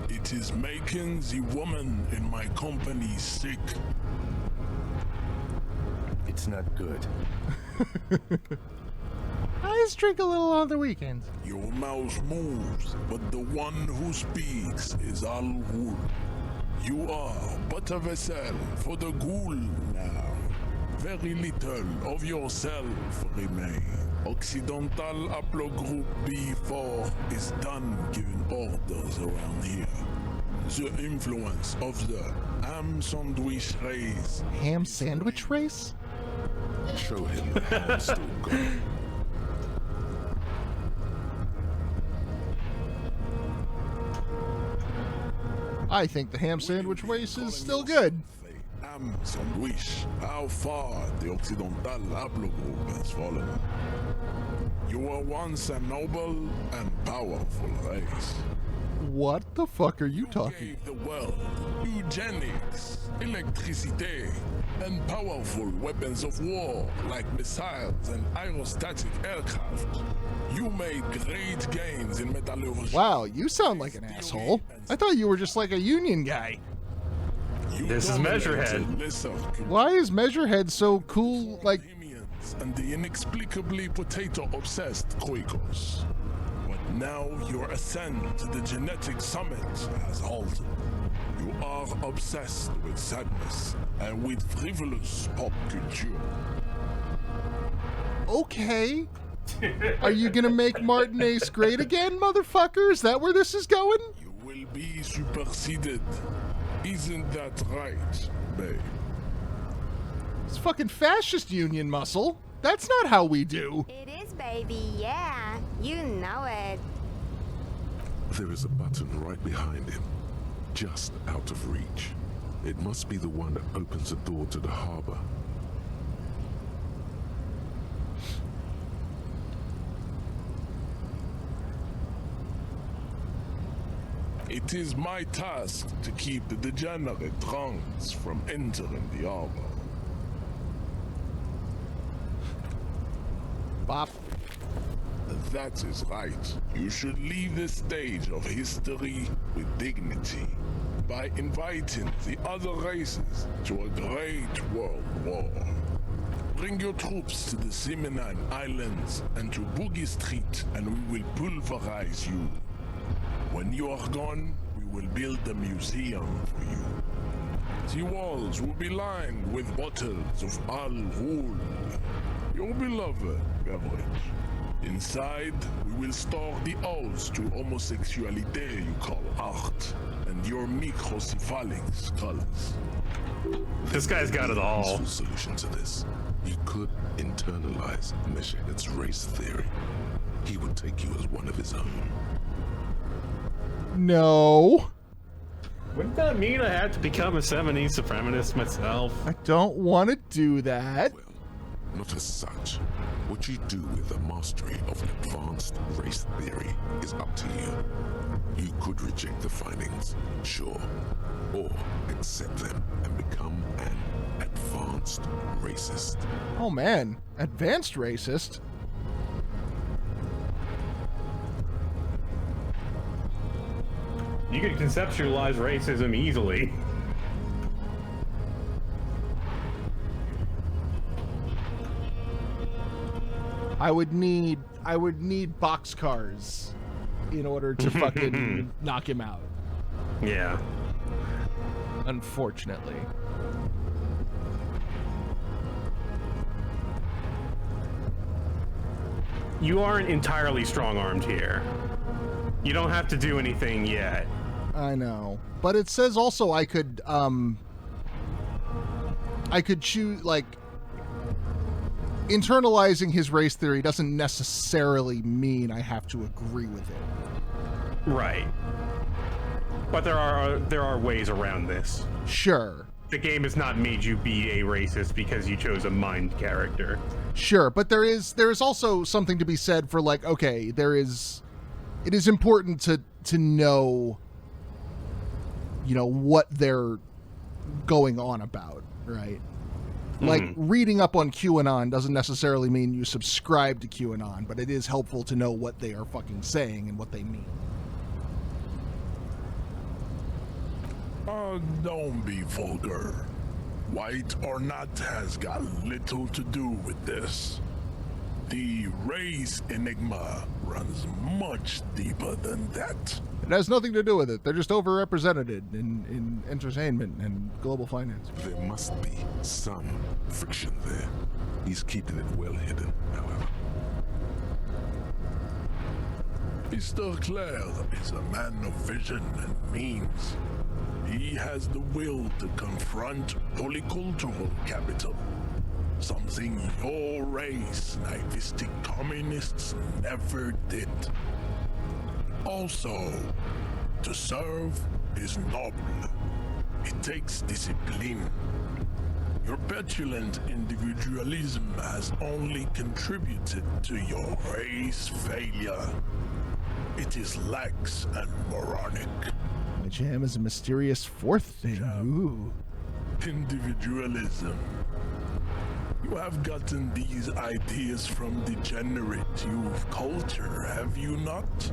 It is making the woman in my company sick. It's not good. I just drink a little on the weekends. Your mouth moves, but the one who speaks is Al Ghul. You are but a vessel for the Ghul now. Very little of yourself remain. Occidental Haplogroup B4 is done giving orders around here. The influence of the ham sandwich race. Ham sandwich race? Show him the ham still gone. I think the ham sandwich race is still good. Ham sandwich. How far the Occidental Hablo group has fallen. You were once a noble and powerful race. What the fuck are you talking? Gave the world eugenics, electricity, and powerful weapons of war like missiles and aerostatic aircraft. You made great gains in metallurgy. Wow, you sound like an asshole. I thought you were just like a union guy. This is Measurehead. Why is Measurehead so cool? Like, and the inexplicably potato-obsessed Raqus. But now your ascent to the genetic summit has halted. You are obsessed with sadness and with frivolous pop culture. okay. Are you gonna make Martin Ace great again, motherfucker? Is that where this is going? You will be superseded. Isn't that right, babe? It's fucking fascist union muscle. That's not how we do. It is, baby, yeah. You know it. There is a button right behind him, just out of reach. It must be the one that opens the door to the harbor. It is my task to keep the degenerate drunks from entering the harbor. Bop. That is right. You should leave the stage of history with dignity by inviting the other races to a great world war. Bring your troops to the Simonine Islands and to Boogie Street, and we will pulverize you. When you are gone, we will build a museum for you. The walls will be lined with bottles of Al Ghul, your beloved beverage. Inside, we will store the odes to homosexuality you call art, and your microcephalic skulls. This guy's got it all. Peaceful solution to this. You could internalize Measurehead's race theory. He would take you as one of his own. No. Wouldn't that mean I have to become a Seminese supremacist myself? I don't want to do that. Well, not as such. What you do with the mastery of an advanced race theory is up to you. You could reject the findings, sure, or accept them and become an advanced racist. Oh man, advanced racist? You could conceptualize racism easily. I would need boxcars in order to fucking knock him out. Yeah. Unfortunately. You aren't entirely strong-armed here. You don't have to do anything yet. I know. But it says also I could choose, like, internalizing his race theory doesn't necessarily mean I have to agree with it. Right. But there are ways around this. Sure. The game has not made you be a racist because you chose a mind character. Sure, but there is also something to be said for, like, okay, it is important to know, you know, what they're going on about, right? Like, reading up on QAnon doesn't necessarily mean you subscribe to QAnon, but it is helpful to know what they are fucking saying and what they mean. Don't be vulgar. White or not has got little to do with this. The race enigma runs much deeper than that. It has nothing to do with it. They're just overrepresented in entertainment and global finance. There must be some friction there. He's keeping it well hidden, however. Mr. Clare is a man of vision and means. He has the will to confront polycultural capital. Something your race, naivistic communists, never did. Also, to serve is noble. It takes discipline. Your petulant individualism has only contributed to your race failure. It is lax and moronic. My jam is a mysterious fourth thing. Ooh. Individualism. You have gotten these ideas from degenerate youth culture, have you not?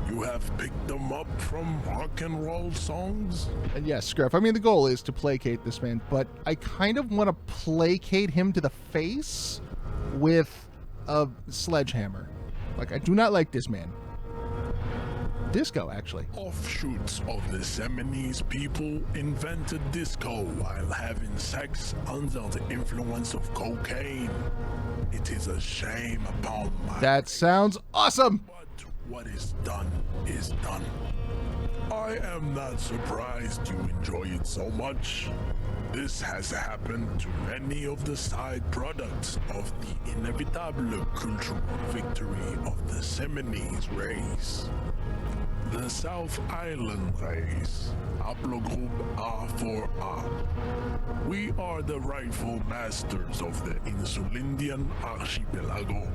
You have picked them up from rock and roll songs? And yes, Scruff, I mean, the goal is to placate this man, but I kind of want to placate him to the face with a sledgehammer. Like, I do not like this man. Disco, actually. Offshoots of the Seminoles people invented disco while having sex under the influence of cocaine. It is a shame upon my... That sounds awesome! But what is done is done. I am not surprised you enjoy it so much. This has happened to many of the side products of the inevitable cultural victory of the Seminoles race. The South Island race, haplogroup A4A. We are the rightful masters of the Insulindian archipelago.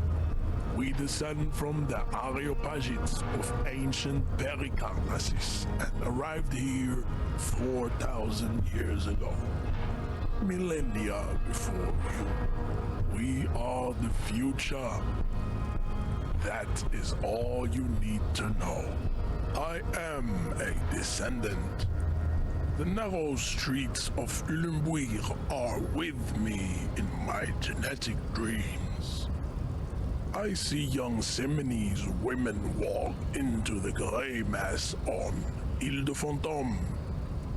We descend from the Areopagites of ancient Pericarnassus and arrived here 4,000 years ago. Millennia before you. We are the future. That is all you need to know. I am a descendant. The narrow streets of Ulimbuir are with me in my genetic dreams. I see young Seminoles women walk into the grey mass on Ile de Fantôme,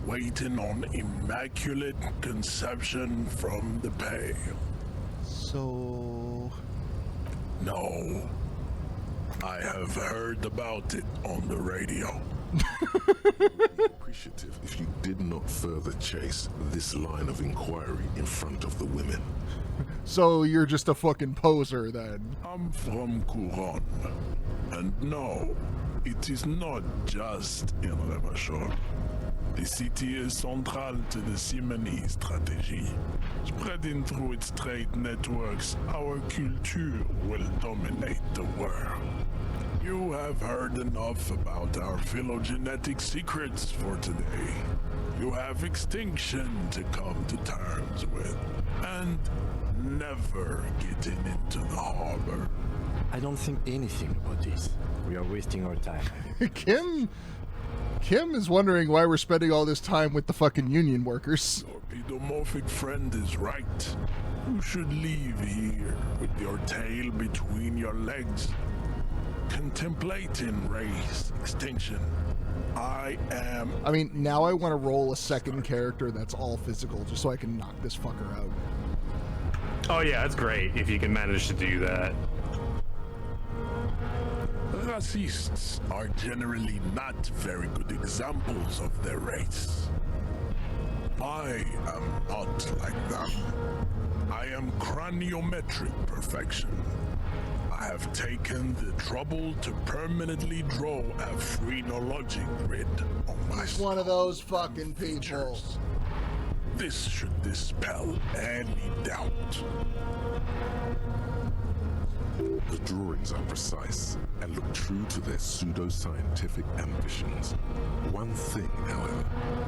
waiting on immaculate conception from the pale. So... No. I have heard about it on the radio. Appreciative if you did not further chase this line of inquiry in front of the women. So you're just a fucking poser then? I'm from Couronne. And no, it is not just in Revachol. The city is central to the Simony strategy. Spreading through its trade networks, our culture will dominate the world. You have heard enough about our phylogenetic secrets for today. You have extinction to come to terms with, and never getting into the harbor. I don't think anything about this. We are wasting our time. Kim is wondering why we're spending all this time with the fucking union workers. Your pedomorphic friend is right. You should leave here with your tail between your legs, contemplating race extinction. I mean, now I want to roll a second character that's all physical just so I can knock this fucker out. Oh yeah, that's great if you can manage to do that. Racists are generally not very good examples of their race. I am not like them. I am craniometric perfection. I have taken the trouble to permanently draw a phrenologic grid on my He's one of those fucking people. This should dispel any doubt. The drawings are precise and look true to their pseudo-scientific ambitions. One thing, however,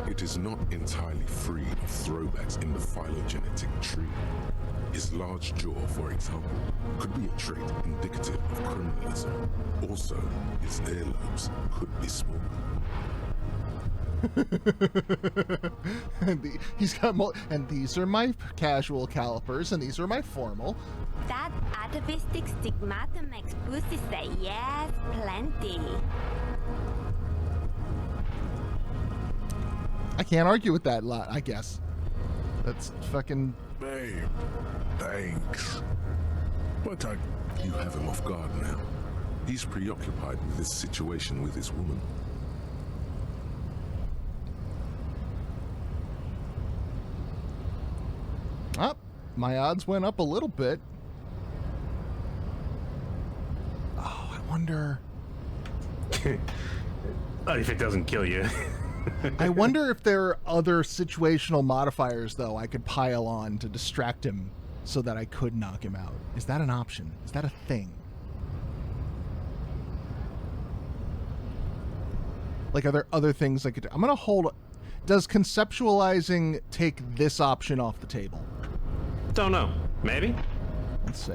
it is not entirely free of throwbacks in the phylogenetic tree. His large jaw, for example, could be a trait indicative of criminalism. Also, his earlobes could be small. He's got and these are my casual calipers, and these are my formal. That atavistic stigmata makes pussy say yes, plenty. I can't argue with that lot, I guess. That's fucking... Babe, thanks. But You have him off guard now. He's preoccupied with this situation with his woman. Oh, my odds went up a little bit. Oh, I wonder... If it doesn't kill you. I wonder if there are other situational modifiers, though, I could pile on to distract him so that I could knock him out. Is that an option? Is that a thing? Like, are there other things I could do? I'm going to hold... Does conceptualizing take this option off the table? Don't know. Maybe? Let's see.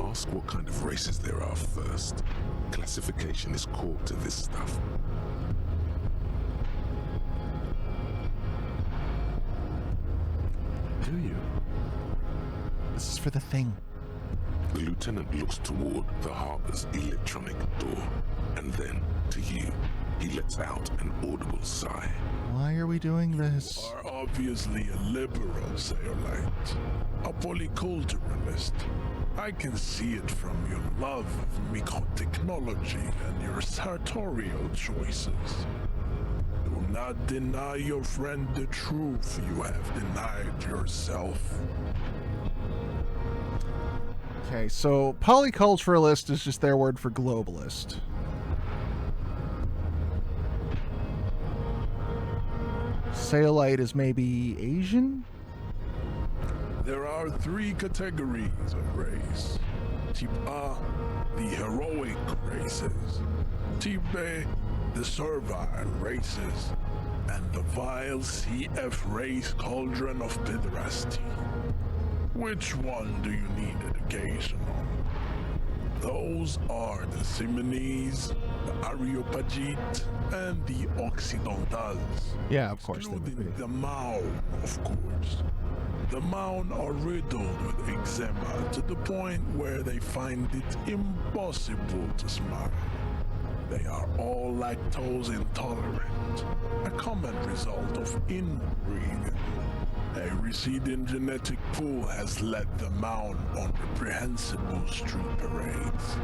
Ask what kind of races there are first. Classification is core to this stuff. Do you? This is for the thing. The lieutenant looks toward the harbor's electronic door, and then, to you, he lets out an audible sigh. Why are we doing this? You are obviously a liberal, Sayolite. A polyculturalist. I can see it from your love of microtechnology and your sartorial choices. Do not deny your friend the truth you have denied yourself. Okay, so polyculturalist is just their word for globalist. Sayolite is maybe Asian? There are 3 categories of race. Type A, the heroic races. Type B, the servile races. And the vile CF race cauldron of pederasty. Which one do you need education on? Those are the Simonese, the Areopagite, and the Occidentals. Yeah, of course they would be. Including the Maun, of course. The Maun are riddled with eczema to the point where they find it impossible to smile. They are all lactose intolerant, a common result of inbreeding. A receding genetic pool has led the Maun on reprehensible street parades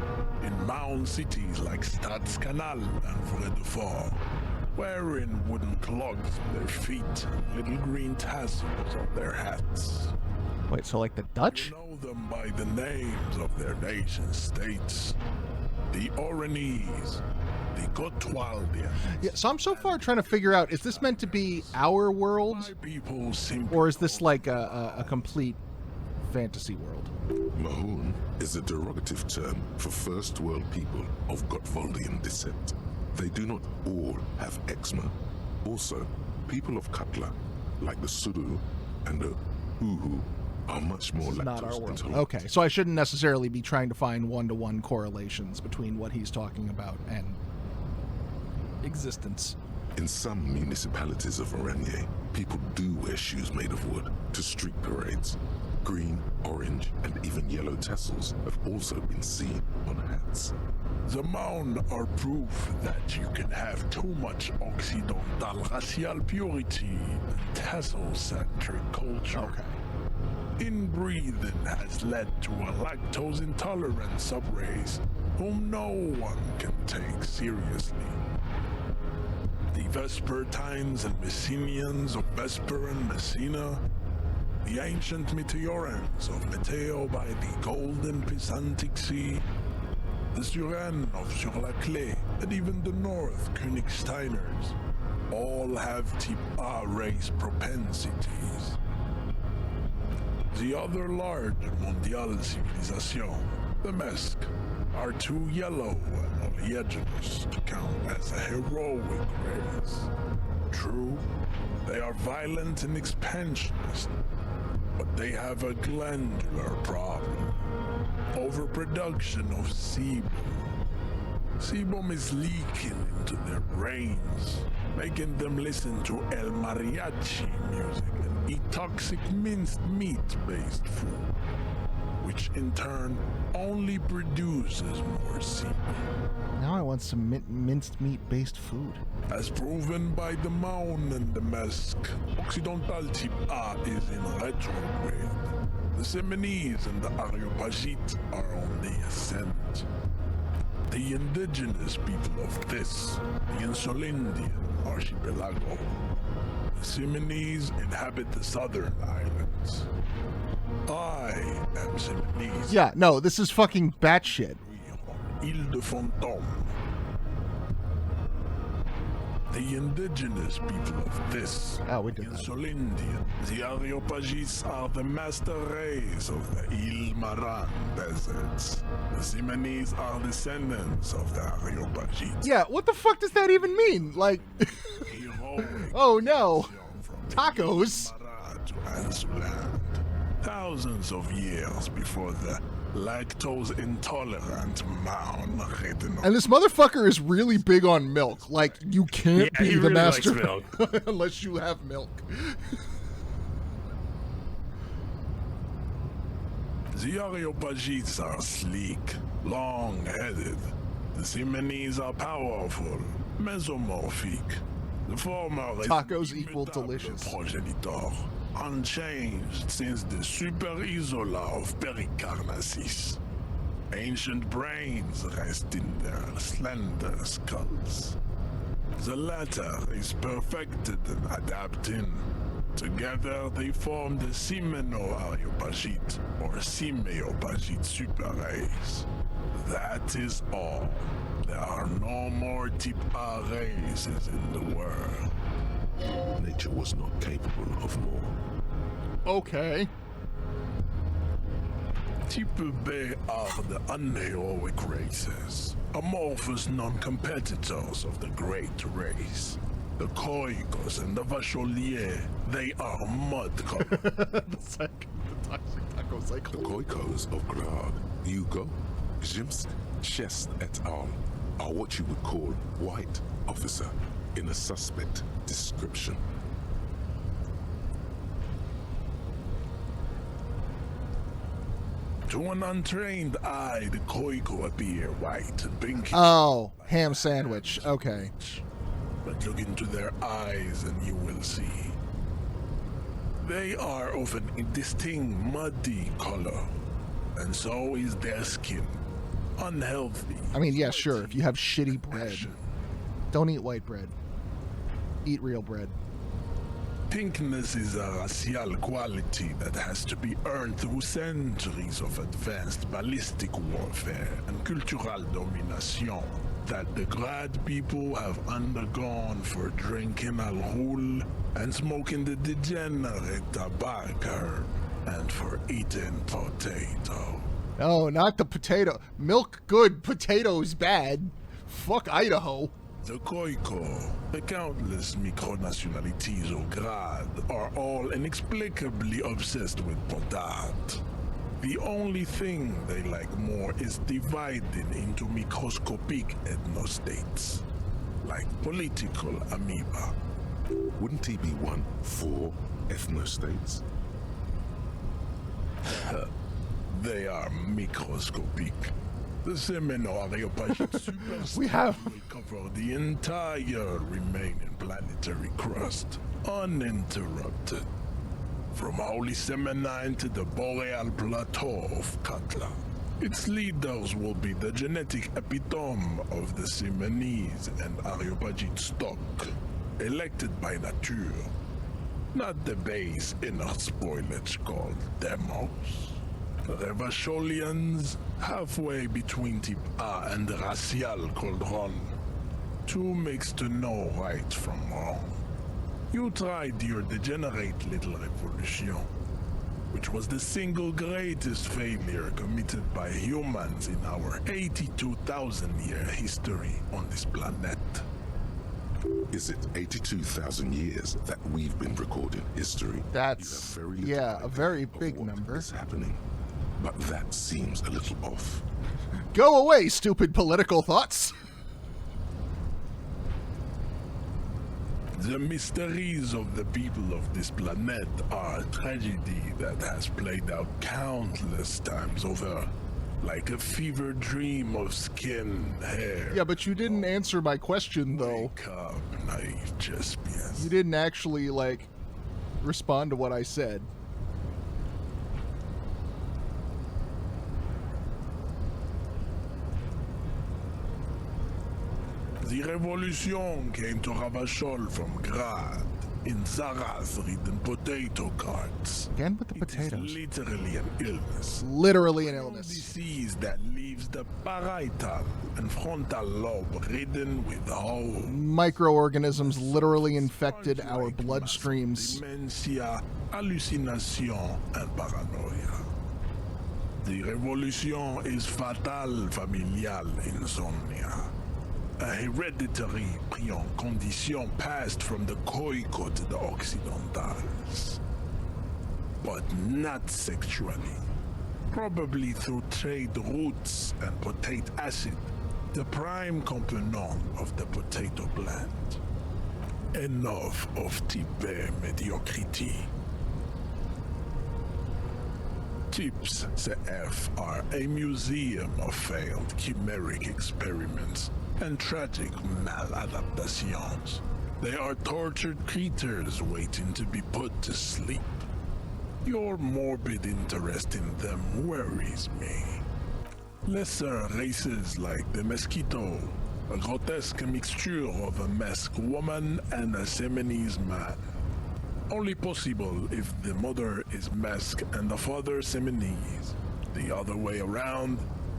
in Maun cities like Stadskanal and Vredefort, wearing wooden clogs on their feet and little green tassels on their hats. Wait, so like the Dutch? You know them by the names of their nation states. The Oranese, the Gotwaldians. Yeah, so I'm so far trying to figure out, is this meant to be our world? Or is this like a complete fantasy world? Mahun is a derogative term for first world people of Gotwaldian descent. They do not all have eczema. Also, people of Katla, like the Suru and the Huhu, are much more Not our lactose world. intolerant. Okay, so I shouldn't necessarily be trying to find one-to-one correlations between what he's talking about and existence. In some municipalities of Oranje, people do wear shoes made of wood to street parades. Green, orange, and even yellow tassels have also been seen on hats. The Maun are proof that you can have too much Occidental racial purity and tassel-centric culture. Okay. Inbreeding has led to a lactose-intolerant subrace whom no one can take seriously. The Vespertines and Messenians of Vesper and Messina, the ancient Meteorans of Meteo by the Golden Pisantic Sea, the Suren of Sur-la-Clé, and even the North Königsteiners, all have type A race propensities. The other large mondial civilization, the Mesk, are too yellow and oleaginous to count as a heroic race. True, they are violent and expansionist, but they have a glandular problem. Overproduction of sebum. Sebum is leaking into their brains, making them listen to El Mariachi music and eat toxic minced meat-based food, which in turn only produces more sebum. Now I want some minced meat-based food. As proven by the Maun and the Mesk, Occidental type A is in retrograde. The Simonese and the Areopagite are on the ascent. The indigenous people of this, the Insulindian archipelago. The Simonese inhabit the southern islands. I am Simonese. Yeah, no, this is fucking batshit. Ile de Fantôme. The the indigenous people of this Insulindia. The Areopagites are the master race of the Ilmaran deserts. The Simonese are descendants of the Areopagites. Yeah, what the fuck does that even mean? Like, oh no, tacos. To Ansuland, thousands of years before the lactose-intolerant Maun Retinol. And this motherfucker is really big on milk. Like, you can't Yeah, be he the really master likes milk. unless you have milk. The Areopagites are sleek, long-headed. The Simonese are powerful, mesomorphic. The former is Tacos equal delicious. progenitor, unchanged since the Super Isola of Pericarnassus. Ancient brains rest in their slender skulls. The latter is perfected and adapting. Together they form the Simeno-Areopagite or Simeopagite super race. That is all. There are no more type A races in the world. Nature was not capable of more. Okay. Type B are the unheroic races, amorphous non-competitors of the great race. The Koikos and the Vacholier, they are mud colored. The toxic taco cycle. The Koikos of Grad, Hugo, Zimsk, Chest et al. Are what you would call white officer in a suspect description. To an untrained eye, the Koiko appear white and pinky. Oh, ham sandwich. Okay. But look into their eyes and you will see. They are of an indistinct muddy color, and so is their skin. Unhealthy. I mean, yeah, sure. If you have shitty bread, don't eat white bread. Eat real bread. Pinkness is a racial quality that has to be earned through centuries of advanced ballistic warfare and cultural domination that the Grad people have undergone for drinking alcohol and smoking the degenerate tobacco and for eating potato. No, not the potato. Milk good, potatoes bad. Fuck Idaho. The Koiko, the countless micronationalities of Grad, are all inexplicably obsessed with potat. The only thing they like more is dividing into microscopic ethnostates, like political amoeba. Wouldn't he be one for ethnostates? They are microscopic. The Semeno-Areopagite super We have will cover the entire remaining planetary crust, uninterrupted. From Holy Semenine to the Boreal Plateau of Katla. Its leaders will be the genetic epitome of the Simonese and Areopagite stock, elected by nature, not the base inner spoilage called demos. Revacholians, halfway between Type A and the racial cauldron. Two makes to know right from wrong. You tried your degenerate little revolution, which was the single greatest failure committed by humans in our 82,000-year history on this planet. Is it 82,000 years that we've been recording history? That's, yeah, a very big number. What's happening? But that seems a little off. Go away, stupid political thoughts. The mysteries of the people of this planet are a tragedy that has played out countless times over, like a fever dream of skin, hair. Yeah, but you didn't answer my question, though. Wake up, naive Jespias. You didn't actually, respond to what I said. The revolution came to Revachol from Grad. in Zaraz-ridden potato carts. Again with the potatoes. It is literally an illness. Literally an illness. Disease that leaves the parietal and frontal lobe ridden with whole Microorganisms literally infected our bloodstreams. dementia, hallucination, and paranoia. The revolution is fatal familial insomnia. A hereditary prion condition passed from the Khoikhoi to the Occidentals. But not sexually. Probably through trade routes and potate acid, the prime component of the potato plant. Enough of type mediocrity. Tips CF are a museum of failed chimeric experiments and tragic maladaptations. They are tortured creatures waiting to be put to sleep. Your morbid interest in them worries me. Lesser races like the mosquito, a grotesque mixture of a masked woman and a Seminese man. Only possible if the mother is masked and the father Seminese. The other way around,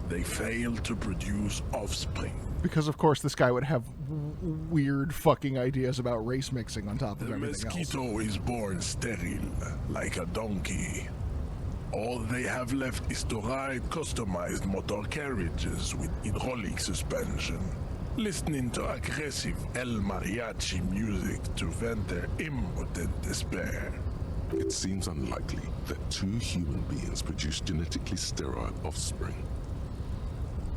they fail to produce offspring. Because, of course, this guy would have weird fucking ideas about race mixing on top of The everything mosquito else. is born sterile, like a donkey. All they have left is to ride customized motor carriages with hydraulic suspension, listening to aggressive El Mariachi music to vent their impotent despair. It seems unlikely that two human beings produce genetically sterile offspring.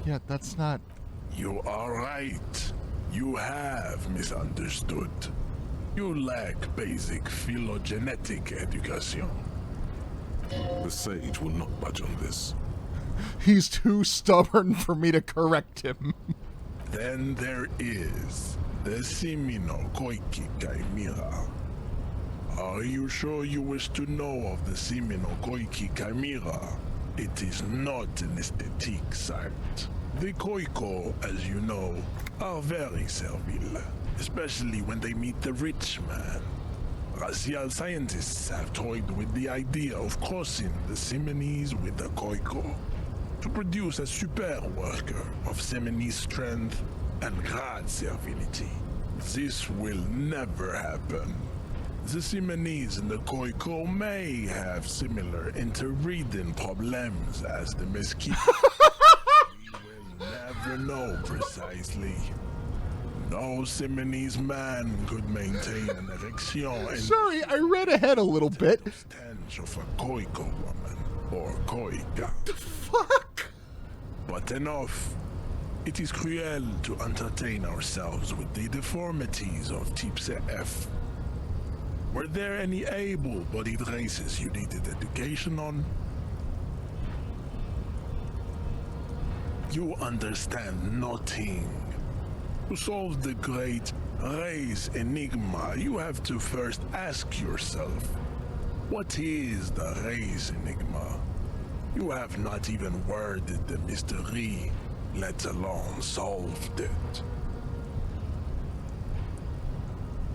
Yeah, that's not... You are right. You have misunderstood. You lack basic phylogenetic education. The sage will not budge on this. He's too stubborn for me to correct him. Then there is the Simino Koiki Chimera. Are you sure you wish to know of the Simino Koiki Chimera? It is not an aesthetic site. The Khoikhoi, as you know, are very servile, especially when they meet the rich man. Racial scientists have toyed with the idea of crossing the Seminese with the Khoikhoi to produce a super worker of Seminese strength and grad servility. This will never happen. The Seminese and the Khoikhoi may have similar interbreeding problems as the mosquito. We will never know precisely. No Seminese man could maintain an erection in Sorry, I read ahead a little bit. stench of a Khoikhoi woman or Khoika. Fuck! But enough. It is cruel to entertain ourselves with the deformities of Type CF. Were there any able-bodied races you needed education on? You understand nothing. To solve the great race enigma, you have to first ask yourself, what is the race enigma? You have not even worded the mystery, let alone solved it.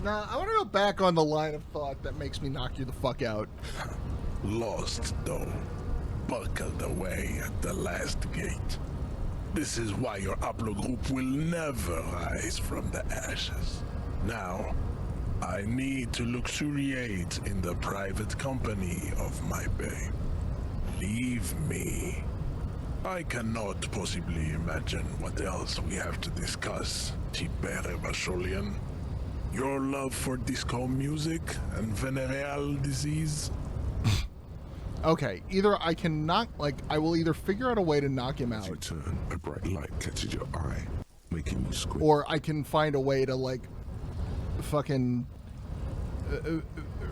Nah, I want to go back on the line of thought that makes me knock you the fuck out. Lost, though. Buckled away at the last gate. This is why your haplogroup will never rise from the ashes. Now, I need to luxuriate in the private company of my babe. Leave me. I cannot possibly imagine what else we have to discuss, Type Revacholian. Your love for disco music and venereal disease? Okay, either I can knock, I will either figure out a way to knock him As you out, turn, a bright light catches your eye, making you squint. or I can find a way to, fucking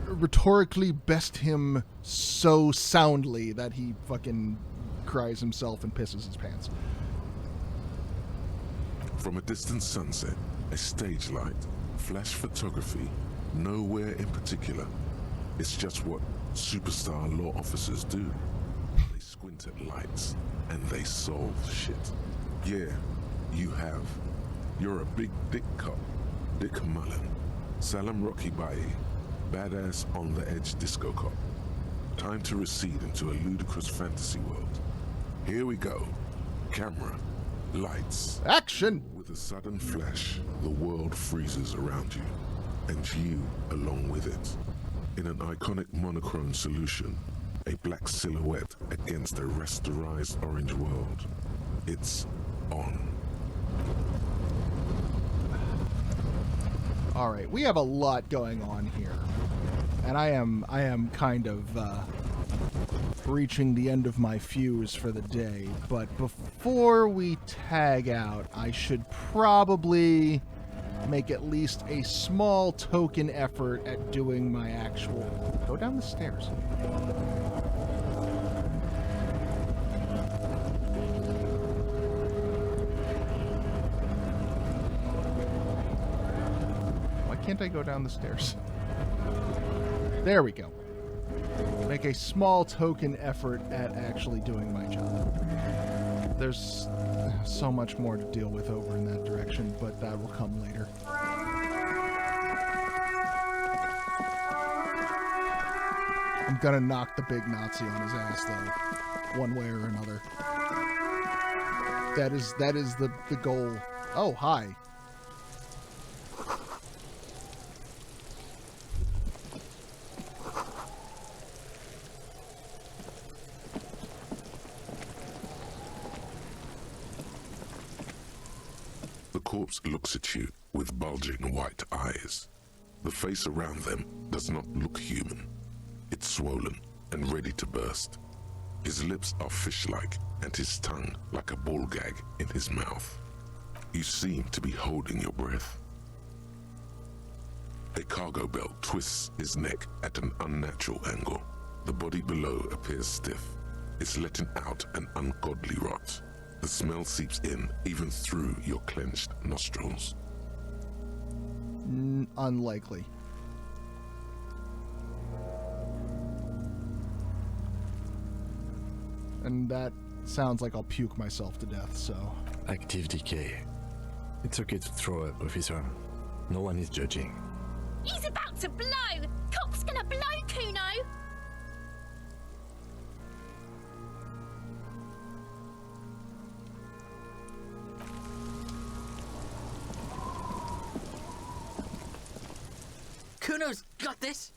rhetorically best him so soundly that he fucking cries himself and pisses his pants. From a distant sunset, a stage light, flash photography, nowhere in particular. It's just what superstar law officers do. They squint at lights and they solve shit. Yeah, you have. You're a big dick cop. Dick Mullen. Salam Rocky Baye. Badass on the edge disco cop. Time to recede into a ludicrous fantasy world. Here we go. Camera. Lights. Action! With a sudden flash, the world freezes around you, and you along with it. In an iconic monochrome solution, a black silhouette against a rasterized orange world. It's on. All right, we have a lot going on here, and I am kind of reaching the end of my fuse for the day. But before we tag out, I should probably make at least a small token effort at doing my actual... Go down the stairs. Why can't I go down the stairs? There we go. Make a small token effort at actually doing my job. There's so much more to deal with over in that direction, but that will come later. I'm gonna knock the big Nazi on his ass, though, one way or another. That is the goal. Oh, hi. The corpse looks at you with bulging white eyes. The face around them does not look human. It's swollen and ready to burst. His lips are fish-like and his tongue like a ball gag in his mouth. You seem to be holding your breath. A cargo belt twists his neck at an unnatural angle. The body below appears stiff. It's letting out an ungodly rot. The smell seeps in even through your clenched nostrils. Unlikely. And that sounds like I'll puke myself to death, so... Active decay. It's okay to throw up, officer. No one is judging. He's about to blow! Cop's gonna blow, Kuno! Kuno's got this!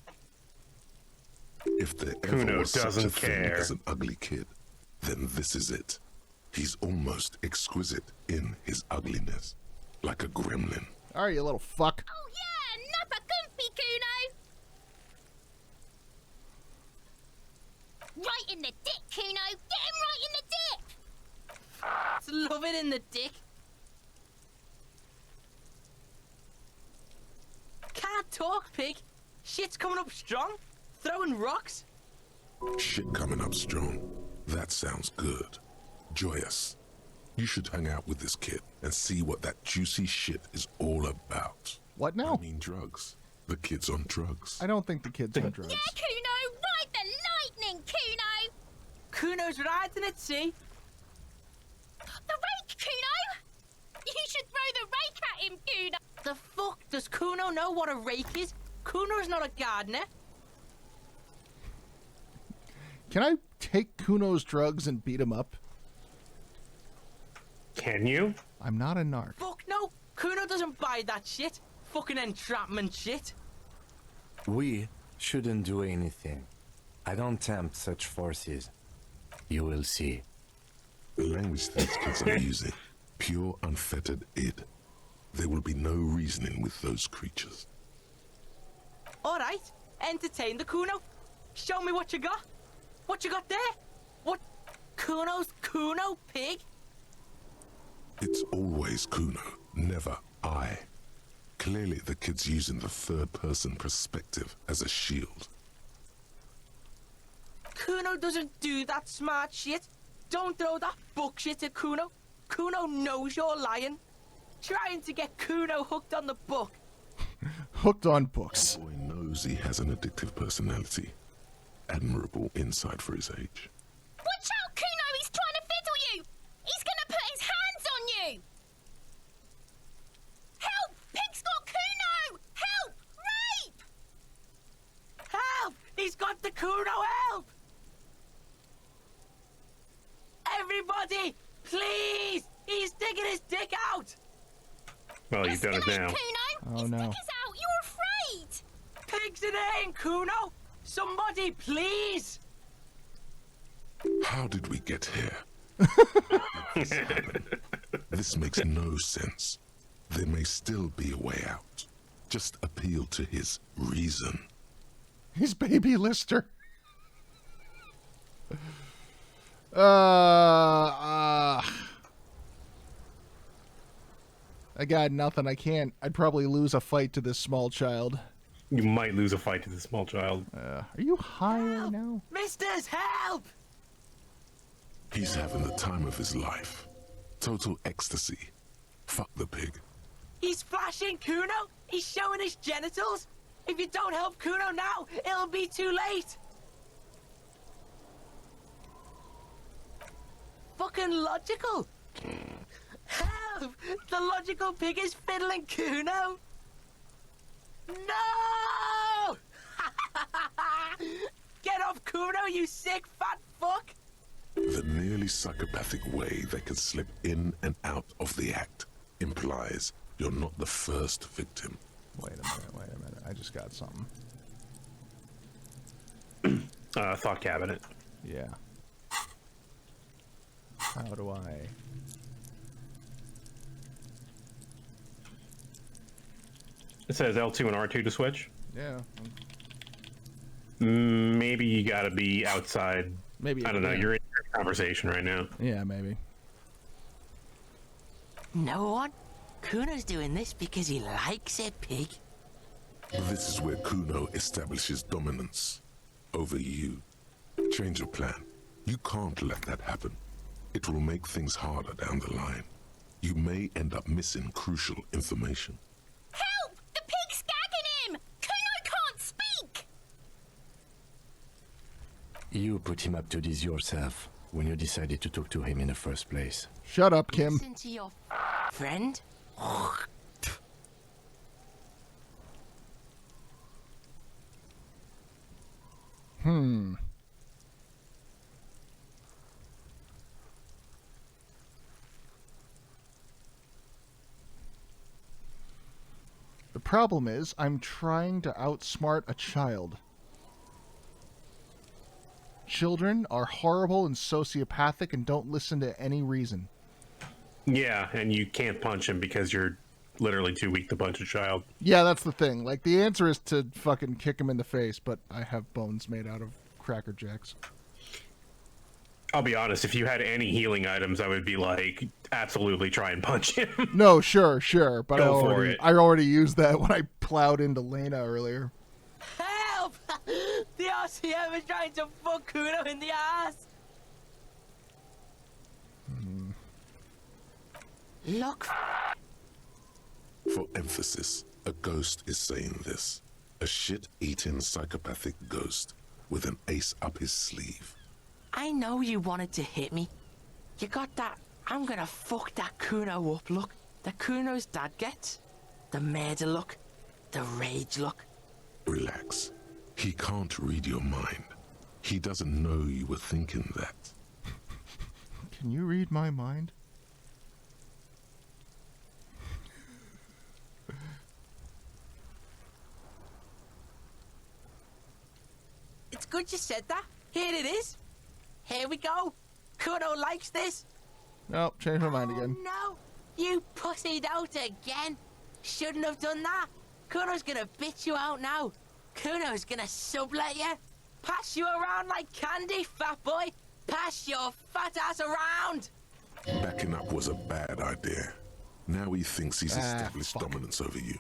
If there ever was such a thing as an ugly kid, then this is it. He's almost exquisite in his ugliness, like a gremlin. All right, you little fuck. Oh yeah, nappa comfy, Kuno! Right in the dick, Kuno! Get him right in the dick! It's love it in the dick. Can't talk, pig. Shit's coming up strong. Throwing rocks. Shit coming up strong. That sounds good. Joyous. You should hang out with this kid and see what that juicy shit is all about. What now? I mean drugs. The kid's on drugs. I don't think the kid's on drugs. Yeah, Kuno! Ride the lightning, Kuno! Kuno's riding it, see? The rake, Kuno! You should throw the rake at him, Kuno! The fuck? Does Kuno know what a rake is? Kuno's not a gardener. Can I take Kuno's drugs and beat him up? Can you? I'm not a narc. Fuck no! Kuno doesn't buy that shit. Fucking entrapment shit. We shouldn't do anything. I don't tempt such forces. You will see. The language these kids are using, pure unfettered id. There will be no reasoning with those creatures. Alright, entertain the Kuno. Show me what you got. What you got there? What? Kuno's Kuno, pig? It's always Kuno, never I. Clearly the kid's using the third-person perspective as a shield. Kuno doesn't do that smart shit. Don't throw that book shit at Kuno. Kuno knows you're lying. Trying to get Kuno hooked on the book. Hooked on books. The boy knows he has an addictive personality. Admirable insight for his age. Watch out, Kuno! He's trying to fiddle you! He's gonna put his hands on you! Help! Pig's got Kuno! Help! Rape! Somebody, please! He's sticking his dick out! Well, you've done it now. Oh no. Out, you're afraid! Pigs in it, Kuno! Somebody, please! How did we get here? This happened. This makes no sense. There may still be a way out. Just appeal to his reason. His baby Lister. I got nothing. I can't. I'd probably lose a fight to this small child. You might lose a fight to this small child. Are you high right now? Misters, help! He's having the time of his life. Total ecstasy. Fuck the pig. He's flashing Kuno! He's showing his genitals! If you don't help Kuno now, it'll be too late! Fucking logical! Help! The logical pig is fiddling Kuno! No! Get off Kuno, you sick fat fuck! The nearly psychopathic way they can slip in and out of the act implies you're not the first victim. Wait a minute. I just got something. Thought cabinet. Yeah. How do I... It says L2 and R2 to switch. Yeah. Maybe you gotta be outside. Maybe. I don't know. You're in a conversation right now. Yeah, maybe. No one? Kuno's doing this because he likes it, pig. This is where Kuno establishes dominance over you. Change of plan. You can't let that happen. It will make things harder down the line. You may end up missing crucial information. Help! The pig's gagging him! Kuno can't speak! You put him up to this yourself when you decided to talk to him in the first place. Shut up, Kim. Listen to your friend. The problem is, I'm trying to outsmart a child. Children are horrible and sociopathic and don't listen to any reason. Yeah, and you can't punch him because you're literally too weak to punch a child. Yeah, that's the thing. Like, the answer is to fucking kick him in the face, but I have bones made out of Cracker Jacks. I'll be honest, if you had any healing items, I would be like, absolutely try and punch him. No, sure, but Go for it. I already used that when I plowed into Lena earlier. Help! The RCM is trying to fuck Kuno in the ass! Look. For emphasis, a ghost is saying this. A shit-eating psychopathic ghost with an ace up his sleeve. I know you wanted to hit me. You got that I'm gonna fuck that Kuno up look that Kuno's dad gets. The murder look. The rage look. Relax. He can't read your mind. He doesn't know you were thinking that. Can you read my mind? It's good you said that. Here it is. Here we go. Kuno likes this. Nope, change my mind again. No, you pussied out again. Shouldn't have done that. Kuno's gonna bitch you out now. Kuno's gonna sublet you. Pass you around like candy, fat boy. Pass your fat ass around. Backing up was a bad idea. Now he thinks he's established dominance over you.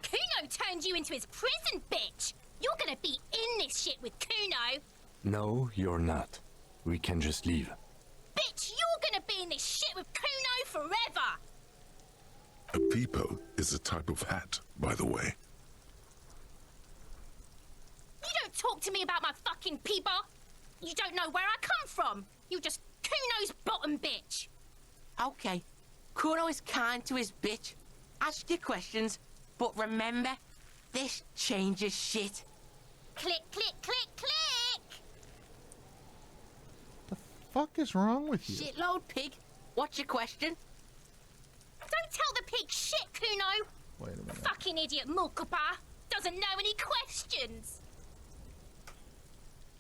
Kuno turned you into his prison, bitch! You're gonna be in this shit with Kuno! No, you're not. We can just leave. Bitch, you're gonna be in this shit with Kuno forever! A peepo is a type of hat, by the way. You don't talk to me about my fucking peeper! You don't know where I come from! You're just Kuno's bottom bitch! Okay, Kuno is kind to his bitch. Ask your questions, but remember, this changes shit. Click, click, click, click! fuck is wrong with you? Shitload pig. What's your question? Don't tell the pig shit, Kuno! Wait a minute. Fucking idiot Mulkapa! Doesn't know any questions!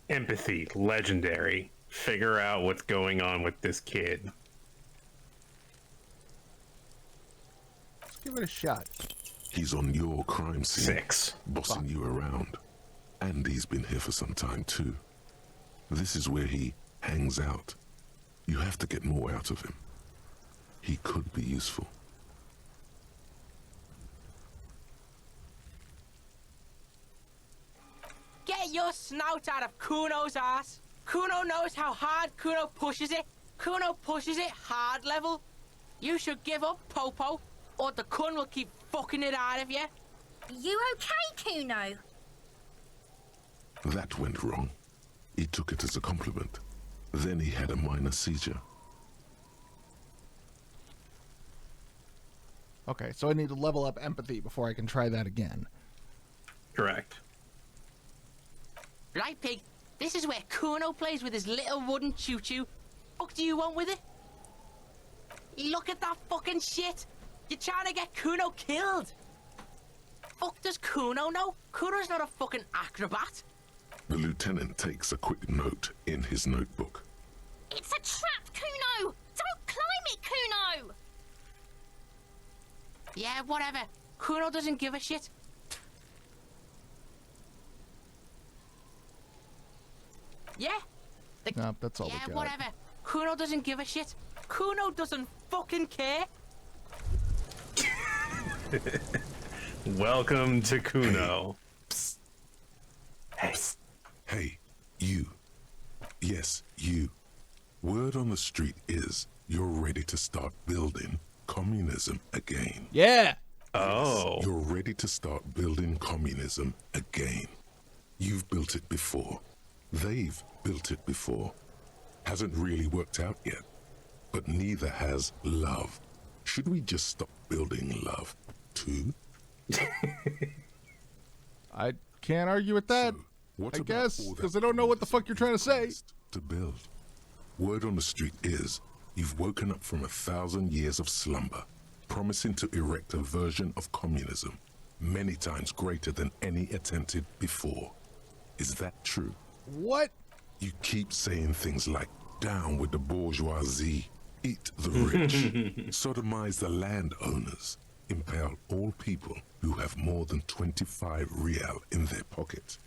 Empathy, legendary. Figure out what's going on with this kid. Let's give it a shot. He's on your crime scene. 6. Bossing you around. And he's been here for some time too. This is where he hangs out. You have to get more out of him. He could be useful. Get your snout out of Kuno's ass. Kuno knows how hard Kuno pushes it. Kuno pushes it hard level. You should give up, Popo, or the Kun will keep fucking it out of you. You okay, Kuno? That went wrong. He took it as a compliment. Then he had a minor seizure. Okay, so I need to level up empathy before I can try that again. Correct. Right, pig. This is where Kuno plays with his little wooden choo-choo. What do you want with it? Look at that fucking shit. You're trying to get Kuno killed. Fuck does Kuno know? Kuno's not a fucking acrobat. The lieutenant takes a quick note in his notebook. It's a trap, Kuno! Don't climb it, Kuno! Yeah, whatever. Kuno doesn't give a shit. Yeah? No, that's all we Yeah, got. whatever. Kuno doesn't give a shit. Kuno doesn't fucking care. Welcome to Kuno. Hey. Hey, you. Yes, you. Word on the street is you're ready to start building communism again. Yeah. Oh. Yes, you're ready to start building communism again. You've built it before. They've built it before. Hasn't really worked out yet. But neither has love. Should we just stop building love, too? I can't argue with that. What I about guess, all that because I don't know what the fuck you're trying to say. to build? Word on the street is you've woken up from 1,000 years of slumber, promising to erect a version of communism many times greater than any attempted before. Is that true? What? You keep saying things like, down with the bourgeoisie, eat the rich, sodomize the landowners, impale all people who have more than 25 real in their pocket,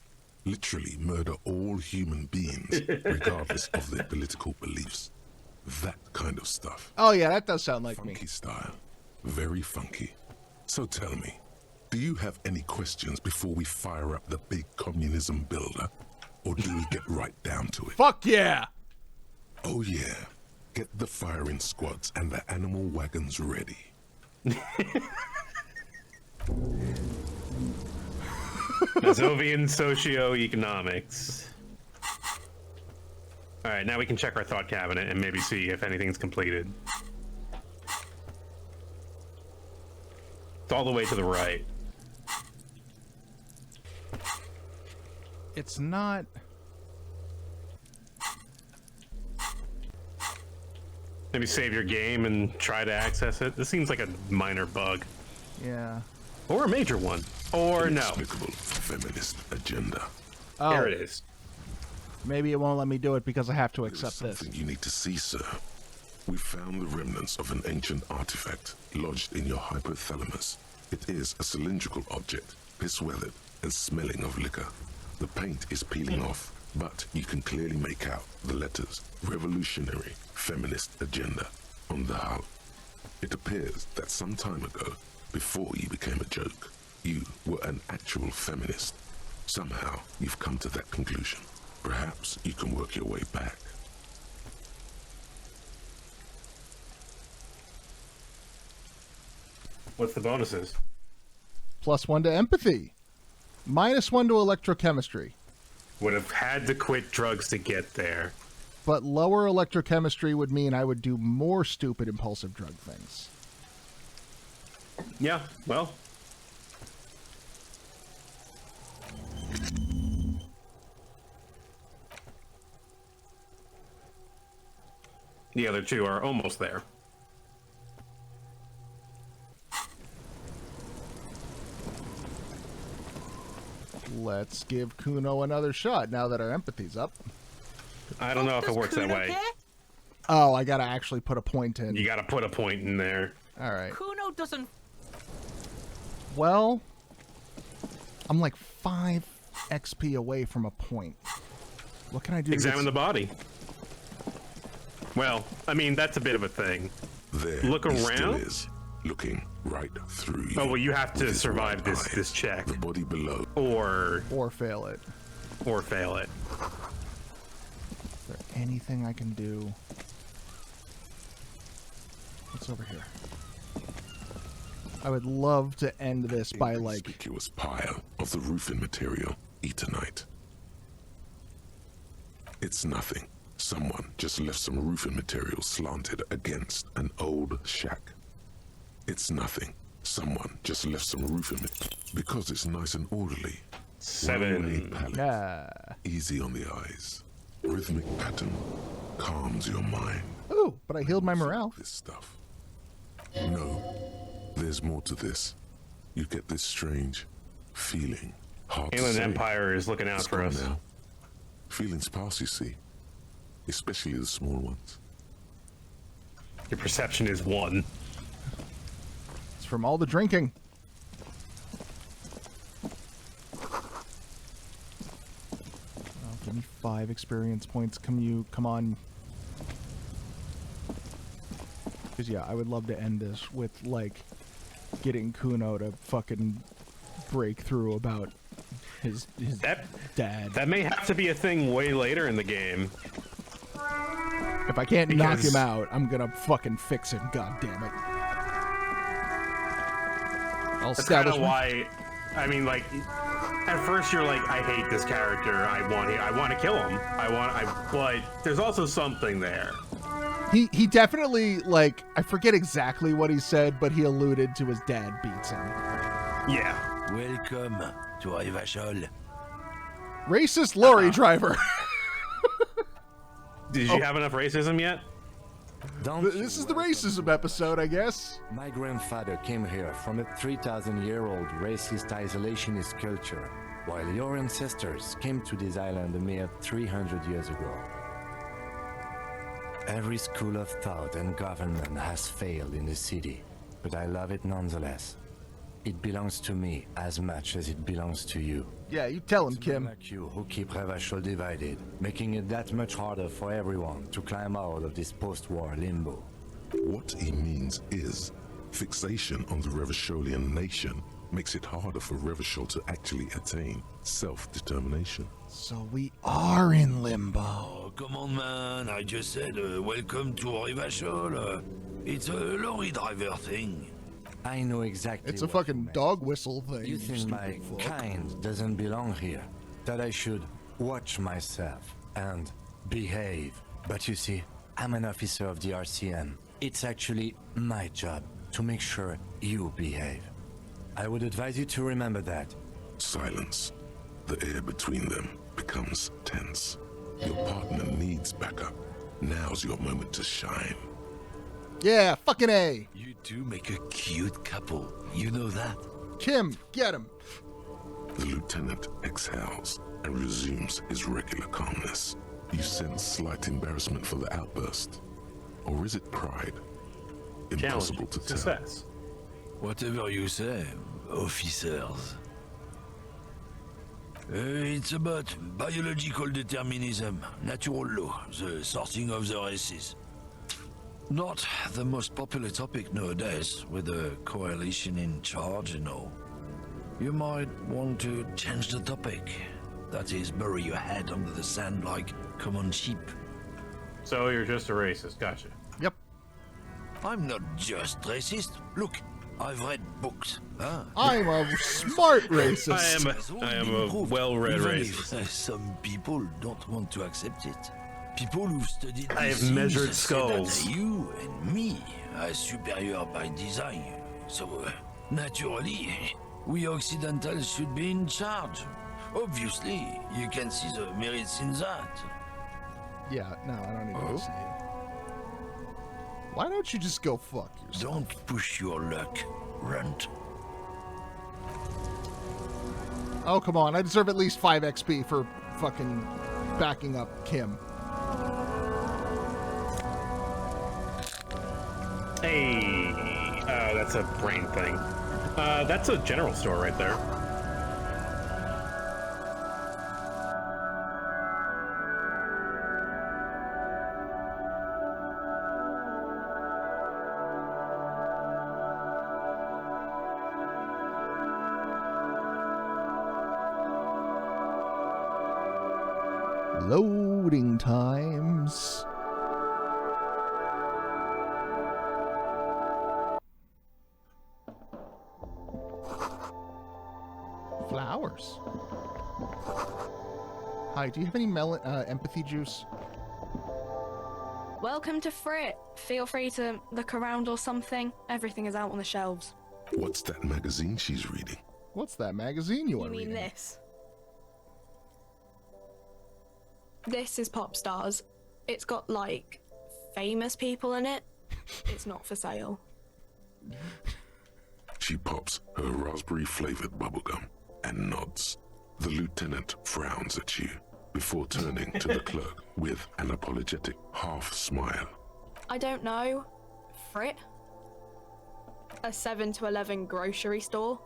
literally murder all human beings, regardless of their political beliefs. That kind of stuff. Oh yeah, that does sound like Funky me. style. Very funky. So tell me, do you have any questions before we fire up the big communism builder? Or do we get right down to it? Fuck yeah! Oh yeah. Get the firing squads and the animal wagons ready. Mazovian socioeconomics. Alright, now we can check our thought cabinet and maybe see if anything's completed. It's all the way to the right. It's not... Maybe save your game and try to access it. This seems like a minor bug. Yeah. Or a major one. Or no. Inexplicable feminist agenda. Oh. There it is. Maybe it won't let me do it because I have to There's accept this. something you need to see, sir. We found the remnants of an ancient artifact lodged in your hypothalamus. It is a cylindrical object, piss-weathered and smelling of liquor. The paint is peeling off, but you can clearly make out the letters Revolutionary Feminist Agenda on the hull. It appears that some time ago, before you became a joke, you were an actual feminist. Somehow, you've come to that conclusion. Perhaps you can work your way back. What's the bonuses? +1 to empathy. -1 to electrochemistry. Would have had to quit drugs to get there. But lower electrochemistry would mean I would do more stupid impulsive drug things. Yeah, well. The other two are almost there. Let's give Kuno another shot now that our empathy's up. I don't know if it works that way. Oh, I gotta actually put a point in. You gotta put a point in there. All right. Kuno doesn't. Well, I'm like 5 XP away from a point. What can I do? Examine the body. Well, I mean, that's a bit of a thing. There Look he still around. is, looking right through you. Oh, well, you have to With his survive right this eye, check. The body below. Or fail it. Or fail it. Is there anything I can do? What's over here? I would love to end this by like Conspicuous pile of the roofing material, Eternite. It's nothing. Someone just left some roofing material slanted against an old shack. It's nothing. Someone just left some roofing because it's nice and orderly. 7. Palette. Yeah. Easy on the eyes. Rhythmic pattern calms your mind. Ooh, but I healed my morale. This stuff. No, there's more to this. You get this strange feeling. Hard to Inland say. Empire is looking out It's for gone us. now. Feelings pass, you see. Especially the small ones. Your perception is 1. It's from all the drinking. Oh, give me 5 experience points. Come on. Because yeah, I would love to end this with like getting Kuno to fucking break through about his dad. That may have to be a thing way later in the game. If I can't knock Because- him out, I'm gonna fucking fix him. God damn it! I'll That's kind establish of why. I mean, like, at first you're like, I hate this character. I want to kill him. But there's also something there. He definitely, like, I forget exactly what he said, but he alluded to his dad beats him. Yeah. Welcome to Revachol. Racist lorry driver. Did you have enough racism yet? This is the racism episode, I guess. My grandfather came here from a 3,000-year-old racist isolationist culture, while your ancestors came to this island a mere 300 years ago. Every school of thought and government has failed in the city, but I love it nonetheless. It belongs to me as much as it belongs to you. Yeah, you tell him, Kim. Like you who keep Revachol divided, making it that much harder for everyone to climb out of this post-war limbo. What he means is, fixation on the Revacholian nation makes it harder for Revachol to actually attain self-determination. So we are in limbo. Oh, come on, man. I just said, welcome to Revachol. It's a lorry driver thing. I know exactly. It's a fucking dog whistle thing. You think my kind doesn't belong here? That I should watch myself and behave? But you see, I'm an officer of the RCM. It's actually my job to make sure you behave. I would advise you to remember that. Silence. The air between them becomes tense. Your partner needs backup. Now's your moment to shine. Yeah, fucking A. You two make a cute couple. You know that? Kim, get him. The lieutenant exhales and resumes his regular calmness. You sense slight embarrassment for the outburst. Or is it pride? Impossible to tell. Success. Whatever you say, officers. It's about biological determinism, natural law, the sorting of the races. Not the most popular topic nowadays, with the coalition in charge and all. You might want to change the topic. That is, bury your head under the sand like common sheep. So you're just a racist. Gotcha. Yep. I'm not just racist. Look, I've read books. Huh? I'm a smart racist. I am a well-read Even racist. if, some people don't want to accept it. People who've studied I these have measured things say that skulls. you and me are superior by design. So, naturally, we Occidentals should be in charge. Obviously, you can see the merits in that. Yeah, no, I don't need to listen to you. Why don't you just go fuck yourself? Don't push your luck, runt. Oh, come on. I deserve at least 5 XP for fucking backing up Kim. Hey. Oh, that's a brain thing. That's a general store right there. Loading times. Flowers. Hi, do you have any empathy juice? Welcome to Frit. Feel free to look around or something. Everything is out on the shelves. What's that magazine she's reading? What's that magazine you are You mean reading? this? This is Pop Stars. It's got, like, famous people in it. It's not for sale. She pops her raspberry-flavored bubblegum and nods. The lieutenant frowns at you before turning to the clerk with an apologetic half-smile. I don't know. Frit? A 7 to 11 grocery store?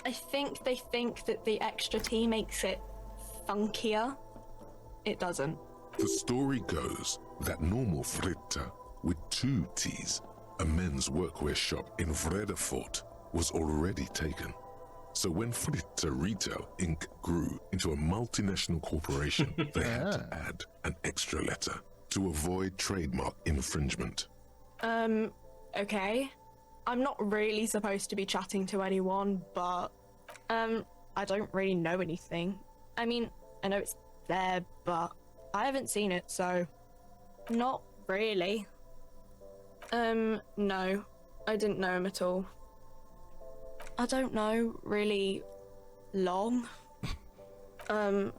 I think they think that the extra tea makes it funkier. It doesn't. The story goes that normal Fritta with 2 T's, a men's workwear shop in Revachol, was already taken. So when Fritta Retail Inc. grew into a multinational corporation, they had to add an extra letter to avoid trademark infringement. Okay. I'm not really supposed to be chatting to anyone, but, I don't really know anything. I mean, I know it's there, but I haven't seen it, so not really. No, I didn't know him at all. I don't know really long. I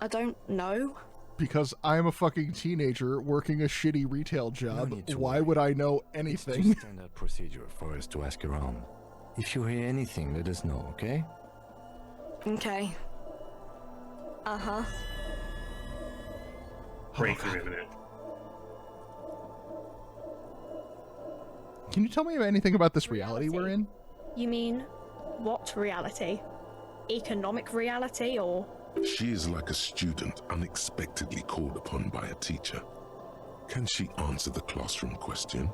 don't know. Because I'm a fucking teenager working a shitty retail job. Why would I know anything? It's standard procedure for us to ask around. If you hear anything, let us know, okay? Okay. Uh-huh. Break for a minute. Can you tell me anything about this reality we're in? You mean, what reality? Economic reality, or? She is like a student unexpectedly called upon by a teacher. Can she answer the classroom question?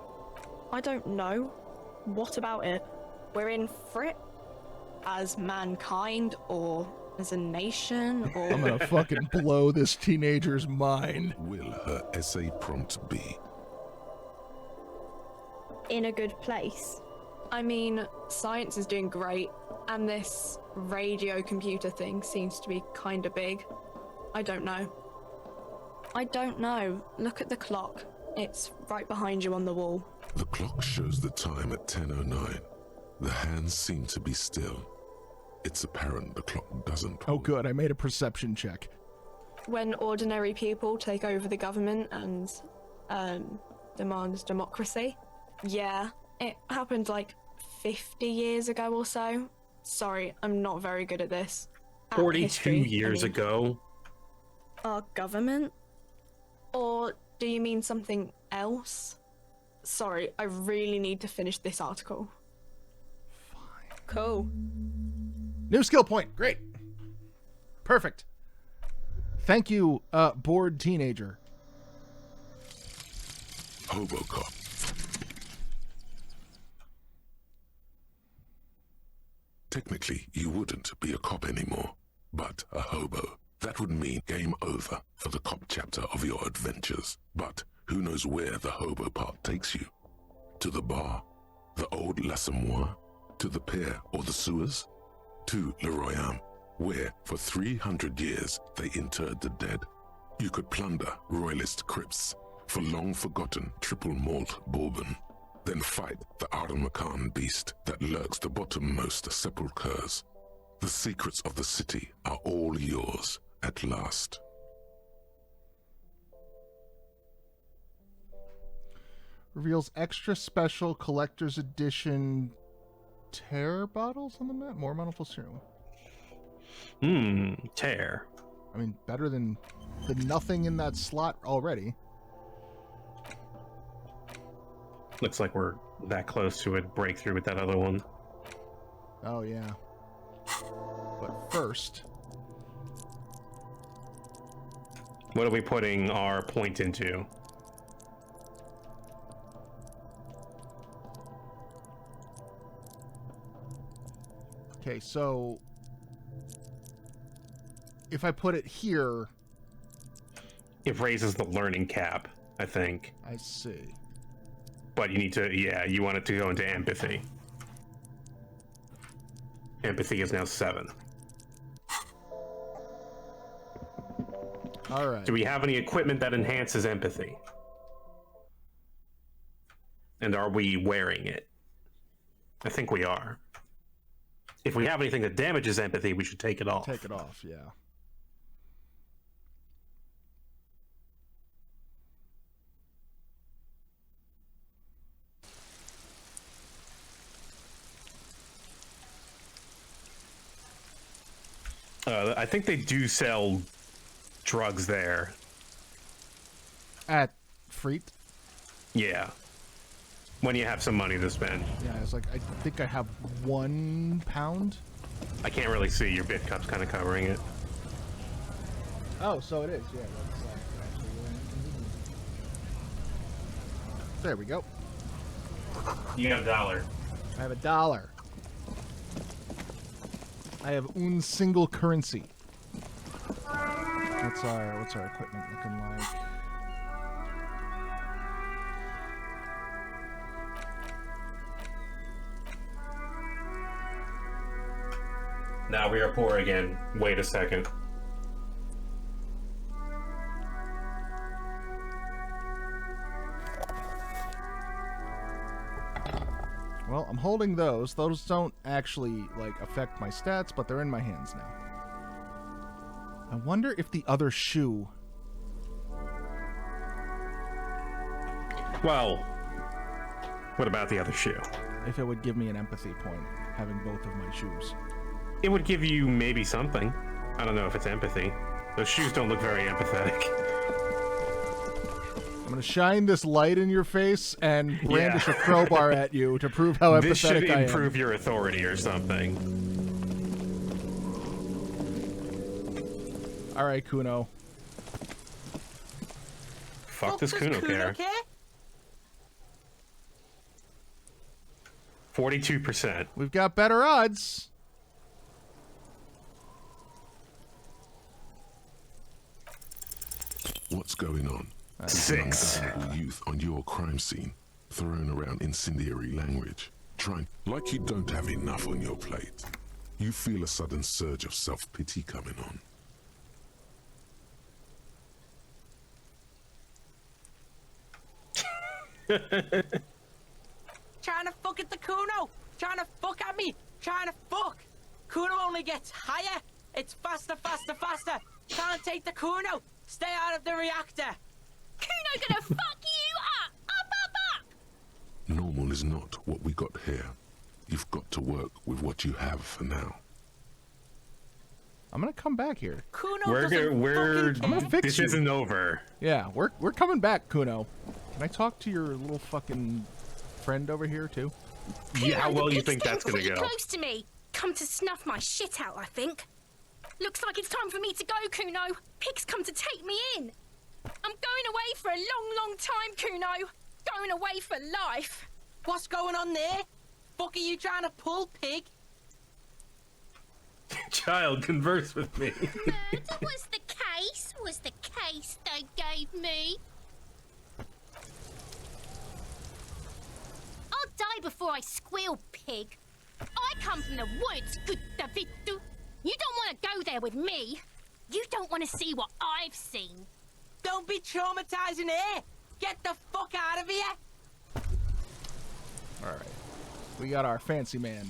I don't know. What about it? We're in Frit? As mankind, or as a nation, or... I'm gonna fucking blow this teenager's mind. Will her essay prompt be? In a good place. I mean, science is doing great, and this radio computer thing seems to be kinda big. I don't know. I don't know. Look at the clock. It's right behind you on the wall. The clock shows the time at 10:09. The hands seem to be still. It's apparent the clock doesn't. Oh good, I made a perception check. When ordinary people take over the government and, demand democracy. Yeah, it happened like 50 years ago or so. Sorry, I'm not very good at this. 42 history, years ago. Our government? Or do you mean something else? Sorry, I really need to finish this article. Fine. Cool. New skill point. Great. Perfect. Thank you, bored teenager. Hobocop. Technically, you wouldn't be a cop anymore, but a hobo. That would mean game over for the cop chapter of your adventures. But who knows where the hobo part takes you? To the bar? The old L'Assommoir? To the pier or the sewers? To Le Royaume, where for 300 years they interred the dead? You could plunder royalist crypts for long-forgotten triple malt bourbon, then fight the Aramakan beast that lurks the bottommost sepulchres. The secrets of the city are all yours at last. Reveals extra special collector's edition tear bottles on the map. More bountiful serum. Tear. I mean, better than the nothing in that slot already. Looks like we're that close to a breakthrough with that other one. Oh, yeah. But first... What are we putting our point into? Okay, so... if I put it here... It raises the learning cap, I think. I see. But you need to, yeah, you want it to go into empathy. Empathy is now 7. All right. Do we have any equipment that enhances empathy? And are we wearing it? I think we are. If we have anything that damages empathy, we should take it off. Take it off, yeah. I think they do sell drugs there. At Freet? Yeah. When you have some money to spend. Yeah, it's like, I think I have 1 pound. I can't really see. Your bit cup's kind of covering it. Oh, so it is, yeah. That's actually really inconvenient. There we go. You got $1. I have $1. I have un single currency. What's our equipment looking like? Now we are poor again. Wait a second. Well, I'm holding those. Those don't actually, like, affect my stats, but they're in my hands now. I wonder if the other shoe... Well, what about the other shoe? If it would give me an empathy point, having both of my shoes. It would give you maybe something. I don't know if it's empathy. Those shoes don't look very empathetic. I'm going to shine this light in your face and brandish a crowbar at you to prove how empathetic I am. This should improve your authority or something. All right, Kuno. Fuck does Kuno care? 42%. We've got better odds. What's going on? 6. Youth on your crime scene, throwing around incendiary language, trying like you don't have enough on your plate. You feel a sudden surge of self-pity coming on. Trying to fuck at the Kuno! Trying to fuck at me! Trying to fuck! Kuno only gets higher! It's faster, faster, faster! Can't take the Kuno! Stay out of the reactor! Kuno gonna fuck you up! Up! Normal is not what we got here. You've got to work with what you have for now. I'm gonna come back here. Kuno We're I'm gonna fix this you. isn't over. Yeah, we're coming back, Kuno. Can I talk to your little fucking friend over here too? Yeah, how well you think that's gonna go? Close to me. Come to snuff my shit out, I think. Looks like it's time for me to go, Kuno. Pig's come to take me in. I'm going away for a long, long time, Kuno. Going away for life. What's going on there? Fuck are you trying to pull, pig? Child, converse with me. Murder was the case they gave me. I'll die before I squeal, pig. I come from the woods, good Davidu. You don't want to go there with me. You don't want to see what I've seen. Don't be traumatizing here. Get the fuck out of here. All right. We got our fancy man.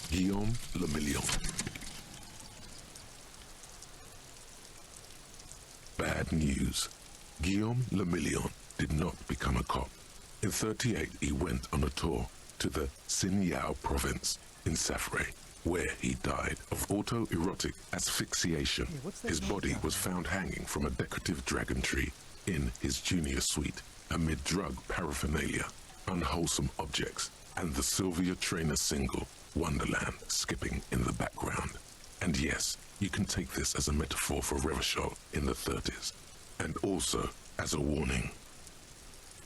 Guillaume Le Million. Bad news. Guillaume Le Million did not become a cop. In 38, he went on a tour to the Sinyao province in Safre, where he died of autoerotic asphyxiation. His body was found hanging from a decorative dragon tree in his junior suite amid drug paraphernalia, unwholesome objects, and the Sylvia Trainer single, Wonderland, skipping in the background. And yes, you can take this as a metaphor for Revachol in the 30s, and also as a warning.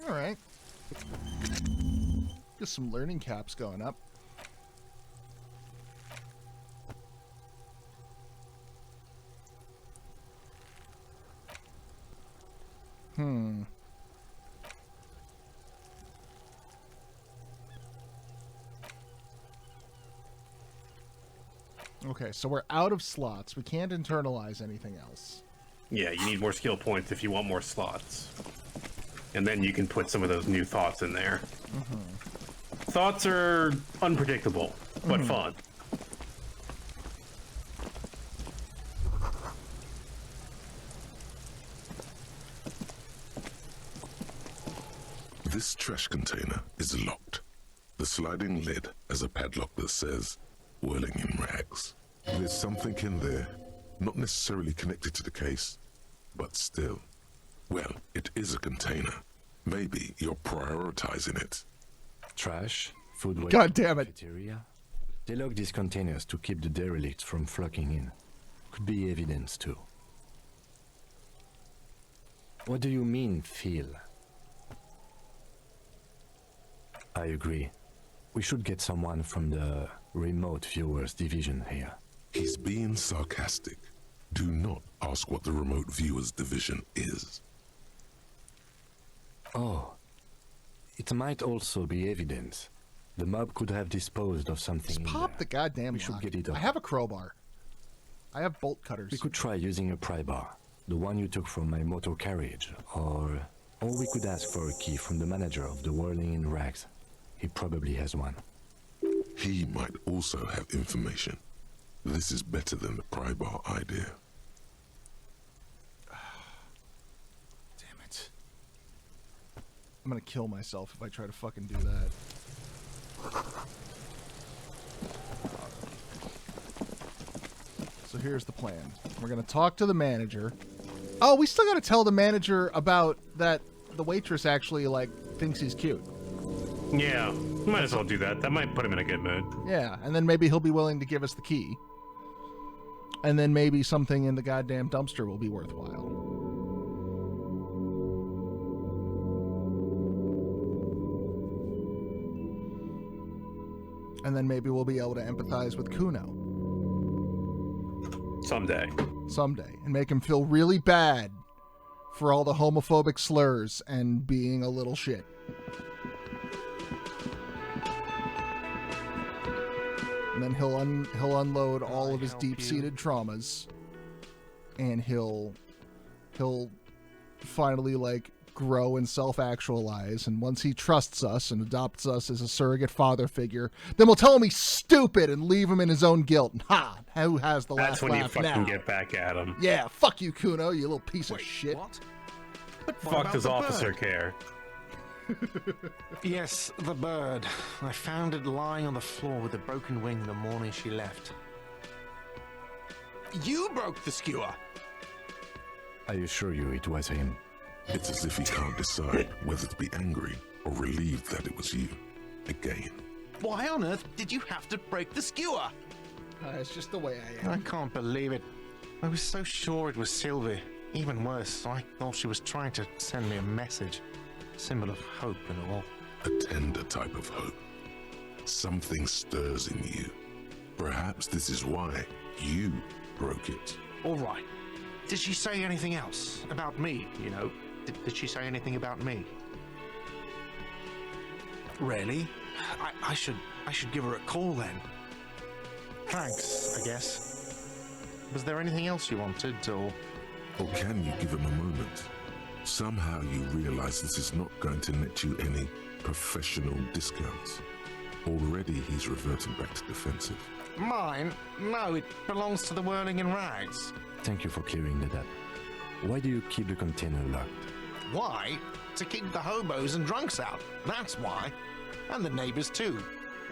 All right. Just some learning caps going up. Okay, so we're out of slots. We can't internalize anything else. Yeah, you need more skill points if you want more slots. And then you can put some of those new thoughts in there. Thoughts are unpredictable, but fun. This trash container is locked. The sliding lid has a padlock that says, "Whirling in rags." There's something in there, not necessarily connected to the case, but still. Well, it is a container. Maybe you're prioritizing it. Trash, food waste, God damn it. cafeteria. They lock these containers to keep the derelicts from flocking in. Could be evidence too. What do you mean, feel? I agree. We should get someone from the remote viewers division here. He's being sarcastic. Do not ask what the remote viewers division is. Oh. It might also be evidence. The mob could have disposed of something. Just pop the goddamn We should lock. get it up. I have a crowbar. I have bolt cutters. We could try using a pry bar, the one you took from my motor carriage, or we could ask for a key from the manager of the Whirling in Rags. He probably has one. He might also have information. This is better than the pry bar idea. Damn it. I'm gonna kill myself if I try to fucking do that. So here's the plan. We're gonna talk to the manager. Oh, we still gotta tell the manager about that the waitress actually, like, thinks he's cute. Yeah, might as well do that. That might put him in a good mood. Yeah, and then maybe he'll be willing to give us the key. And then maybe something in the goddamn dumpster will be worthwhile. And then maybe we'll be able to empathize with Kuno. Someday. Someday. And make him feel really bad for all the homophobic slurs and being a little shit. And then he'll unload all of his deep-seated traumas, and he'll finally, like, grow and self-actualize. And once he trusts us and adopts us as a surrogate father figure, then we'll tell him he's stupid and leave him in his own guilt. And ha! Who has the last That's when you laugh fucking now? get back at him. Yeah, fuck you, Kuno, you little piece of shit. What? Fuck does officer care? Yes, the bird. I found it lying on the floor with a broken wing the morning she left. You broke the skewer! I assure you it was him. It's as if he can't decide whether to be angry or relieved that it was you. Again. Why on earth did you have to break the skewer? It's just the way I am. I can't believe it. I was so sure it was Sylvie. Even worse, I thought she was trying to send me a message. Symbol of hope and all. A tender type of hope. Something stirs in you. Perhaps this is why you broke it. All right. Did she say anything else? About me, you know? Did she say anything about me? Really? I should give her a call then. Thanks, I guess. Was there anything else you wanted, or can you give him a moment? Somehow you realize this is not going to net you any professional discounts. Already he's reverting back to defensive. Mine? No, it belongs to the Whirling in Rags. Thank you for clearing that up. Why do you keep the container locked? Why? to keep the hobos and drunks out. That's why. And the neighbors too.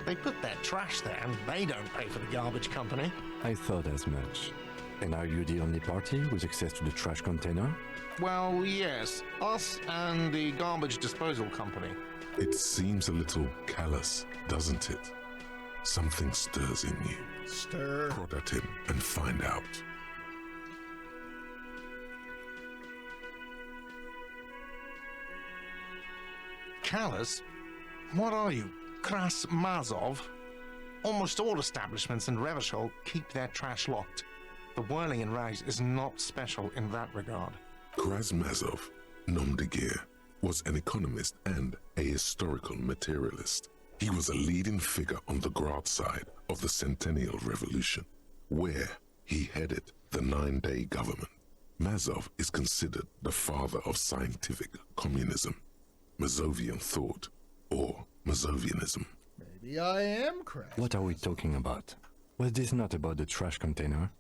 They put their trash there and they don't pay for the garbage company. I thought as much. And are you the only party with access to the trash container? Well, yes. Us and the garbage disposal company. It seems a little callous, doesn't it? Something stirs in you. Stir. Prod at him and find out. Callous? What are you, Kras Mazov? Almost all establishments in Revachol keep their trash locked. The whirling in rags is not special in that regard. Krasmazov, nom de guerre, was an economist and a historical materialist. He was a leading figure on the Grad side of the Centennial Revolution, where he headed the 9-day government. Mazov is considered the father of scientific communism, Mazovian thought, or Mazovianism. Maybe I am correct. What are we talking about? Was this not about the trash container?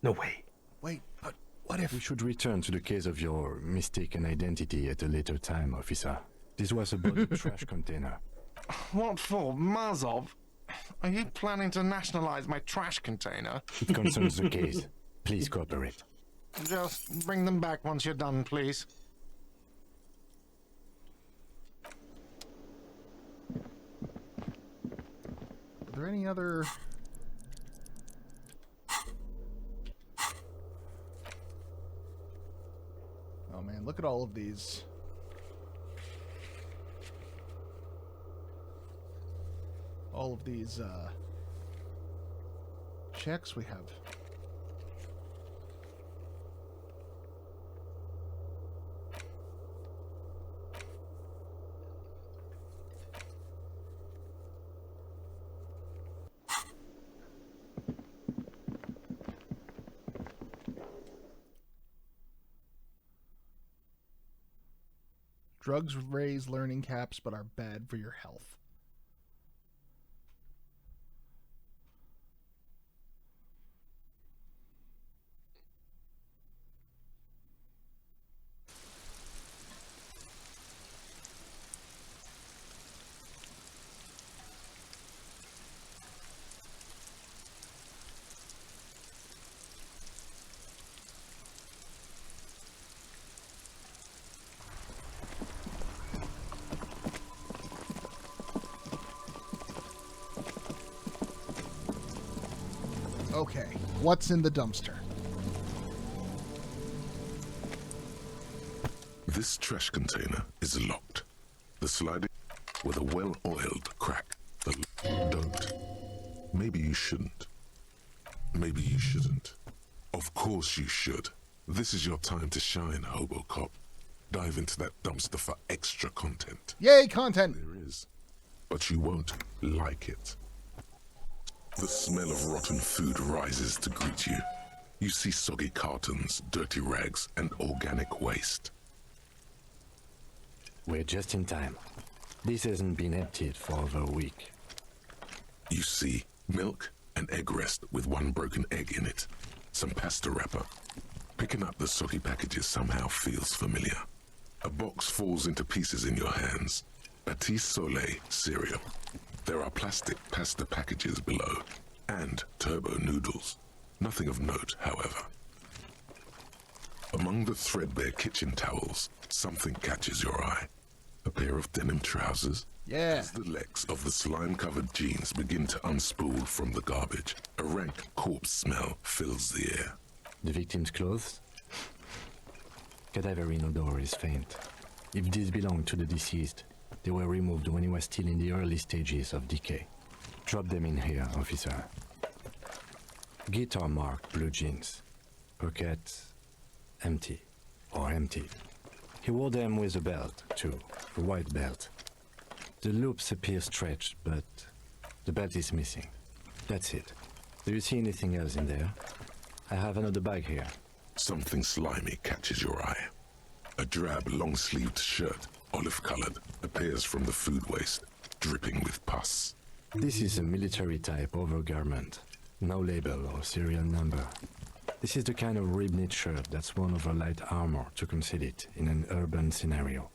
No way. Wait, but what if... We should return to the case of your mistaken identity at a later time, officer. This was about the trash container. What for, Mazov? Are you planning to nationalize my trash container? It concerns the case. Please cooperate. Just bring them back once you're done, please. Are there any other... Oh man, look at all of these. All of these checks we have. Drugs raise learning caps but are bad for your health. Okay, what's in the dumpster? This trash container is locked. The sliding with a well-oiled crack. Don't. Maybe you shouldn't. Maybe you shouldn't. Of course you should. This is your time to shine, Hobo Cop. Dive into that dumpster for extra content. Yay, content! There is. But you won't like it. The smell of rotten food rises to greet you. You see soggy cartons, dirty rags, and organic waste. We're just in time. This hasn't been emptied for over a week. You see milk and egg rest with one broken egg in it. Some pasta wrapper. Picking up the soggy packages somehow feels familiar. A box falls into pieces in your hands. Batiste Soleil cereal. There are plastic pasta packages below, and turbo noodles. Nothing of note, however. Among the threadbare kitchen towels, something catches your eye. A pair of denim trousers. Yeah. As the legs of the slime-covered jeans begin to unspool from the garbage, a rank corpse smell fills the air. The victim's clothes? Cadaverine odor is faint. If these belong to the deceased, they were removed when he was still in the early stages of decay. Drop them in here, officer. Guitar-marked blue jeans. Pockets empty or emptied. He wore them with a belt, too, a white belt. The loops appear stretched, but the belt is missing. That's it. Do you see anything else in there? I have another bag here. Something slimy catches your eye. A drab, long-sleeved shirt, olive-colored, appears from the food waste, dripping with pus. This is a military-type overgarment. No label or serial number. This is the kind of ribbed shirt that's worn over light armor to conceal it in an urban scenario.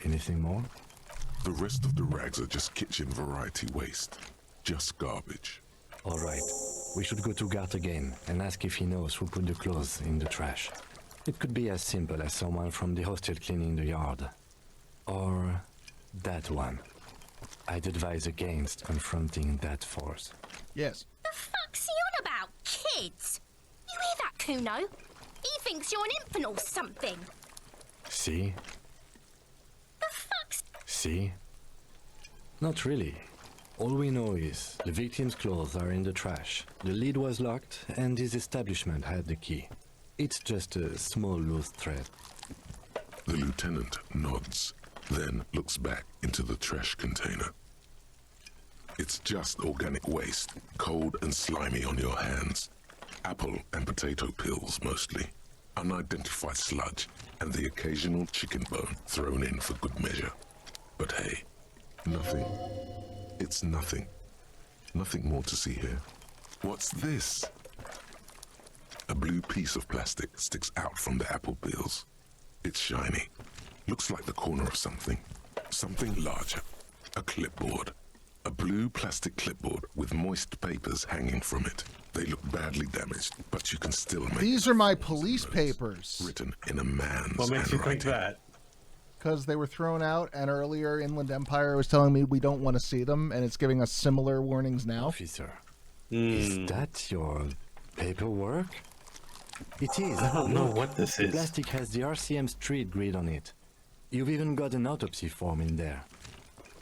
Anything more? The rest of the rags are just kitchen variety waste. Just garbage. All right. We should go to Gart again and ask if he knows who put the clothes in the trash. It could be as simple as someone from the hostel cleaning the yard. Or that one. I'd advise against confronting that force. Yes. The fuck's he on about, kids? You hear that, Kuno? He thinks you're an infant or something. See? The fuck's... See? Not really. All we know is the victim's clothes are in the trash. The lid was locked and his establishment had the key. It's just a small loose thread. The lieutenant nods, then looks back into the trash container. It's just organic waste, cold and slimy on your hands. Apple and potato peels mostly. Unidentified sludge, and the occasional chicken bone thrown in for good measure. But hey, nothing. It's nothing. Nothing more to see here. What's this? A blue piece of plastic sticks out from the apple peels. It's shiny. Looks like the corner of something. Something larger. A clipboard. A blue plastic clipboard with moist papers hanging from it. They look badly damaged, but you can still make... These are my police papers. Written in a man's What makes you think handwriting. that? Because they were thrown out, and earlier Inland Empire was telling me we don't want to see them, and it's giving us similar warnings now. Officer, is that your paperwork? It is. I don't know what this The is. plastic has the RCM street grid on it. You've even got an autopsy form in there.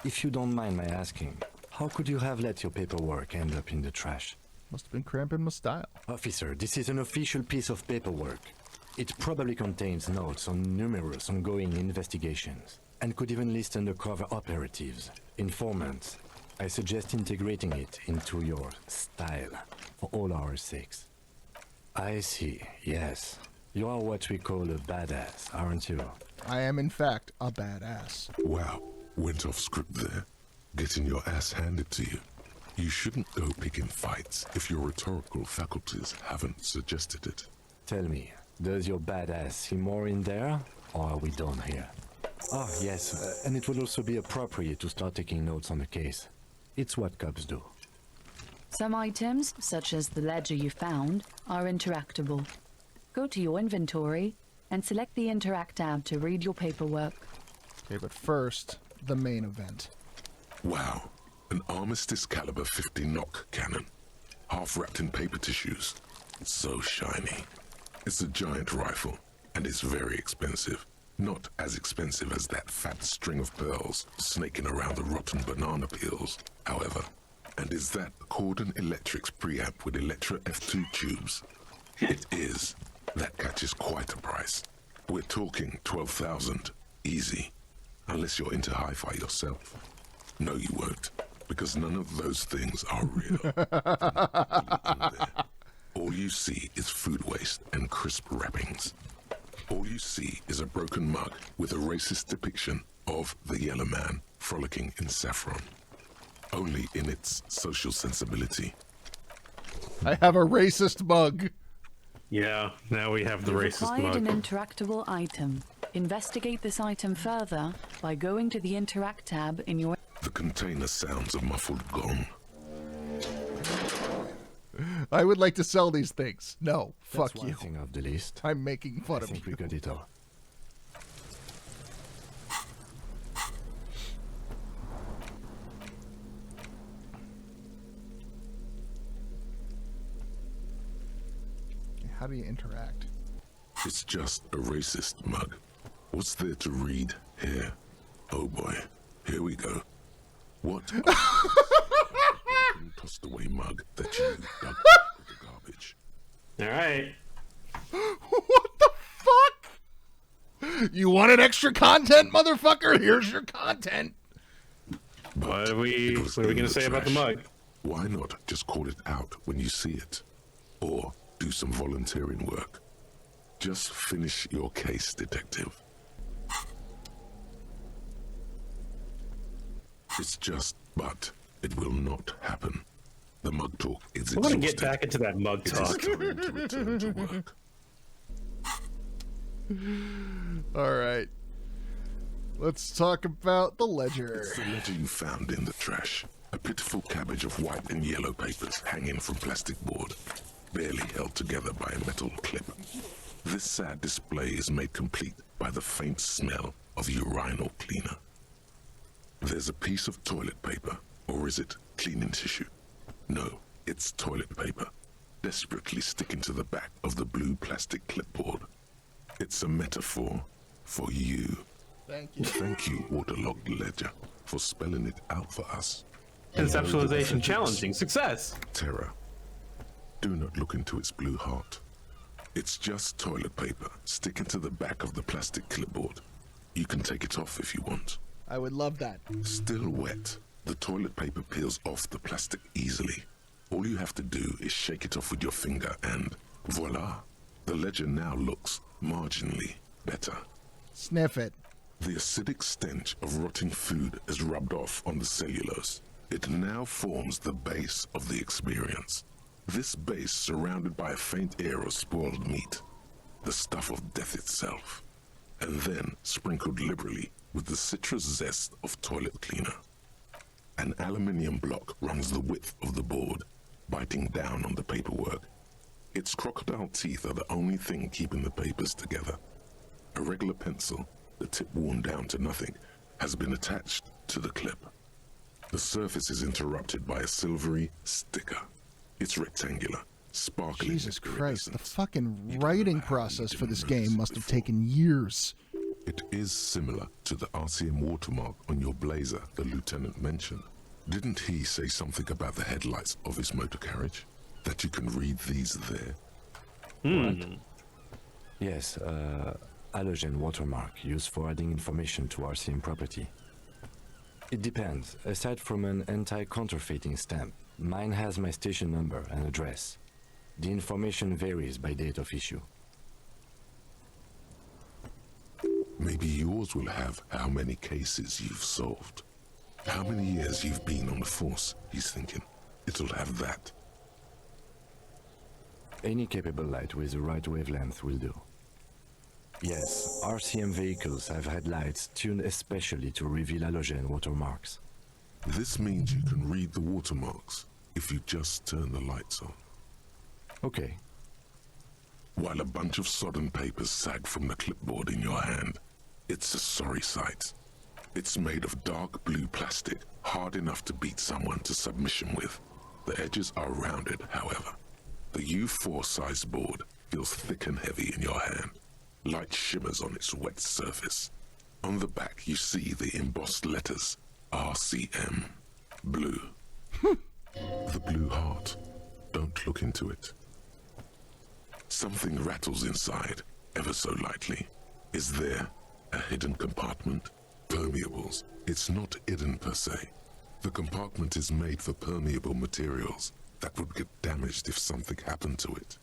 If you don't mind my asking, how could you have let your paperwork end up in the trash? Must have been cramping my style. Officer, this is an official piece of paperwork. It probably contains notes on numerous ongoing investigations, and could even list undercover operatives, informants. I suggest integrating it into your style, for all our sakes. I see, yes. You are what we call a badass, aren't you? I am, in fact, a badass. Wow, went off script there. Getting your ass handed to you. You shouldn't go picking fights if your rhetorical faculties haven't suggested it. Tell me, does your badass see more in there, or are we done here? Ah, yes, and it would also be appropriate to start taking notes on the case. It's what cops do. Some items, such as the ledger you found, are interactable. Go to your inventory and select the Interact tab to read your paperwork. Okay, but first, the main event. Wow, an Armistice caliber 50 knock cannon. Half wrapped in paper tissues. So shiny. It's a giant rifle, and it's very expensive. Not as expensive as that fat string of pearls snaking around the rotten banana peels, however. And is that Cordon Electric's preamp with Electra F2 tubes? It is. That catches quite a price. We're talking 12,000, easy. Unless you're into hi-fi yourself. No, you won't, because none of those things are real. All you see is food waste and crisp wrappings. All you see is a broken mug with a racist depiction of the Yellow Man frolicking in saffron. Only in its social sensibility. I have a racist mug. Yeah, now we have the You've racist acquired mug. an interactable item. Investigate this item further by going to the Interact tab in your... The container sounds a muffled gong. I would like to sell these things. No, That's fuck one you. thing off the list. I'm making fun I of think you. we got it all. How do you interact? It's just a racist mug. What's there to read here? Oh boy, here we go. What? Tossed away mug that you dug out of the garbage. All right. What the fuck? You wanted extra content, motherfucker? Here's your content. What are we going to say about the mug? Why not just call it out when you see it? Or do some volunteering work. Just finish your case, detective. It's just, but it will not happen. The mug talk is I want to exhausted. get back into that mug It is talk. time to return to work. All right. Let's talk about the ledger. It's the ledger you found in the trash. A pitiful cabbage of white and yellow papers hanging from plastic board, barely held together by a metal clip. This sad display is made complete by the faint smell of urinal cleaner. There's a piece of toilet paper, or is it cleaning tissue? No, it's toilet paper, desperately sticking to the back of the blue plastic clipboard. It's a metaphor for you. Thank you. Thank you, waterlogged ledger, for spelling it out for us. Conceptualization challenging. Success. Terror. Do not look into its blue heart. It's just toilet paper sticking to the back of the plastic clipboard. You can take it off if you want. I would love that. Still wet, the toilet paper peels off the plastic easily. All you have to do is shake it off with your finger and voila. The ledger now looks marginally better. Sniff it. The acidic stench of rotting food is rubbed off on the cellulose. It now forms the base of the experience. This base surrounded by a faint air of spoiled meat, the stuff of death itself, and then sprinkled liberally with the citrus zest of toilet cleaner. An aluminium block runs the width of the board, biting down on the paperwork. Its crocodile teeth are the only thing keeping the papers together. A regular pencil, the tip worn down to nothing, has been attached to the clip. The surface is interrupted by a silvery sticker. It's rectangular, sparkling. Jesus Christ, the fucking writing process for this game must have taken years. It is similar to the RCM watermark on your blazer the lieutenant mentioned. Didn't he say something about the headlights of his motor carriage? That you can read these there? What? Yes, halogen watermark used for adding information to RCM property. It depends. Aside from an anti-counterfeiting stamp, mine has my station number and address. The information varies by date of issue. Maybe yours will have how many cases you've solved. How many years you've been on the force, he's thinking. It'll have that. Any capable light with the right wavelength will do. Yes, RCM vehicles have had lights tuned especially to reveal halogen watermarks. This means you can read the watermarks if you just turn the lights on. Okay. While a bunch of sodden papers sag from the clipboard in your hand, it's a sorry sight. It's made of dark blue plastic, hard enough to beat someone to submission with. The edges are rounded, however. The U4 size board feels thick and heavy in your hand. Light shimmers on its wet surface. On the back, you see the embossed letters, RCM, blue. The blue heart. Don't look into it. Something rattles inside, ever so lightly. Is there a hidden compartment? Permeables. It's not hidden per se. The compartment is made for permeable materials that would get damaged if something happened to it.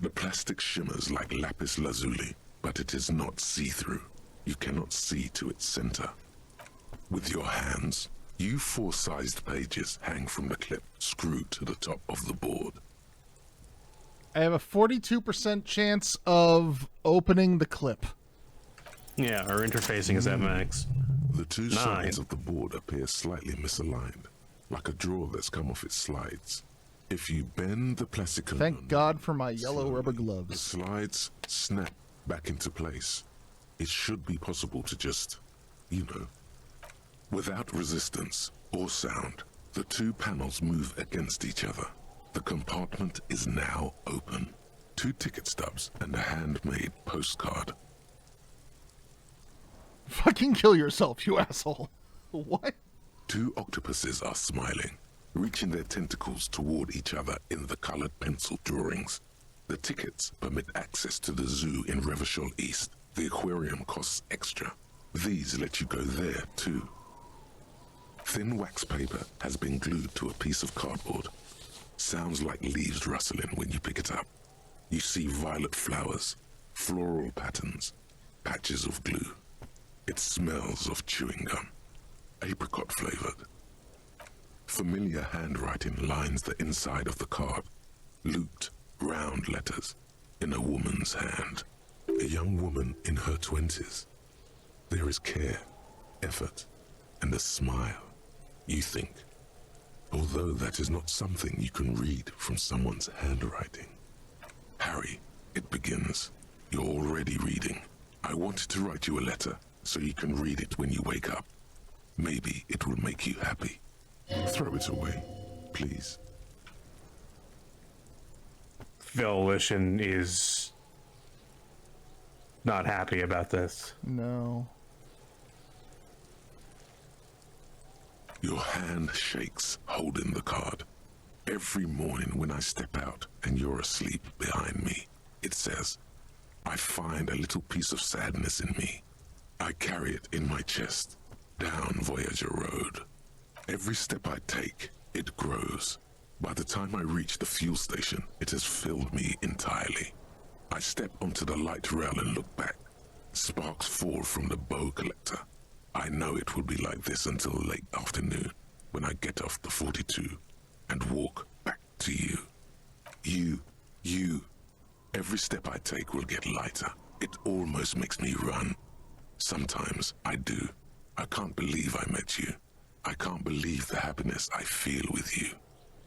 The plastic shimmers like lapis lazuli, but it is not see-through. You cannot see to its center. With your hands, U4-sized pages hang from the clip screwed to the top of the board. I have a 42% chance of opening the clip. Yeah, our interfacing is at max. The two sides of the board appear slightly misaligned, like a drawer that's come off its slides. If you bend the plastic Thank God for my yellow rubber the gloves. slides snap back into place. It should be possible to just, without resistance or sound, the two panels move against each other. The compartment is now open. 2 ticket stubs and a handmade postcard. Fucking kill yourself, you asshole. What? 2 octopuses are smiling, reaching their tentacles toward each other in the colored pencil drawings. The tickets permit access to the zoo in Revachol East. The aquarium costs extra. These let you go there, too. Thin wax paper has been glued to a piece of cardboard. Sounds like leaves rustling when you pick it up. You see violet flowers, floral patterns, patches of glue. It smells of chewing gum, apricot flavored. Familiar handwriting lines the inside of the card. Looped, round letters in a woman's hand. A young woman in her 20s. There is care, effort, and a smile, you think. Although that is not something you can read from someone's handwriting. Harry, it begins. You're already reading. I wanted to write you a letter so you can read it when you wake up. Maybe it will make you happy. Throw it away, please. Volition is not happy about this. No. Your hand shakes, holding the card. Every morning when I step out and you're asleep behind me, it says, I find a little piece of sadness in me. I carry it in my chest, down Voyager Road. Every step I take, it grows. By the time I reach the fuel station, it has filled me entirely. I step onto the light rail and look back. Sparks fall from the bow collector. I know it will be like this until late afternoon, when I get off the 42 and walk back to you. You. Every step I take will get lighter. It almost makes me run. Sometimes I do. I can't believe I met you. I can't believe the happiness I feel with you.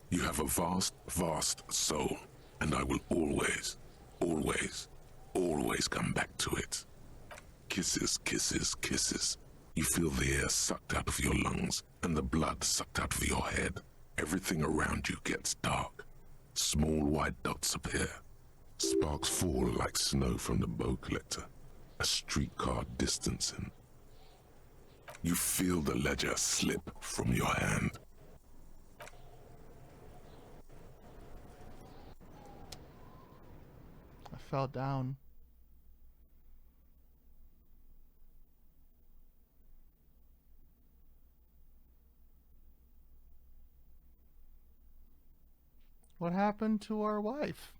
You have a vast, vast soul, and I will always, always, always come back to it. Kisses, kisses, kisses. You feel the air sucked out of your lungs and the blood sucked out of your head. Everything around you gets dark. Small white dots appear. Sparks fall like snow from the bow collector. A streetcar distancing. You feel the ledger slip from your hand. I fell down. What happened to our wife?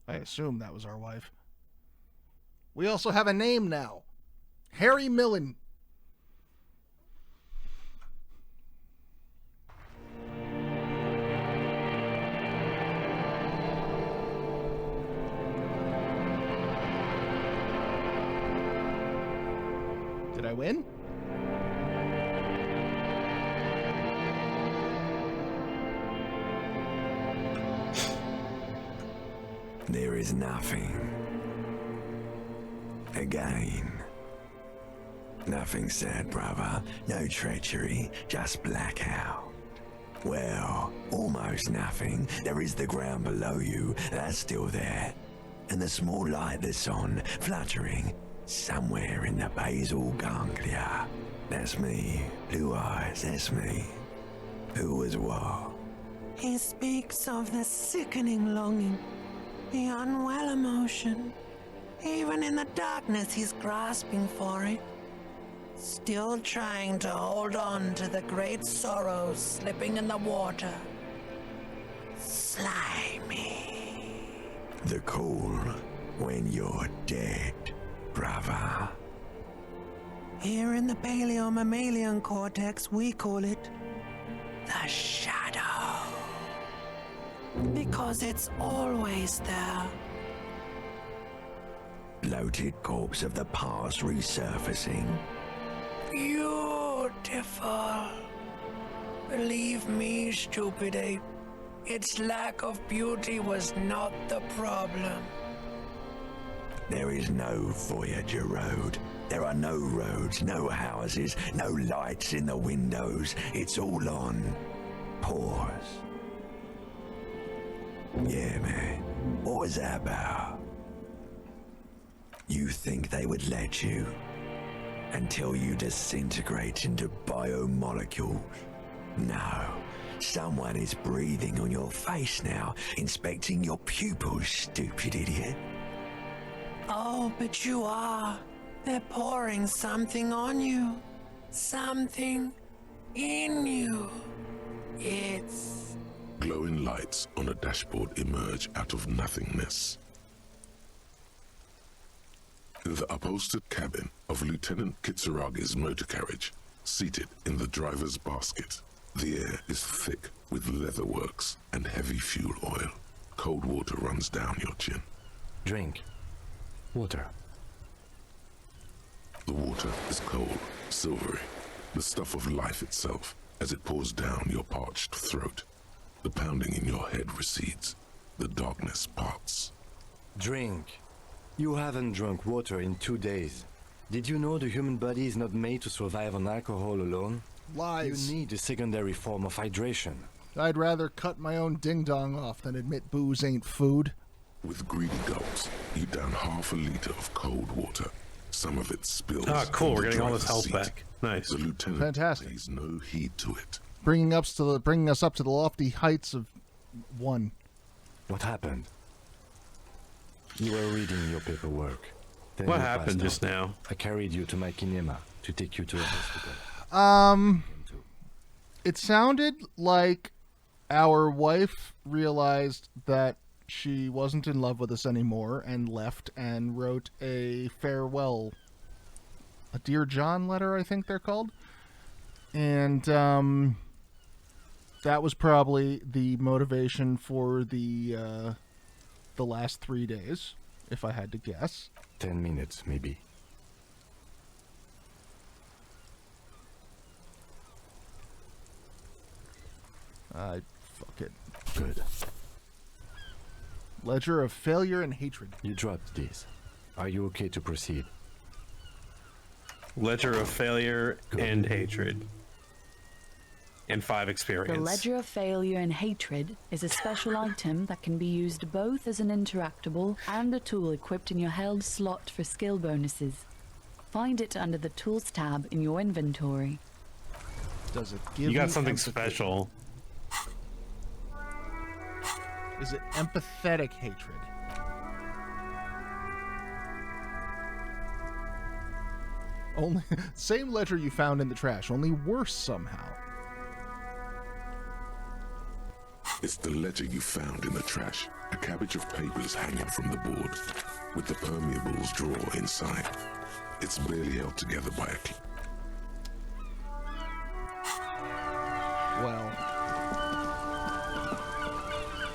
I assume that was our wife. We also have a name now. Harry Millen. Did I win? There is nothing. Again. Nothing sad, brother. No treachery, just blackout. Well, almost nothing. There is the ground below you, that's still there. And the small light that's on, fluttering, somewhere in the basal ganglia. That's me. Blue eyes, that's me. Who was what? He speaks of the sickening longing, the unwell emotion. Even in the darkness, he's grasping for it. Still trying to hold on to the great sorrows slipping in the water. Slimy. The call when you're dead, brother. Here in the paleo-mammalian cortex, we call it the shadow. Because it's always there. Bloated corpse of the past resurfacing. Beautiful. Believe me, stupid ape, its lack of beauty was not the problem. There is no Voyager Road. There are no roads, no houses, no lights in the windows. It's all on pause. Yeah, man. What was that about? You think they would let you? Until you disintegrate into biomolecules? No. Someone is breathing on your face now, inspecting your pupils, stupid idiot. Oh, but you are. They're pouring something on you. Something in you. It's... Glowing lights on a dashboard emerge out of nothingness. In the upholstered cabin of Lieutenant Kitsuragi's motor carriage, seated in the driver's basket, the air is thick with leatherworks and heavy fuel oil. Cold water runs down your chin. Drink. Water. The water is cold, silvery, the stuff of life itself, as it pours down your parched throat. The pounding in your head recedes. The darkness parts. Drink. You haven't drunk water in 2 days. Did you know the human body is not made to survive on alcohol alone? Lies. You need a secondary form of hydration. I'd rather cut my own ding-dong off than admit booze ain't food. With greedy gulps, you down half a liter of cold water. Some of it spills. Ah, cool. We're getting all this driver's health seat. back. Nice. The lieutenant Fantastic. pays no heed to it. Bringing us up to the lofty heights of 1. What happened? You were reading your paperwork. Then What you happened passed just out. now? I carried you to my kinema to take you to a hospital. It sounded like our wife realized that she wasn't in love with us anymore and left and wrote a farewell, a Dear John letter, I think they're called. And that was probably the motivation for the last 3 days, if I had to guess. 10 minutes, maybe. Fuck it. Good. Ledger of failure and hatred. You dropped these. Are you okay to proceed? Ledger of failure and hatred. And 5 experience. The Ledger of Failure and Hatred is a special item that can be used both as an interactable and a tool equipped in your held slot for skill bonuses. Find it under the Tools tab in your inventory. Does it give You got me something empathy? special. Is it empathetic hatred? Only same ledger you found in the trash, only worse somehow. It's the ledger you found in the trash. A cabbage of papers hanging from the board, with the permeables drawer inside. It's barely held together by a Well,